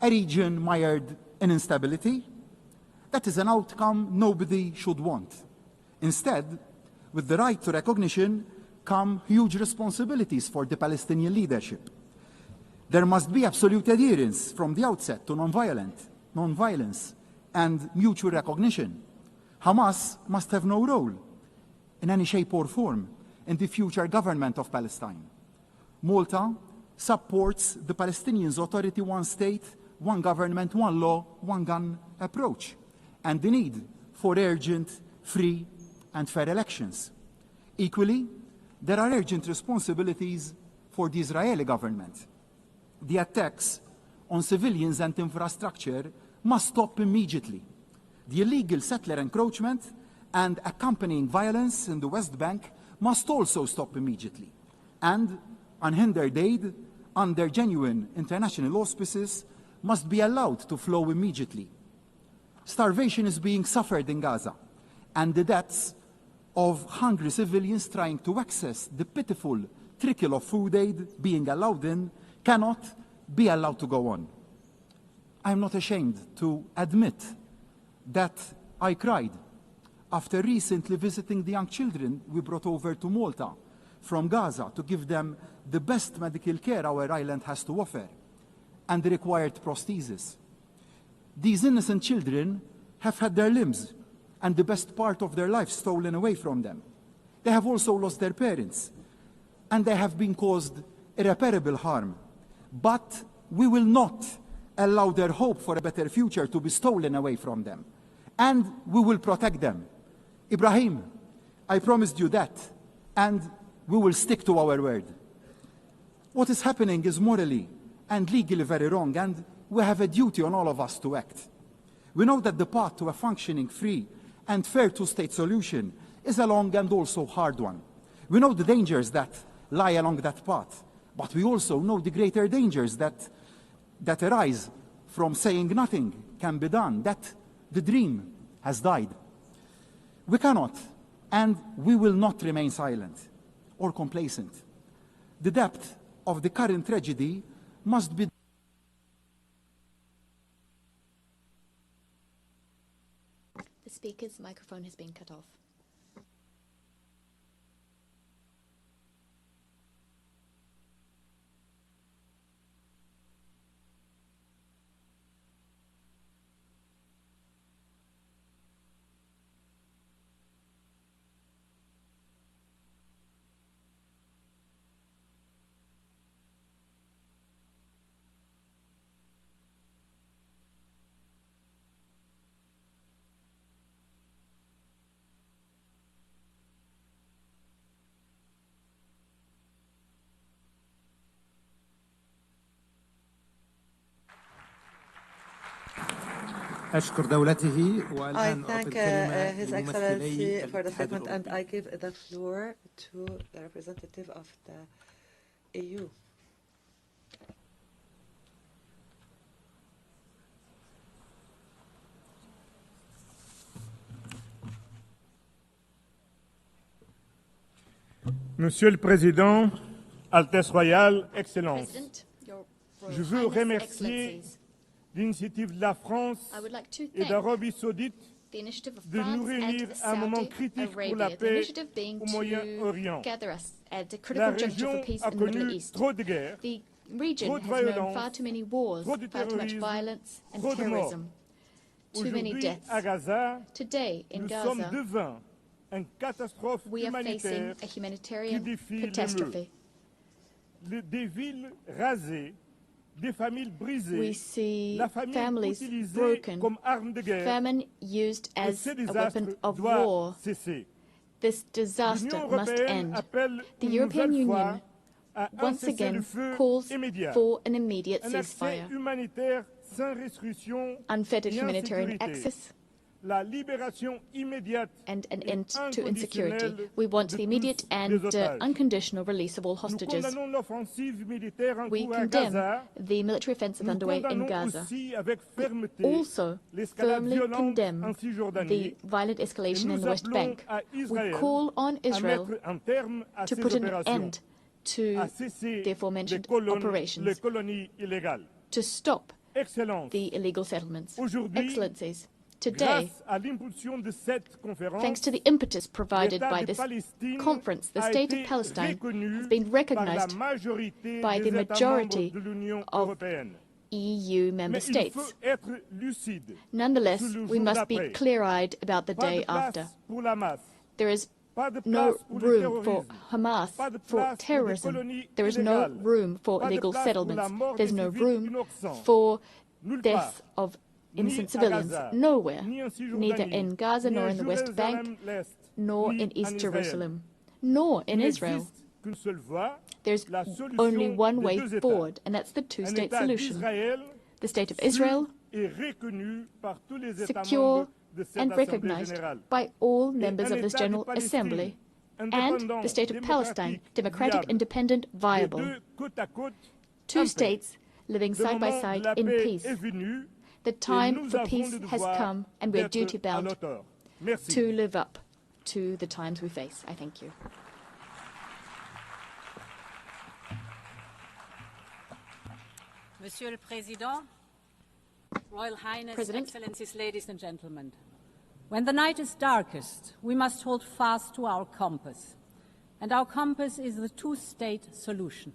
A region mired in instability? That is an outcome nobody should want. Instead, with the right to recognition come huge responsibilities for the Palestinian leadership. There must be absolute adherence from the outset to non-violence, and mutual recognition. Hamas must have no role in any shape or form in the future government of Palestine. Malta supports the Palestinians' authority, one state, one government, one law, one gun approach, and the need for urgent, free, and fair elections. Equally, there are urgent responsibilities for the Israeli government. The attacks on civilians and infrastructure must stop immediately. The illegal settler encroachment and accompanying violence in the West Bank must also stop immediately. And unhindered aid under genuine international auspices must be allowed to flow immediately. Starvation is being suffered in Gaza, and the deaths of hungry civilians trying to access the pitiful trickle of food aid being allowed in cannot be allowed to go on. I am not ashamed to admit that I cried after recently visiting the young children we brought over to Malta from Gaza to give them the best medical care our island has to offer and the required prosthesis. These innocent children have had their limbs and the best part of their life stolen away from them. They They have also lost their parents, and they have been caused irreparable harm. But we will not allow their hope for a better future to be stolen away from them, and we will protect them. Ibrahim, I promised you that, and we will stick to our word. What is happening is morally and legally very wrong, and we have a duty on all of us to act. We know that the path to a functioning, free, and fair two-state solution is a long and also hard one. We know the dangers that lie along that path, but we also know the greater dangers that arise from saying nothing can be done, that the dream has died. We cannot, and we will not remain silent or complacent. The depth of the current tragedy must be The speaker's microphone has been cut off. أشكر دولته I والآن thank الكلمة His Excellency for the statement, and I give the floor to the representative of the EU. Monsieur le Président, Altesse Royale, Excellences, je veux remercier l'initiative de la France et d'Arabie Saoudite de nous réunir à un moment critique pour la paix au Moyen-Orient. La région a connu trop de guerres, trop de violence, trop de terrorisme, trop de morts. Aujourd'hui, à Gaza, nous sommes devant une catastrophe humanitaire qui défie les murs. Des villes rasées, des familles brisées, la famine utilisée comme arme de guerre. Famine used as a weapon of war. This disaster must end. The European Union once again calls for an immediate ceasefire, unfettered humanitarian access, and an end to insecurity. We want the immediate and unconditional release of all hostages. We condemn the military offensive underway in Gaza. We also firmly condemn the violent escalation in the West Bank. We call on Israel to put an end to the aforementioned operations, to stop the illegal settlements. Excellencies, today, thanks to the impetus provided by this conference, the state of Palestine has been recognized by the majority of EU member states. Nonetheless, we must be clear-eyed about the day after. There is no room for Hamas, for terrorism. There is no room for illegal settlements. There's no room for death of innocent civilians, nowhere, neither in Gaza nor in the West Bank, nor in East Jerusalem, nor in Israel. There's only one way forward, and that's the two-state solution. The state of Israel, secure and recognized by all members of this General Assembly, and the state of Palestine, democratic, independent, viable. Two states living side by side in peace. The time for peace has come, and we're duty-bound to live up to the times we face. I thank you. Monsieur le Président, Royal Highness, Excellencies, ladies and gentlemen. When the night is darkest, we must hold fast to our compass. And our compass is the two-state solution.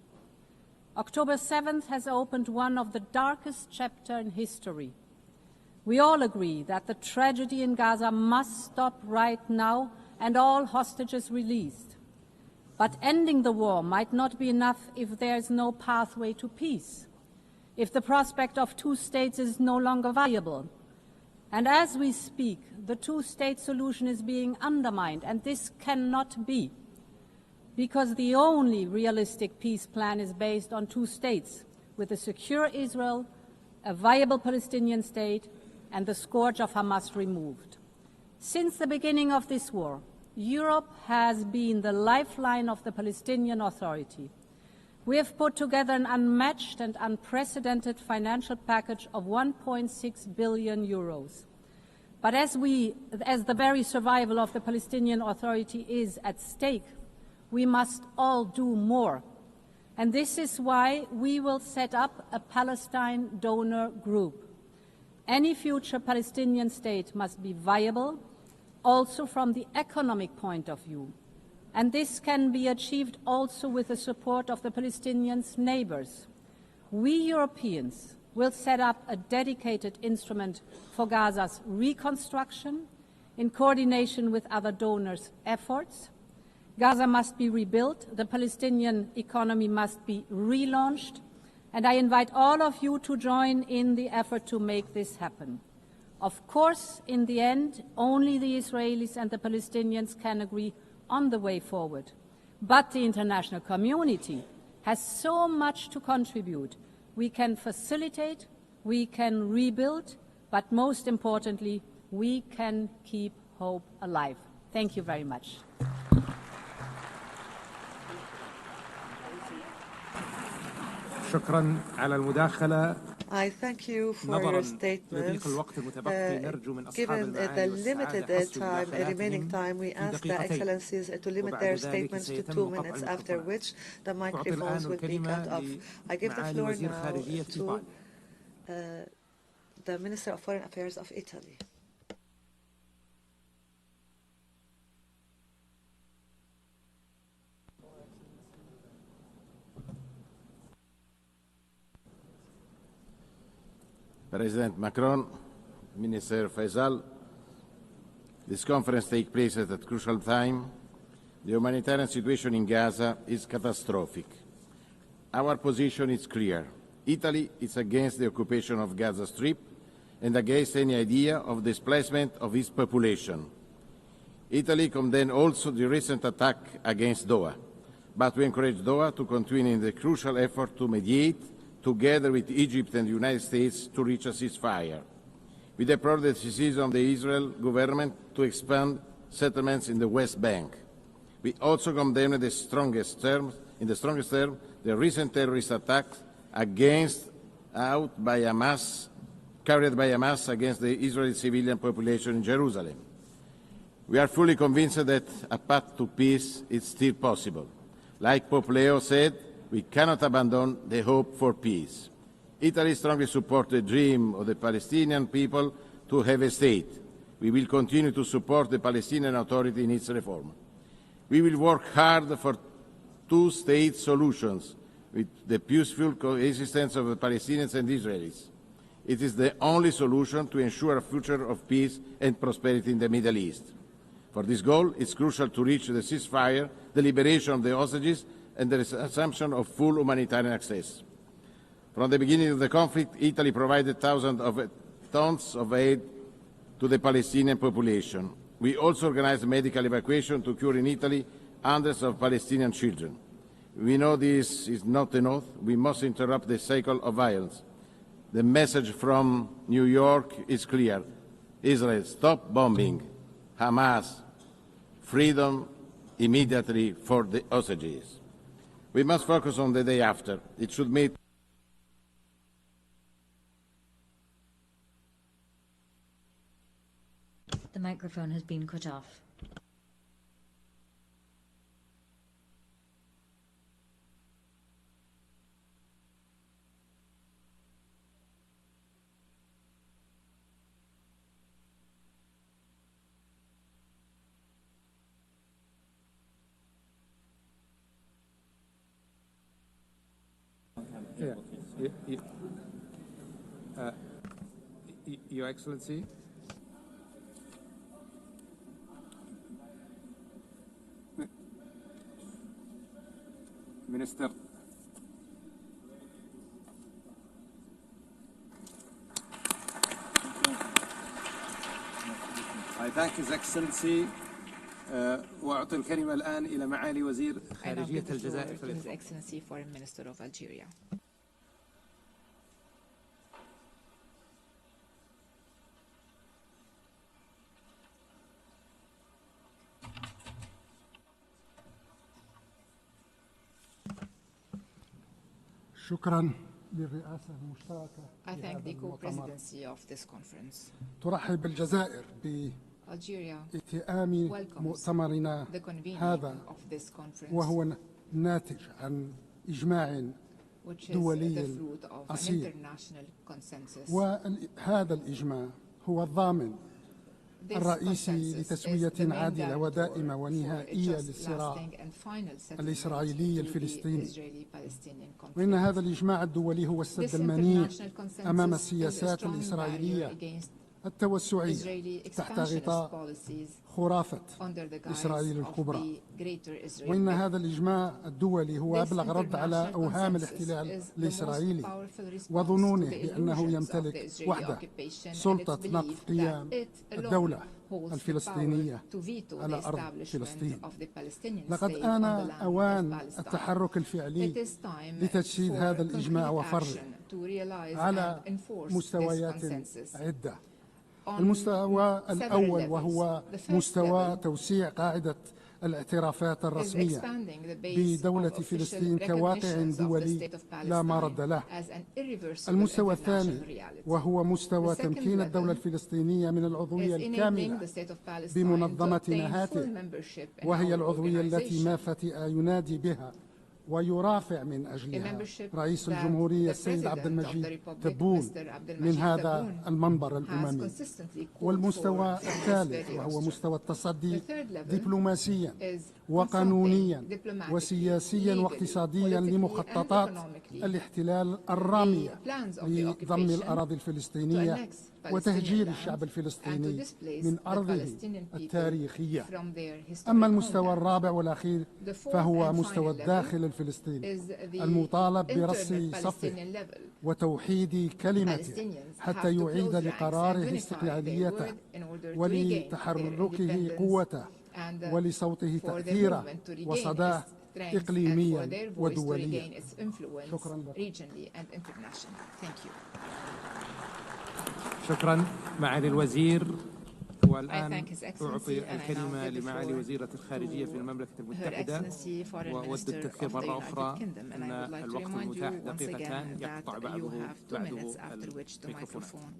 October 7th has opened one of the darkest chapters in history. We all agree that the tragedy in Gaza must stop right now and all hostages released. But ending the war might not be enough if there is no pathway to peace, if the prospect of two states is no longer viable. And as we speak, the two-state solution is being undermined, and this cannot be, because the only realistic peace plan is based on two states, with a secure Israel, a viable Palestinian state, and the scourge of Hamas removed. Since the beginning of this war, Europe has been the lifeline of the Palestinian Authority. We have put together an unmatched and unprecedented financial package of 1.6 billion euros. But as the very survival of the Palestinian Authority is at stake, we must all do more. And this is why we will set up a Palestine donor group. Any future Palestinian state must be viable, also from the economic point of view. And this can be achieved also with the support of the Palestinians' neighbors. We Europeans will set up a dedicated instrument for Gaza's reconstruction in coordination with other donors' efforts. Gaza must be rebuilt, the Palestinian economy must be relaunched, and I invite all of you to join in the effort to make this happen. Of course, in the end, only the Israelis and the Palestinians can agree on the way forward. But the international community has so much to contribute. We can facilitate, we can rebuild, but most importantly, we can keep hope alive. Thank you very much. شكرا على المداخلة. I thank you for your statements. Given the limited remaining time, we ask the Excellencies to limit their statements to 2 minutes, after which the microphones will be cut off. I give the floor now to the Minister of Foreign Affairs of Italy. President Macron, Minister Faisal, this conference takes place at a crucial time. The humanitarian situation in Gaza is catastrophic. Our position is clear. Italy is against the occupation of Gaza Strip and against any idea of displacement of its population. Italy condemns also the recent attack against Doha, but we encourage Doha to continue in the crucial effort to mediate together with Egypt and the United States to reach a ceasefire. We deplore the decision of the Israel government to expand settlements in the West Bank. We also condemn in the strongest terms, the recent terrorist attacks carried by Hamas against the Israeli civilian population in Jerusalem. We are fully convinced that a path to peace is still possible. Like Pope Leo said, we cannot abandon the hope for peace. Italy strongly supports the dream of the Palestinian people to have a state. We will continue to support the Palestinian Authority in its reform. We will work hard for two-state solutions with the peaceful coexistence of the Palestinians and Israelis. It is the only solution to ensure a future of peace and prosperity in the Middle East. For this goal, it is crucial to reach the ceasefire, the liberation of the hostages, and the assumption of full humanitarian access. From the beginning of the conflict, Italy provided thousands of tons of aid to the Palestinian population. We also organized medical evacuation to cure in Italy hundreds of Palestinian children. We know this is not enough. We must interrupt the cycle of violence. The message from New York is clear. Israel, stop bombing. Hamas, freedom immediately for the hostages. We must focus on the day after. It should meet The microphone has been cut off. Your Excellency, Minister. I thank His Excellency. وأعطي الكلمة الآن إلى معالي وزير خارجية الجزائر. His Excellency Foreign Minister of Algeria. شكرا للرئاسة المشتركة. I thank the co-presidency of this conference. ترحب الجزائر باتئام مؤتمرنا هذا وهو ناتج عن إجماع دولي أصيل، وهذا الإجماع هو الضامن الرئيسي لتسوية عادلة ودائمة ونهائية للصراع الإسرائيلي الفلسطيني. وإن هذا الإجماع الدولي هو السد المنيع أمام السياسات الإسرائيلية التوسعية تحت غطاء خرافة إسرائيل الكبرى. وإن هذا الإجماع الدولي هو أبلغ رد على أوهام الاحتلال الإسرائيلي وظنونه بأنه يمتلك وحده سلطة نقض قيام الدولة الفلسطينية على أرض فلسطين. لقد آن أوان التحرك الفعلي لتجسيد هذا الإجماع وفرضه على مستويات عدة. المستوى الأول وهو مستوى توسيع قاعدة الاعترافات الرسمية بدولة فلسطين كواقع دولي لا مرد له. المستوى الثاني وهو مستوى تمكين الدولة الفلسطينية من العضوية الكاملة بمنظمة نهاتي، وهي العضوية التي ما فتئ ينادي بها ويرافع من أجلها رئيس الجمهورية السيد عبد المجيد تبون من هذا المنبر الأممي. والمستوى الثالث وهو مستوى التصدي دبلوماسيا وقانونيا وسياسيا واقتصاديا لمخططات الاحتلال الرامية لضم الأراضي الفلسطينية وتهجير الشعب الفلسطيني من أرضه التاريخية. أما المستوى الرابع والأخير فهو مستوى الداخل الفلسطيني المطالب برص صفه وتوحيد كلمته حتى يعيد لقراره استقلاليته ولتحركه قوته ولصوته تأثيره وصداه إقليميا ودوليا. شكرا لك. شكرا معالي الوزير. والآن أعطي الكلمة لمعالي وزيرة الخارجية في المملكة المتحدة، وأود التذكير مرة أخرى أن الوقت المتاح دقيقتان يقطع بعده الميكروفون.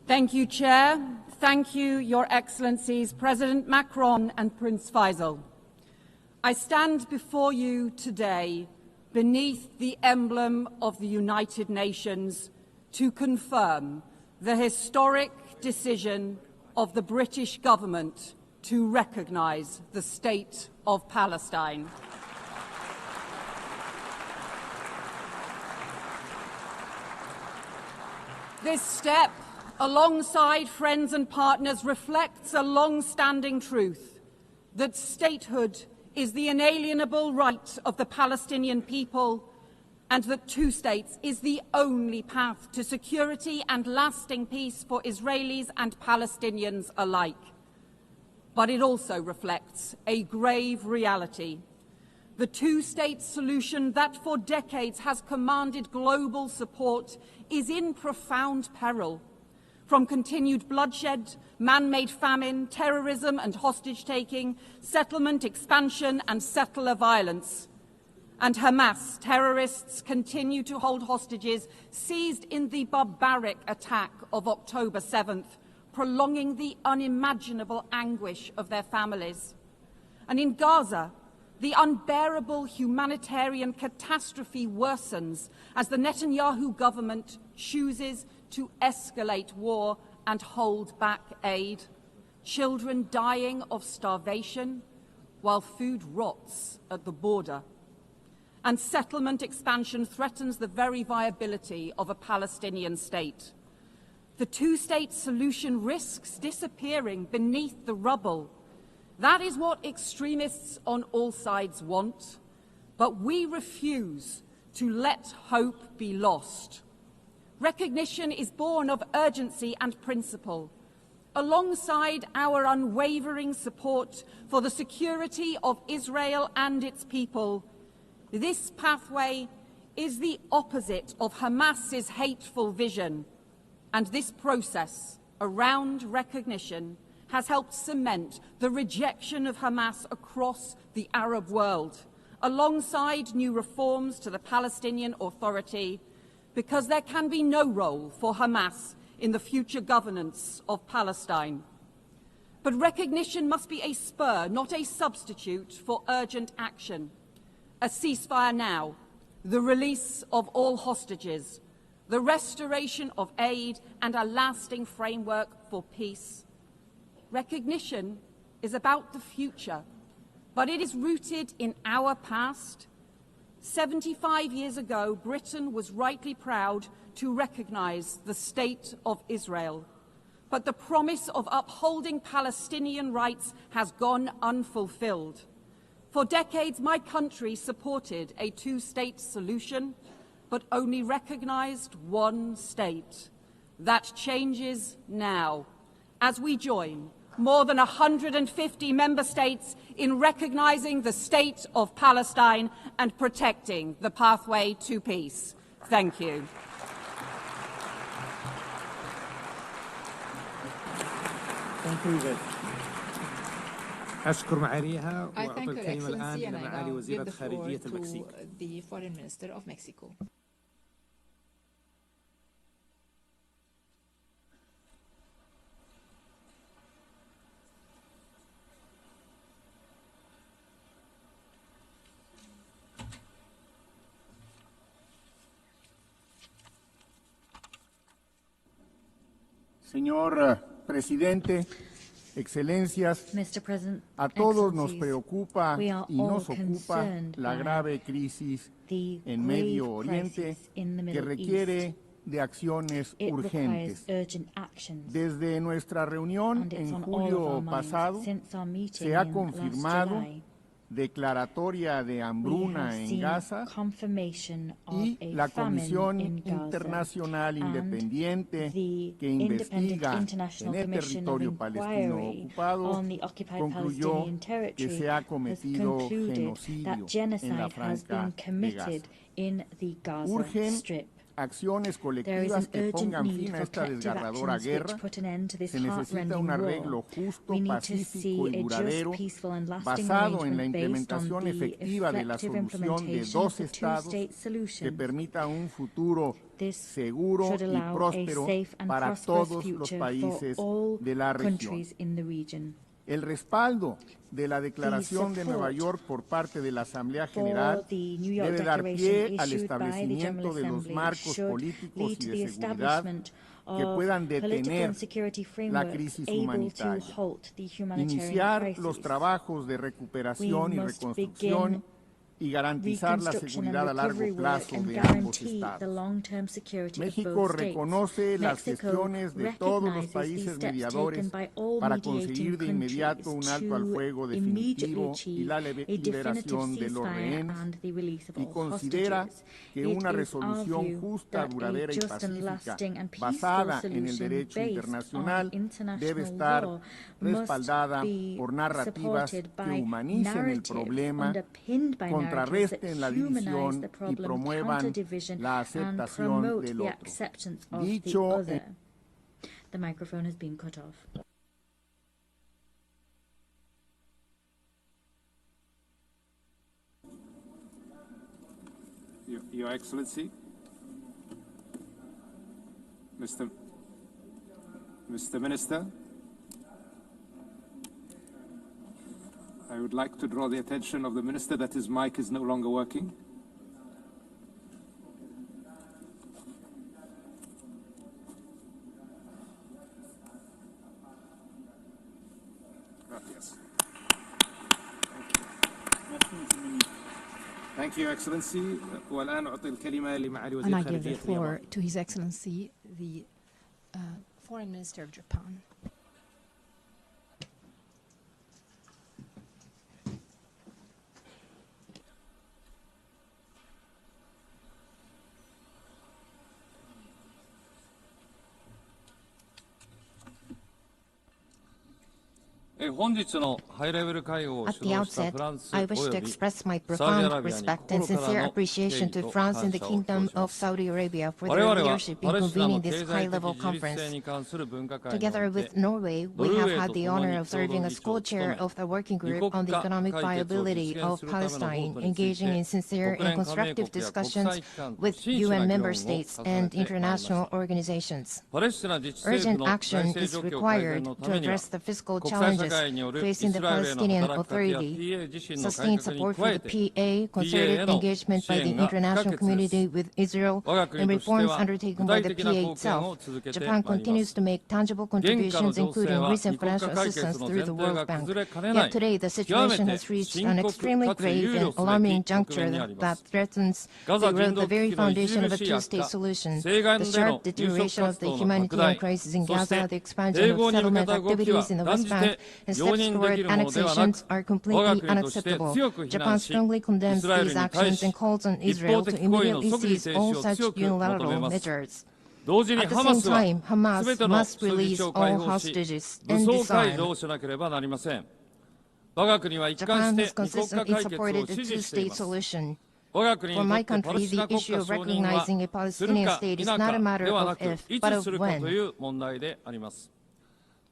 Thank you, Chair. Thank you, Your Excellencies, President Macron and Prince Faisal. I stand before you today beneath the emblem of the United Nations to confirm the historic decision of the British government to recognise the State of Palestine. This step, alongside friends and partners, reflects a long-standing truth that statehood is the inalienable right of the Palestinian people and that two states is the only path to security and lasting peace for Israelis and Palestinians alike. But it also reflects a grave reality. The two-state solution that for decades has commanded global support is in profound peril. From continued bloodshed, man-made famine, terrorism and hostage-taking, settlement expansion and settler violence. And Hamas terrorists continue to hold hostages seized in the barbaric attack of October 7th, prolonging the unimaginable anguish of their families. And in Gaza, the unbearable humanitarian catastrophe worsens as the Netanyahu government chooses to escalate war and hold back aid. Children dying of starvation while food rots at the border and settlement expansion threatens the very viability of a Palestinian state. The two-state solution risks disappearing beneath the rubble. That is what extremists on all sides want, but we refuse to let hope be lost. Recognition is born of urgency and principle, alongside our unwavering support for the security of Israel and its people. This pathway is the opposite of Hamas's hateful vision, and this process around recognition has helped cement the rejection of Hamas across the Arab world, alongside new reforms to the Palestinian Authority, because there can be no role for Hamas in the future governance of Palestine. But recognition must be a spur, not a substitute for urgent action. A ceasefire now, the release of all hostages, the restoration of aid, and a lasting framework for peace. Recognition is about the future, but it is rooted in our past. 75 years ago, Britain was rightly proud to recognize the State of Israel, but the promise of upholding Palestinian rights has gone unfulfilled. For decades, my country supported a two-state solution, but only recognized one state. That changes now, as we join more than 150 member states in recognizing the state of Palestine and protecting the pathway to peace. Thank you. أشكر معاليها I وأعطي thank Her الكلمة الآن Excellency and إلى I معالي now وزيرة give the floor خارجية to المكسيك. the Foreign Minister of Mexico. Señor Presidente, Excelencias, a todos nos preocupa y nos ocupa la grave crisis en Medio Oriente que requiere de acciones urgentes. Desde nuestra reunión en julio pasado se ha confirmado declaratoria de hambruna en Gaza y la Comisión Internacional Independiente que investiga en el territorio palestino ocupado concluyó que se ha cometido genocidio en la Franja de Gaza. Urgen acciones colectivas que pongan fin a esta desgarradora guerra. Se necesita un arreglo justo, pacífico y duradero basado en la implementación efectiva de la solución de dos estados que permita un futuro seguro y próspero para todos los países de la región. El respaldo de la Declaración de Nueva York por parte de la Asamblea General debe dar pie al establecimiento de los marcos políticos y de seguridad que puedan detener la crisis humanitaria, iniciar los trabajos de recuperación y reconstrucción y garantizar la seguridad a largo plazo de ambos estados. México reconoce las gestiones de todos los países mediadores para conseguir de inmediato un alto al fuego definitivo y la liberación de los rehenes y considera que una resolución justa, duradera y pacífica basada en el derecho internacional debe estar respaldada por narrativas que humanicen el problema, contrarresten la división y promuevan la aceptación del otro. Dicho The microphone has been cut off. Your Excellency, Mr. Minister, I would like to draw the attention of the Minister that his mic is no longer working. Gracias. Thank you, Your Excellency. والآن أعطي الكلمة لمعالي وزير And I give the خارجية floor to His Excellency, the Foreign Minister of Japan. At the outset, I wish to express my profound respect and sincere appreciation to France and the Kingdom of Saudi Arabia for their leadership in convening this high-level conference. Together with Norway, we have had the honor of serving as co-chair of the working group on the economic viability of Palestine, engaging in sincere and constructive discussions with UN member states and international organizations. Urgent action is required to address the fiscal challenges facing the Palestinian Authority, sustained support for the PA, concerted engagement by the international community with Israel, and reforms undertaken by the PA itself. Japan continues to make tangible contributions, including recent financial assistance through the World Bank. Yet today, the situation has reached an extremely grave and alarming juncture that threatens to erode the very foundation of a two-state solution. The sharp deterioration of the humanitarian crisis in Gaza, the expansion of settlement activities in the West Bank, and steps toward annexations are completely unacceptable. Japan strongly condemns these actions and calls on Israel to immediately cease all such unilateral measures. At the same time, Hamas must release all hostages and disarm. Japan has consistently supported the two-state solution. For my country, the issue of recognizing a Palestinian state is not a matter of if, but of when.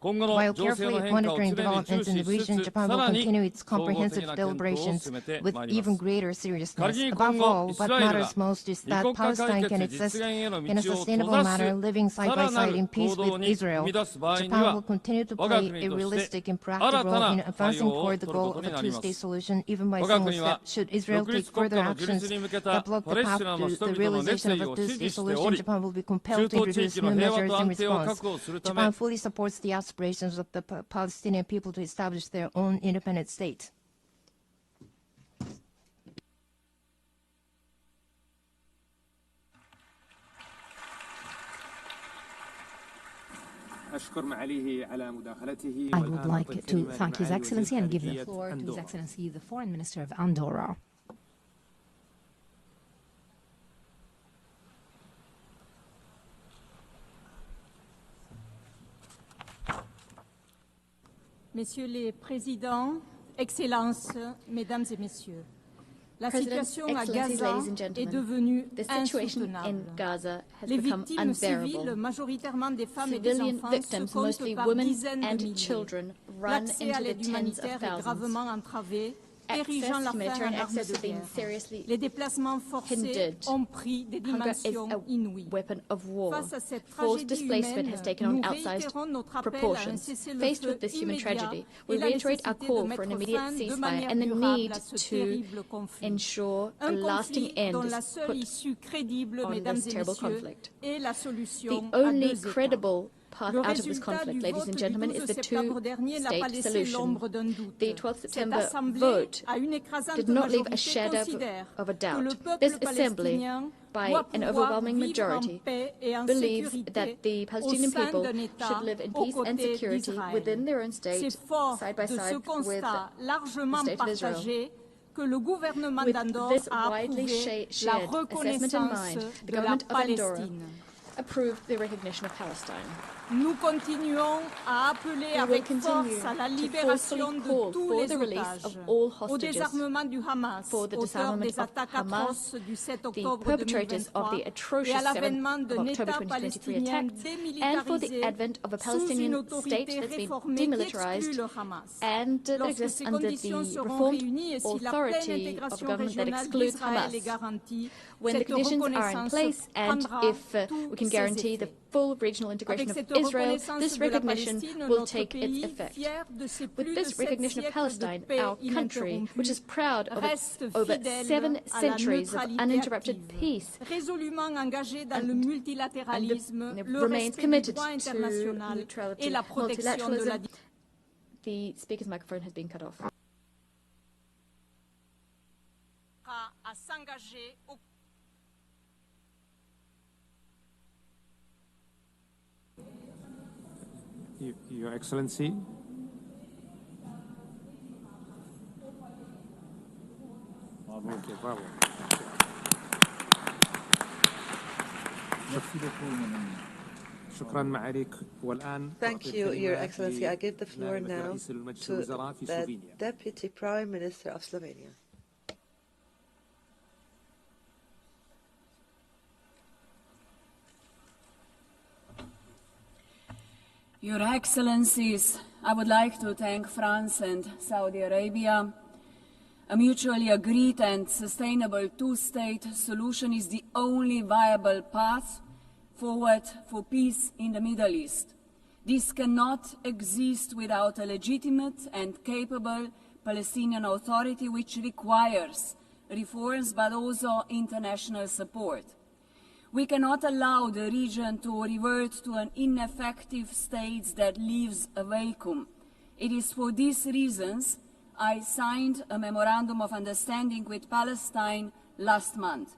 While carefully monitoring developments in the region, Japan will continue its comprehensive deliberations with even greater seriousness. Above all, what matters most is that Palestine can exist in a sustainable manner, living side by side in peace with Israel. Japan will continue to play a realistic and proactive role in advancing toward the goal of a two-state solution, even by single step. Should Israel take further actions that block the path to the realization of a two-state solution, Japan will be compelled to introduce new measures in response. Japan fully supports the aspirations of the Palestinian people to establish their own independent state. I would like to thank His Excellency and give the floor to His Excellency, the Foreign Minister of Andorra. Messieurs les Présidents, Excellences, Mesdames et Messieurs, la situation à Gaza est devenue insoutenable. Les victimes civiles, majoritairement des femmes et des enfants, se comptent par dizaines de milliers. L'accès à l'aide humanitaire est gravement entravé, érigeant la faim en arme de guerre. Les déplacements forcés ont pris des dimensions inouïes. Face à cette tragédie humaine, nous réitérons notre appel à un cessez-le-feu immédiat et la nécessité de mettre fin de manière durable à ce terrible conflit. Un conflit dont la seule issue crédible, Mesdames et Messieurs, est la solution à deux États. Path out of this conflict, ladies and gentlemen, is the two-state solution. The 12th September vote did not leave a shadow of a doubt. This assembly, by an overwhelming majority, believes that the Palestinian people should live in peace and security within their own state, side by side with the state of Israel. With this widely shared assessment in mind, the government of Andorra approved the recognition of Palestine. Nous continuons à appeler avec force à la libération de tous les otages, au désarmement du Hamas, auteur des attaques atroces du 7 octobre 2023 et à l'avènement d'un État palestinien démilitarisé sous une autorité réformée qui exclut le Hamas. Lorsque ces conditions seront réunies et si la pleine intégration régionale d'Israël est garantie, cette reconnaissance prendra tous ses effets. Full regional integration of Israel, this recognition will take its effect. With this recognition of Palestine, our country, which is proud of its over 7 centuries of uninterrupted peace, remains committed to neutrality, multilateralism. The speaker's microphone has been cut off. Your Excellency. Thank you, Your Excellency. I give the floor now to the Deputy Prime Minister of Slovenia. Your Excellencies, I would like to thank France and Saudi Arabia. A mutually agreed and sustainable two-state solution is the only viable path forward for peace in the Middle East. This cannot exist without a legitimate and capable Palestinian Authority, which requires reforms but also international support. We cannot allow the region to revert to an ineffective state that leaves a vacuum. It is for these reasons I signed a memorandum of understanding with Palestine last month.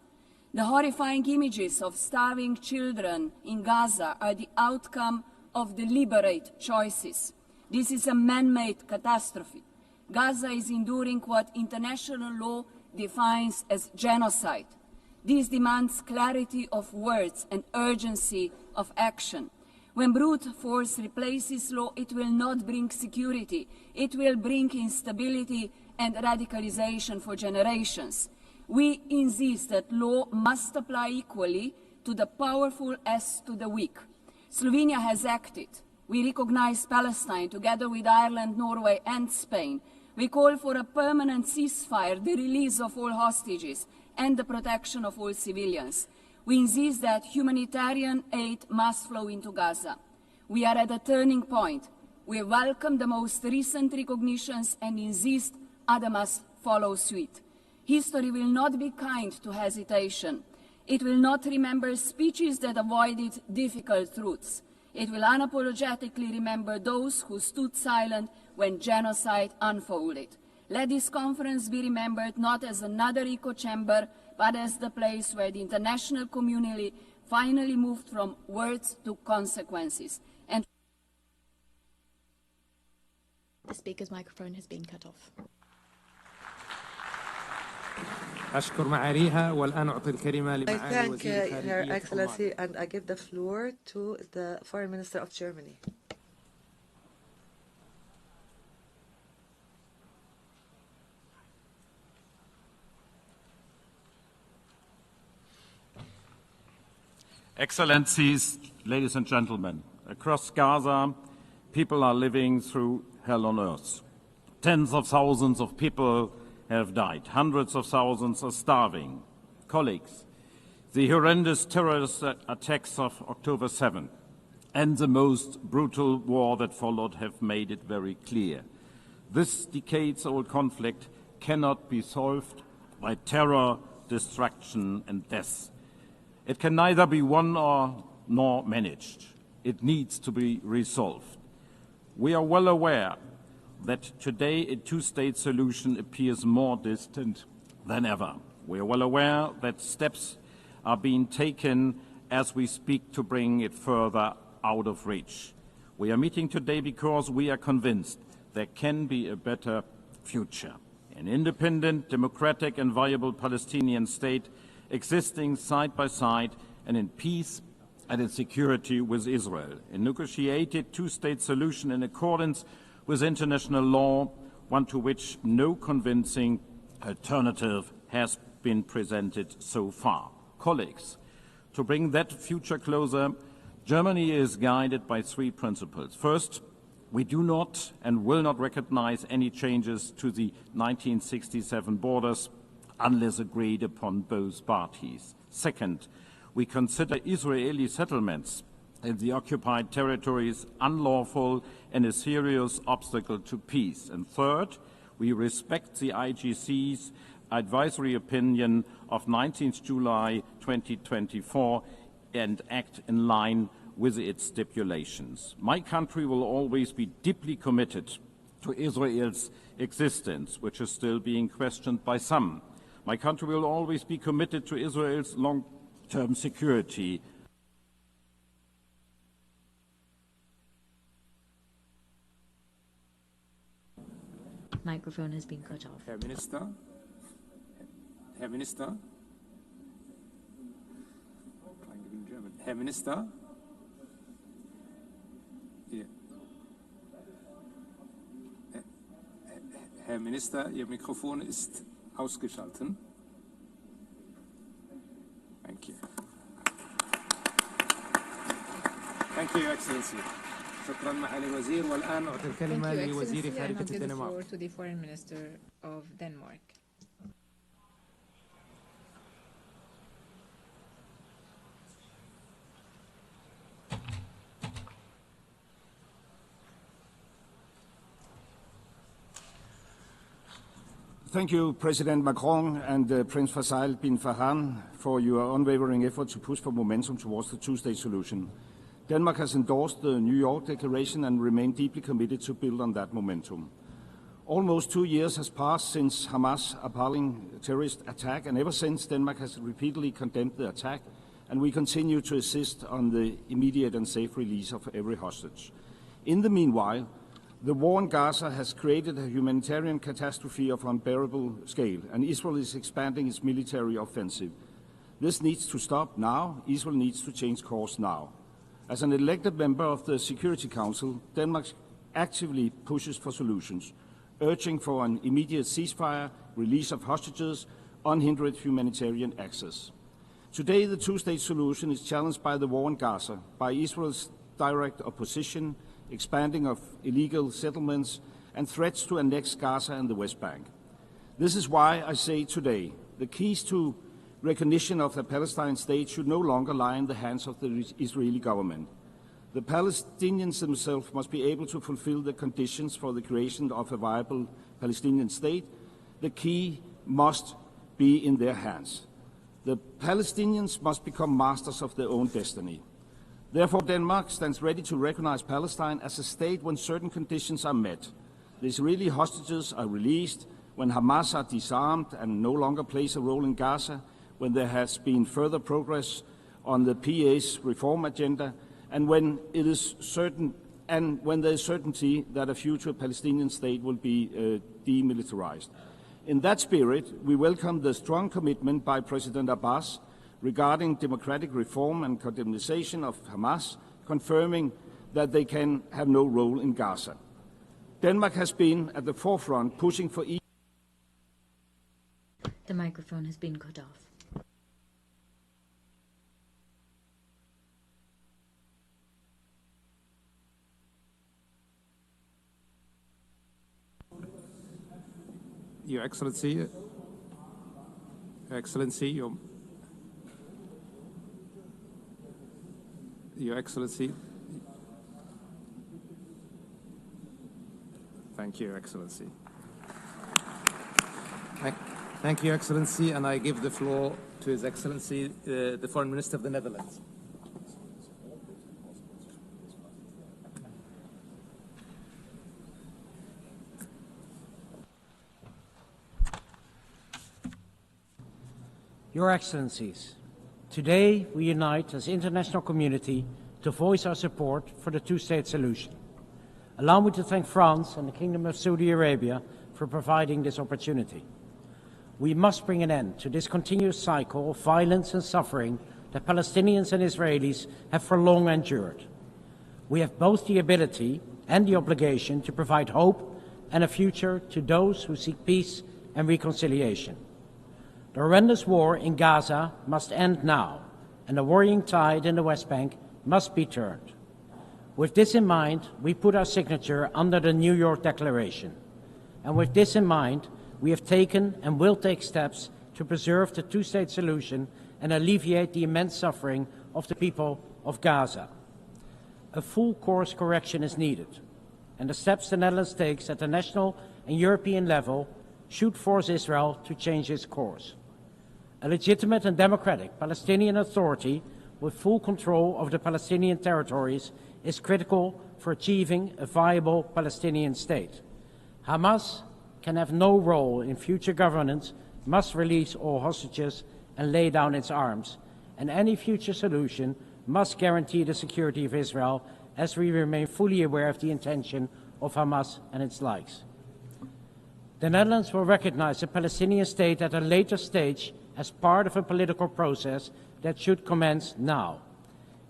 The horrifying images of starving children in Gaza are the outcome of deliberate choices. This is a man-made catastrophe. Gaza is enduring what international law defines as genocide. This demands clarity of words and urgency of action. When brute force replaces law, it will not bring security. It will bring instability and radicalization for generations. We insist that law must apply equally to the powerful as to the weak. Slovenia has acted. We recognize Palestine together with Ireland, Norway and Spain. We call for a permanent ceasefire, the release of all hostages and the protection of all civilians. We insist that humanitarian aid must flow into Gaza. We are at a turning point. We welcome the most recent recognitions and insist others must follow suit. History will not be kind to hesitation. It will not remember speeches that avoided difficult truths. It will unapologetically remember those who stood silent when genocide unfolded. Let this conference be remembered not as another echo chamber, but as the place where the international community finally moved from words to consequences. And the speaker's microphone has been cut off. I thank Her Excellency and I give the floor to the Foreign Minister of Germany. Excellencies, ladies and gentlemen, across Gaza, people are living through hell on earth. Tens of thousands of people have died. Hundreds of thousands are starving. Colleagues, the horrendous terrorist attacks of October 7 and the most brutal war that followed have made it very clear. This decades-old conflict cannot be solved by terror, destruction and death. It can neither be won nor managed. It needs to be resolved. We are well aware that today a two-state solution appears more distant than ever. We are well aware that steps are being taken as we speak to bring it further out of reach. We are meeting today because we are convinced there can be a better future. An independent, democratic and viable Palestinian state existing side by side and in peace and in security with Israel. A negotiated two-state solution in accordance with international law, one to which no convincing alternative has been presented so far. Colleagues, to bring that future closer, Germany is guided by three principles. First, we do not and will not recognize any changes to the 1967 borders unless agreed upon both parties. Second, we consider Israeli settlements in the occupied territories unlawful and a serious obstacle to peace. And third, we respect the IGC's advisory opinion of 19th July 2024 and act in line with its stipulations. My country will always be deeply committed to Israel's existence, which is still being questioned by some. My country will always be committed to Israel's long-term security. Microphone has been cut off. Herr Minister. Herr Minister. Herr Minister. Herr Minister, Ihr Mikrofon ist ausgeschaltet. Thank you. Thank you, Your Excellency. شكرا معالي الوزير والآن أعطي الكلمة لوزير خارجية الدنمارك. To the Foreign Minister of Denmark. Thank you, President Macron and Prince Faisal bin Farhan, for your unwavering effort to push for momentum towards the two-state solution. Denmark has endorsed the New York Declaration and remained deeply committed to build on that momentum. Almost 2 years has passed since Hamas' appalling terrorist attack, and ever since, Denmark has repeatedly condemned the attack, and we continue to insist on the immediate and safe release of every hostage. In the meanwhile, the war in Gaza has created a humanitarian catastrophe of unbearable scale, and Israel is expanding its military offensive. This needs to stop now. Israel needs to change course now. As an elected member of the Security Council, Denmark actively pushes for solutions, urging for an immediate ceasefire, release of hostages, unhindered humanitarian access. Today, the two-state solution is challenged by the war in Gaza, by Israel's direct opposition, expanding of illegal settlements, and threats to annex Gaza and the West Bank. This is why I say today, the keys to recognition of the Palestine state should no longer lie in the hands of the Israeli government. The Palestinians themselves must be able to fulfill the conditions for the creation of a viable Palestinian state. The key must be in their hands. The Palestinians must become masters of their own destiny. Therefore, Denmark stands ready to recognize Palestine as a state when certain conditions are met. The Israeli hostages are released, when Hamas are disarmed and no longer plays a role in Gaza, when there has been further progress on the PA's reform agenda, and when it is certain, and when there is certainty that a future Palestinian state will be demilitarized. In that spirit, we welcome the strong commitment by President Abbas regarding democratic reform and condemnation of Hamas, confirming that they can have no role in Gaza. Denmark has been at the forefront pushing for The microphone has been cut off. Your Excellency, Your Excellency. Thank you, Your Excellency. Thank you, Your Excellency, and I give the floor to His Excellency, the Foreign Minister of the Netherlands. Your Excellencies, today we unite as international community to voice our support for the two-state solution. Allow me to thank France and the Kingdom of Saudi Arabia for providing this opportunity. We must bring an end to this continuous cycle of violence and suffering that Palestinians and Israelis have for long endured. We have both the ability and the obligation to provide hope and a future to those who seek peace and reconciliation. The horrendous war in Gaza must end now, and the worrying tide in the West Bank must be turned. With this in mind, we put our signature under the New York Declaration. And with this in mind, we have taken and will take steps to preserve the two-state solution and alleviate the immense suffering of the people of Gaza. A full course correction is needed, and the steps the Netherlands takes at the national and European level should force Israel to change its course. A legitimate and democratic Palestinian Authority with full control of the Palestinian territories is critical for achieving a viable Palestinian state. Hamas can have no role in future governance must release all hostages and lay down its arms, and any future solution must guarantee the security of Israel, as we remain fully aware of the intention of Hamas and its likes. The Netherlands will recognize the Palestinian state at a later stage as part of a political process that should commence now.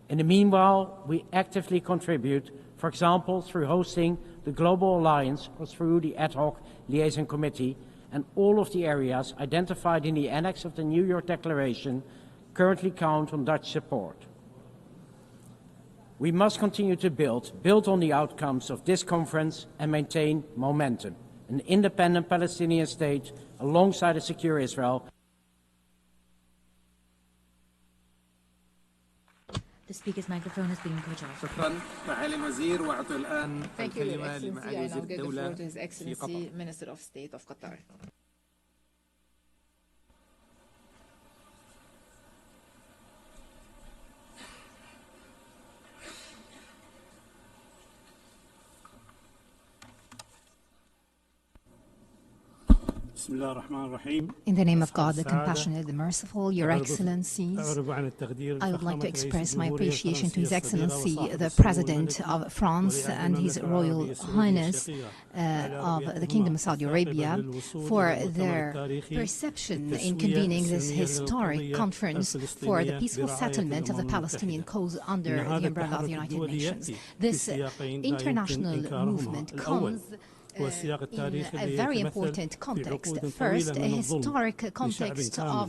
In the meanwhile, we actively contribute, for example, through hosting the Global Alliance or through the Ad Hoc Liaison Committee, and all of the areas identified in the annex of the New York Declaration currently count on Dutch support. We must continue to build on the outcomes of this conference and maintain momentum. An independent Palestinian state alongside a secure Israel. The speaker's microphone has been cut off. شكرا معالي الوزير وأعطي الآن الكلمة لمعالي وزير الدولة في قطر. Minister of State of Qatar. In the name of God, the compassionate, the merciful, Your Excellencies, I would like to express my appreciation to His Excellency, the President of France and His Royal Highness of the Kingdom of Saudi Arabia for their perception in convening this historic conference for the peaceful settlement of the Palestinian cause under the umbrella of the United Nations. This international movement comes in a very important context. First, a historic context of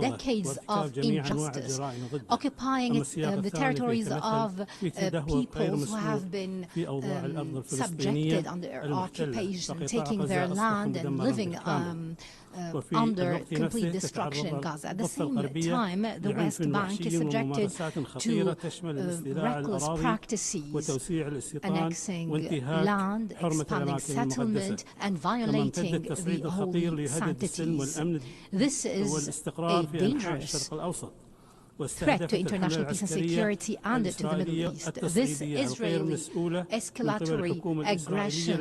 decades of injustice, occupying the territories of peoples who have been subjected under occupation, taking their land and living under complete destruction in Gaza. At the same time, the West Bank is subjected to reckless practices, annexing land, expanding settlement, and violating the holy sanctities. This is a dangerous threat to international peace and security and to the Middle East. This Israeli escalatory aggression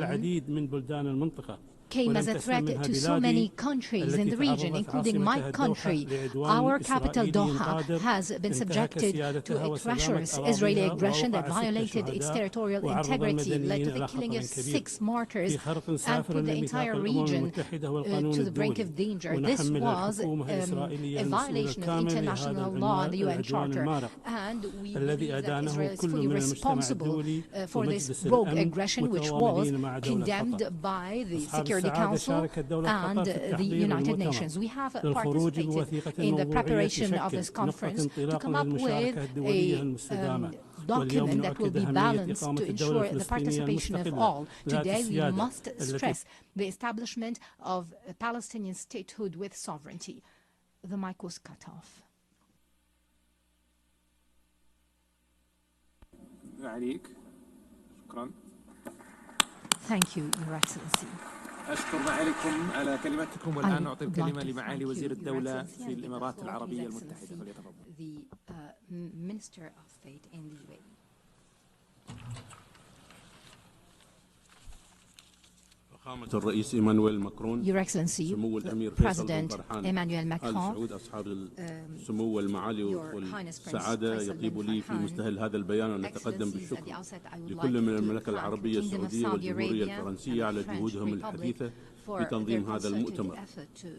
came as a threat to so many countries in the region, including my country. Our capital, Doha, has been subjected to a treacherous Israeli aggression that violated its territorial integrity, led to the killing of 6 martyrs, and put the entire region to the brink of danger. This was a violation of international law and the UN Charter, and we believe that Israel is fully responsible for this rogue aggression, which was condemned by the Security Council and the United Nations. We have participated in the preparation of this conference to come up with a document that will be balanced to ensure the participation of all. Today we must stress the establishment of a Palestinian statehood with sovereignty. The mic was cut off. Thank you, Your Excellency. أشكر معاليكم على كلمتكم والآن أعطي الكلمة لمعالي وزير الدولة في الإمارات العربية المتحدة فليتفضل. The Minister of State in the UAE. الرئيس إيمانويل ماكرون Your Excellency, سمو الأمير President فرحان Emmanuel Macron, سعود أصحاب السمو والمعالي والسعادة يطيب لي في مستهل هذا البيان أن أتقدم بالشكر لكل من المملكة العربية السعودية والجمهورية الفرنسية على جهودهم الحديثة في تنظيم هذا المؤتمر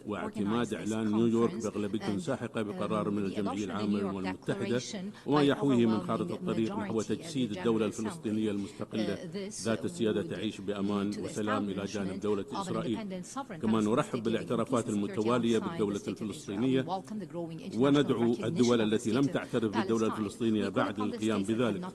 واعتماد إعلان نيويورك بأغلبية ساحقة بقرار من الجمعية العامة للأمم المتحدة وما يحويه من خارطة الطريق نحو تجسيد الدولة الفلسطينية المستقلة ذات السيادة تعيش بأمان وسلام إلى جانب دولة إسرائيل. كما نرحب بالاعترافات المتوالية بالدولة الفلسطينية وندعو الدول التي لم تعترف بالدولة الفلسطينية بعد للقيام بذلك.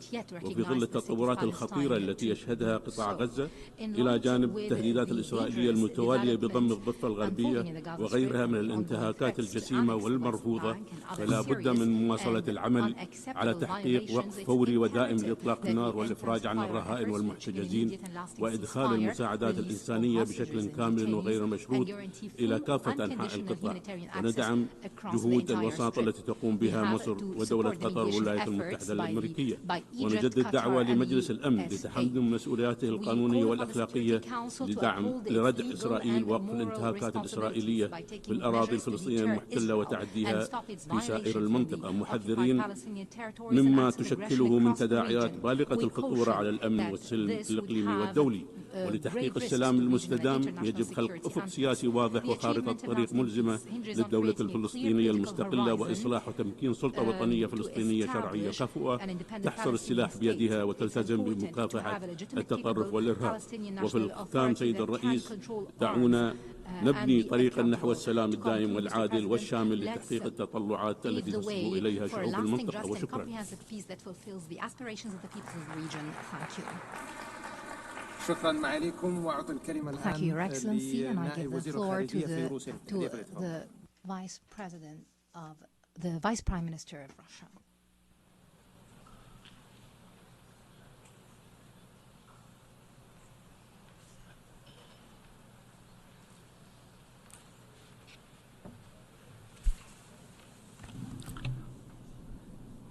وفي ظل التطورات الخطيرة التي يشهدها قطاع غزة إلى جانب التهديدات الإسرائيلية المتوالية بضم الضفة الغربية وغيرها من الانتهاكات الجسيمة والمرفوضة، فلا بد من مواصلة العمل على تحقيق وقف فوري ودائم لإطلاق النار والإفراج عن الرهائن والمحتجزين وإدخال المساعدات الإنسانية بشكل كامل وغير مشروط إلى كافة أنحاء القطاع. وندعم جهود الوساطة التي تقوم بها مصر ودولة قطر والولايات المتحدة الأمريكية، ونجدد دعوة لمجلس الأمن لتحمل مسؤولياته القانونية والأخلاقية لردع إسرائيل إسرائيل ووقف الانتهاكات الإسرائيلية في الأراضي الفلسطينية المحتلة وتعديها في سائر المنطقة، محذرين مما تشكله من تداعيات بالغة الخطورة على الأمن والسلم الإقليمي والدولي. ولتحقيق السلام المستدام يجب خلق أفق سياسي واضح وخارطة طريق ملزمة للدولة الفلسطينية المستقلة وإصلاح وتمكين سلطة وطنية فلسطينية شرعية كفؤة تحصر السلاح بيدها وتلتزم بمكافحة التطرف والإرهاب. وفي الختام سيد الرئيس، دعونا نبني طريقا نحو السلام الدائم والعادل والشامل لتحقيق التطلعات التي تصبو إليها شعوب المنطقة. وشكرا. شكرا معاليكم. وأعطي الكلمة الآن لنائب وزير الخارجية في روسيا the Vice Prime Minister of Russia.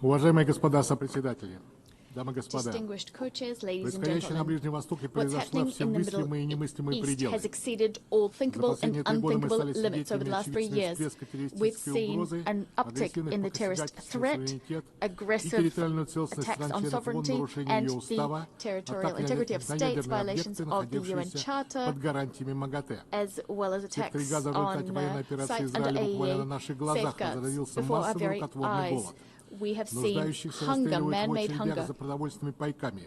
Уважаемые господа сопредседатели, дамы и господа, Distinguished co-chairs, ladies and происходящее на gentlemen, Ближнем Востоке what's превзошло happening все in the мыслимые и Middle немыслимые East пределы. has exceeded all thinkable and За последние 3 года мы unthinkable стали limits over the свидетелями last 3 очевидной years. всплеска We've террористической seen угрозы, an uptick агрессивных in the terrorist посягательств на threat, суверенитет и aggressive территориальную целостность attacks on стран-членов ООН, sovereignty, нарушение and ее the устава, territorial атака integrity of на states, ядерные violations объекты, of the UN находившиеся Charter, под гарантиями МАГАТЭ. as well as Сектор attacks Газа в результате военной on операции sites under Израиля буквально на AEA наших глазах safeguards разразился before our массовый very рукотворный eyes. голод. We have seen Нуждающихся hunger, расстреливают в man-made очередях hunger. за продовольственными пайками.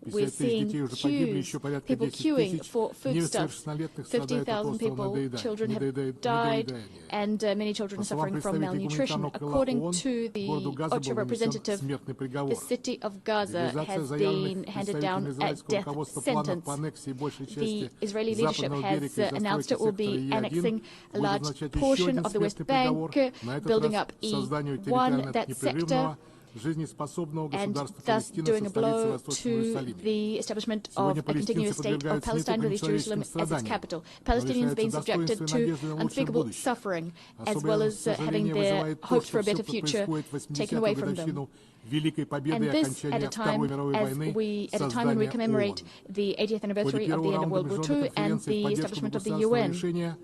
We're 50 тысяч детей seeing уже погибли, еще queues, порядка people 10 queuing тысяч for foodstuffs. несовершеннолетних страдают от 50,000 острого people, children have died, недоедания. and many children По are словам suffering from представителей malnutrition. гуманитарного крыла According ООН, to городу the Газа OCHA был вынесен representative, смертный the приговор. city of Gaza Легализация has заявленных been handed down представителями a израильского death руководства планов sentence. по аннексии большей The части Israeli leadership западного has берега и announced it застройки will сектора be annexing Е1 a будет large означать еще portion один of the West смертный приговор, Bank, на этот building раз up созданию E1, территориально that непрерывного sector, жизнеспособного and государства thus Палестина doing со a столицей blow Восточном to Иерусалиме. the establishment of Сегодня a continuous палестинцы state of подвергаются не Palestine только with Jerusalem нечеловеческим as its страданиям, capital. но Palestinians лишаются being subjected достоинства и to надежды на лучшее unspeakable будущее. suffering, as well Особенно as having сожаление their вызывает то, hopes for что a все, better что future происходит в taken away 80-ю from them. годовщину Великой Победы And и this at окончания a Второй time мировой войны, at a time when we создания commemorate ООН. the 80th В ходе anniversary of the первого end of раунда World War международной II and конференции в the поддержку establishment of the государственного UN. решения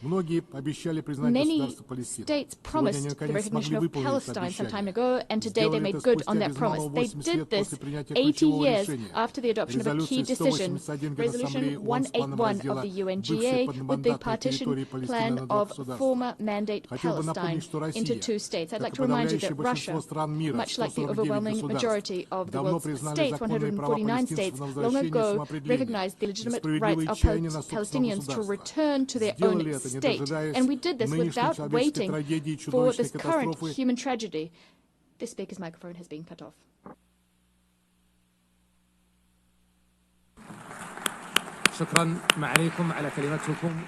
многие обещали признать Many государство Палестину. states Сегодня они promised the наконец recognition смогли of выполнить это Palestine some time обещание. ago, and today they Сделали made это good спустя on that без promise. малого They 80 did лет this после принятия 80 ключевого years решения. after the adoption of a key Резолюции decision, 181 Resolution Генассамблеи ООН с планом 181 of раздела the бывшей UNGA под with the мандатной территории partition Палестины plan на два of государства. former mandate Хотел бы Palestine напомнить, что into Россия, two states. I'd как like и to remind you подавляющее that большинство Russia, стран мира, much like the 149 overwhelming государств, majority of the давно world's признали states, законные права 149 палестинцев states, на long возвращение ago самоопределения recognized the и legitimate rights справедливые of чаяния на собственного Palestinians to государства. return to their Сделали own это, не state. дожидаясь And we did this нынешней without человеческой waiting трагедии и for this чудовищной current катастрофы. human tragedy. This speaker's microphone has been cut off.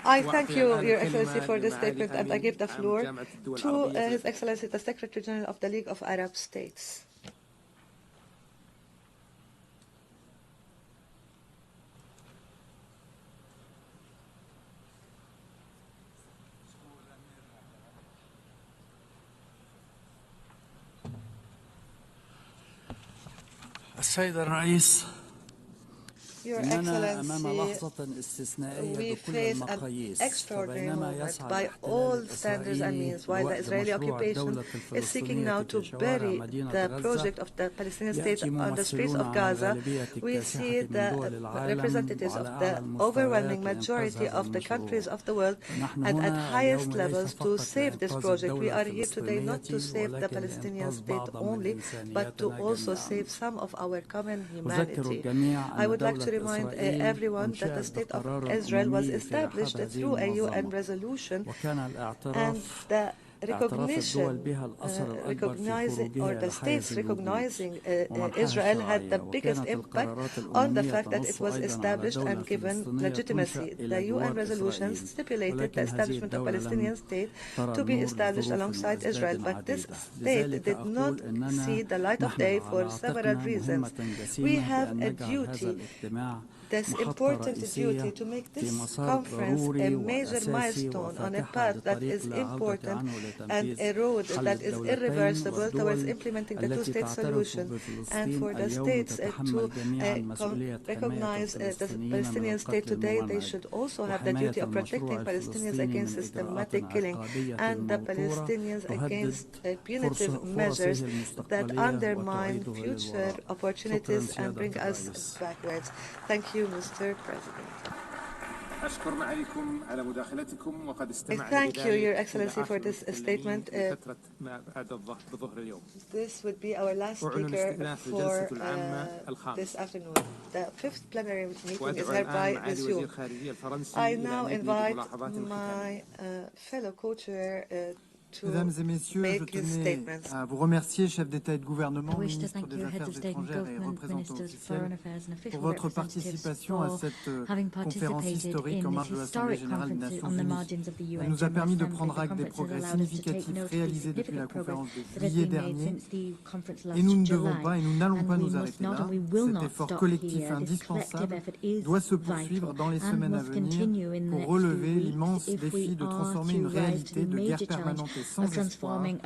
I thank you, Your Excellency, for this statement, and I give the floor to His Excellency, the Secretary General of the League of Arab States. السيد الرئيس Your Excellency, we face an extraordinary moment by all standards and means, while the Israeli occupation is seeking now to bury the project of the Palestinian state on the streets of Gaza. We see the representatives of the overwhelming majority of the countries of the world and at highest levels to save this project. We are here today not to save the Palestinian state only, but to also save some of our common humanity. I would like to remind everyone that the state of Israel was established through a UN resolution, and the recognition, or the states recognizing Israel had the biggest impact on the fact that it was established and given legitimacy. The UN resolution stipulated the establishment of a Palestinian state to be established alongside Israel, but this state did not see the light of day for several reasons. We have a duty this important duty to make this conference a major milestone on a path that is important and a road that is irreversible towards implementing the two-state solution, and for the states to recognize the Palestinian state today. They should also have the duty of protecting Palestinians against systematic killing and the Palestinians against punitive measures that undermine future opportunities and bring us backwards. Thank you, Mr. President. I thank you, Your Excellency, for this statement. This would be our last speaker for this afternoon. The fifth plenary meeting is hereby resumed. I now invite my fellow co-chair Mesdames et Messieurs, je tenais à vous remercier, chefs d'État et de gouvernement, ministres des Affaires étrangères et représentants officiels, pour votre participation à cette conférence historique en marge de l'Assemblée générale des Nations Unies. Elle nous a permis de prendre acte des progrès significatifs réalisés depuis la conférence de juillet dernier. Et nous ne devons pas et nous n'allons pas nous arrêter là. Cet effort collectif indispensable doit se poursuivre dans les semaines à venir pour relever l'immense défi de transformer une réalité de guerre permanente sans espoir en une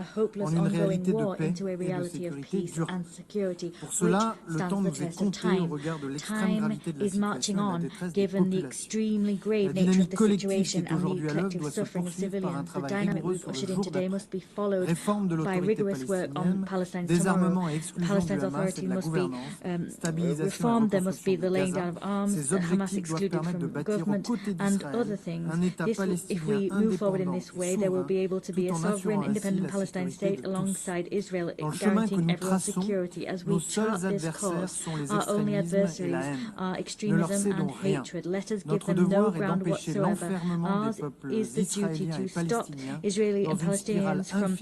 réalité de paix et de sécurité durable. Pour cela, le temps nous est compté au regard de l'extrême gravité de la situation et de la détresse des populations. La dynamique collective qui est aujourd'hui à l'œuvre doit se poursuivre par un travail rigoureux sur le jour d'après. Réforme de l'autorité palestinienne, désarmement et exclusion du Hamas et de la gouvernance, stabilisation et reconstruction de Gaza. Ces objectifs doivent permettre de bâtir aux côtés d'Israël un État palestinien indépendant et souverain, sovereign, independent Palestine state alongside Israel, guaranteeing everyone's security. As we chart this course, our only adversaries are extremism and hatred. Let us give them no ground whatsoever. Ours is the duty to stop Israeli and Palestinians from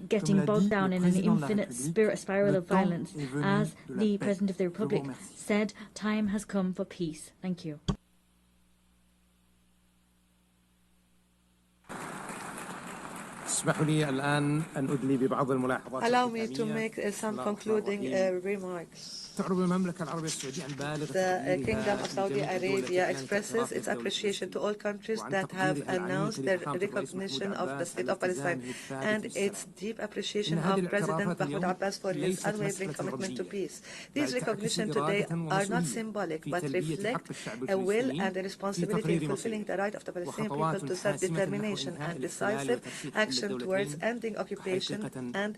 getting bogged down in an infinite spiral of violence. As the President of the Republic said, time has come for peace. Thank you. Allow me to make some concluding remarks. The Kingdom of Saudi Arabia expresses its appreciation to all countries that have announced their recognition of the State of Palestine and its deep appreciation of President Mahmoud Abbas for his unwavering commitment to peace. These recognitions today are not symbolic but reflect a will and a responsibility in fulfilling the right of the Palestinian people to self-determination and decisive action towards ending occupation and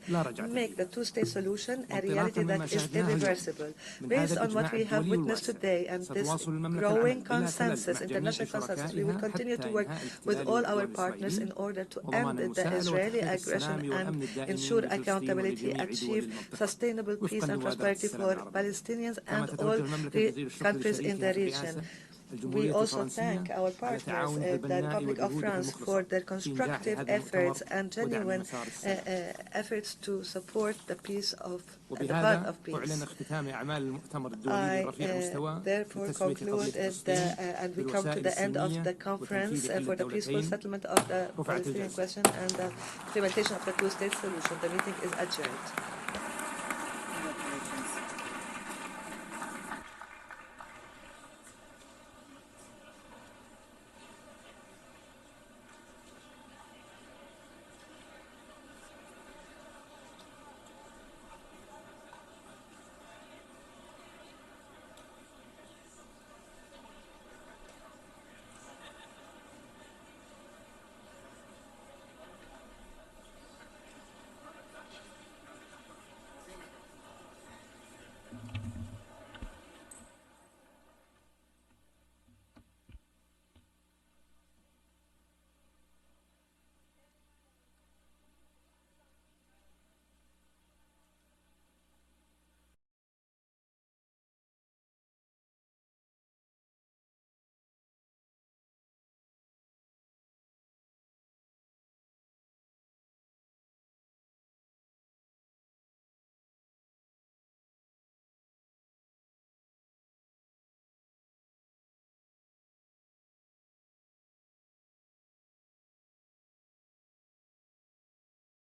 make the two-state solution a reality that is irreversible. Based on what we have witnessed today and this growing consensus, international consensus, we will continue to work with all our partners in order to end the Israeli aggression and ensure accountability, achieve sustainable peace and prosperity for Palestinians and all countries in the region. We also thank our partners, the Republic of France, for their constructive efforts and genuine efforts to support the peace of the path of peace. I therefore conclude and we come to the end of the conference for the peaceful settlement of the Palestinian question and the implementation of the two-state solution. The meeting is adjourned.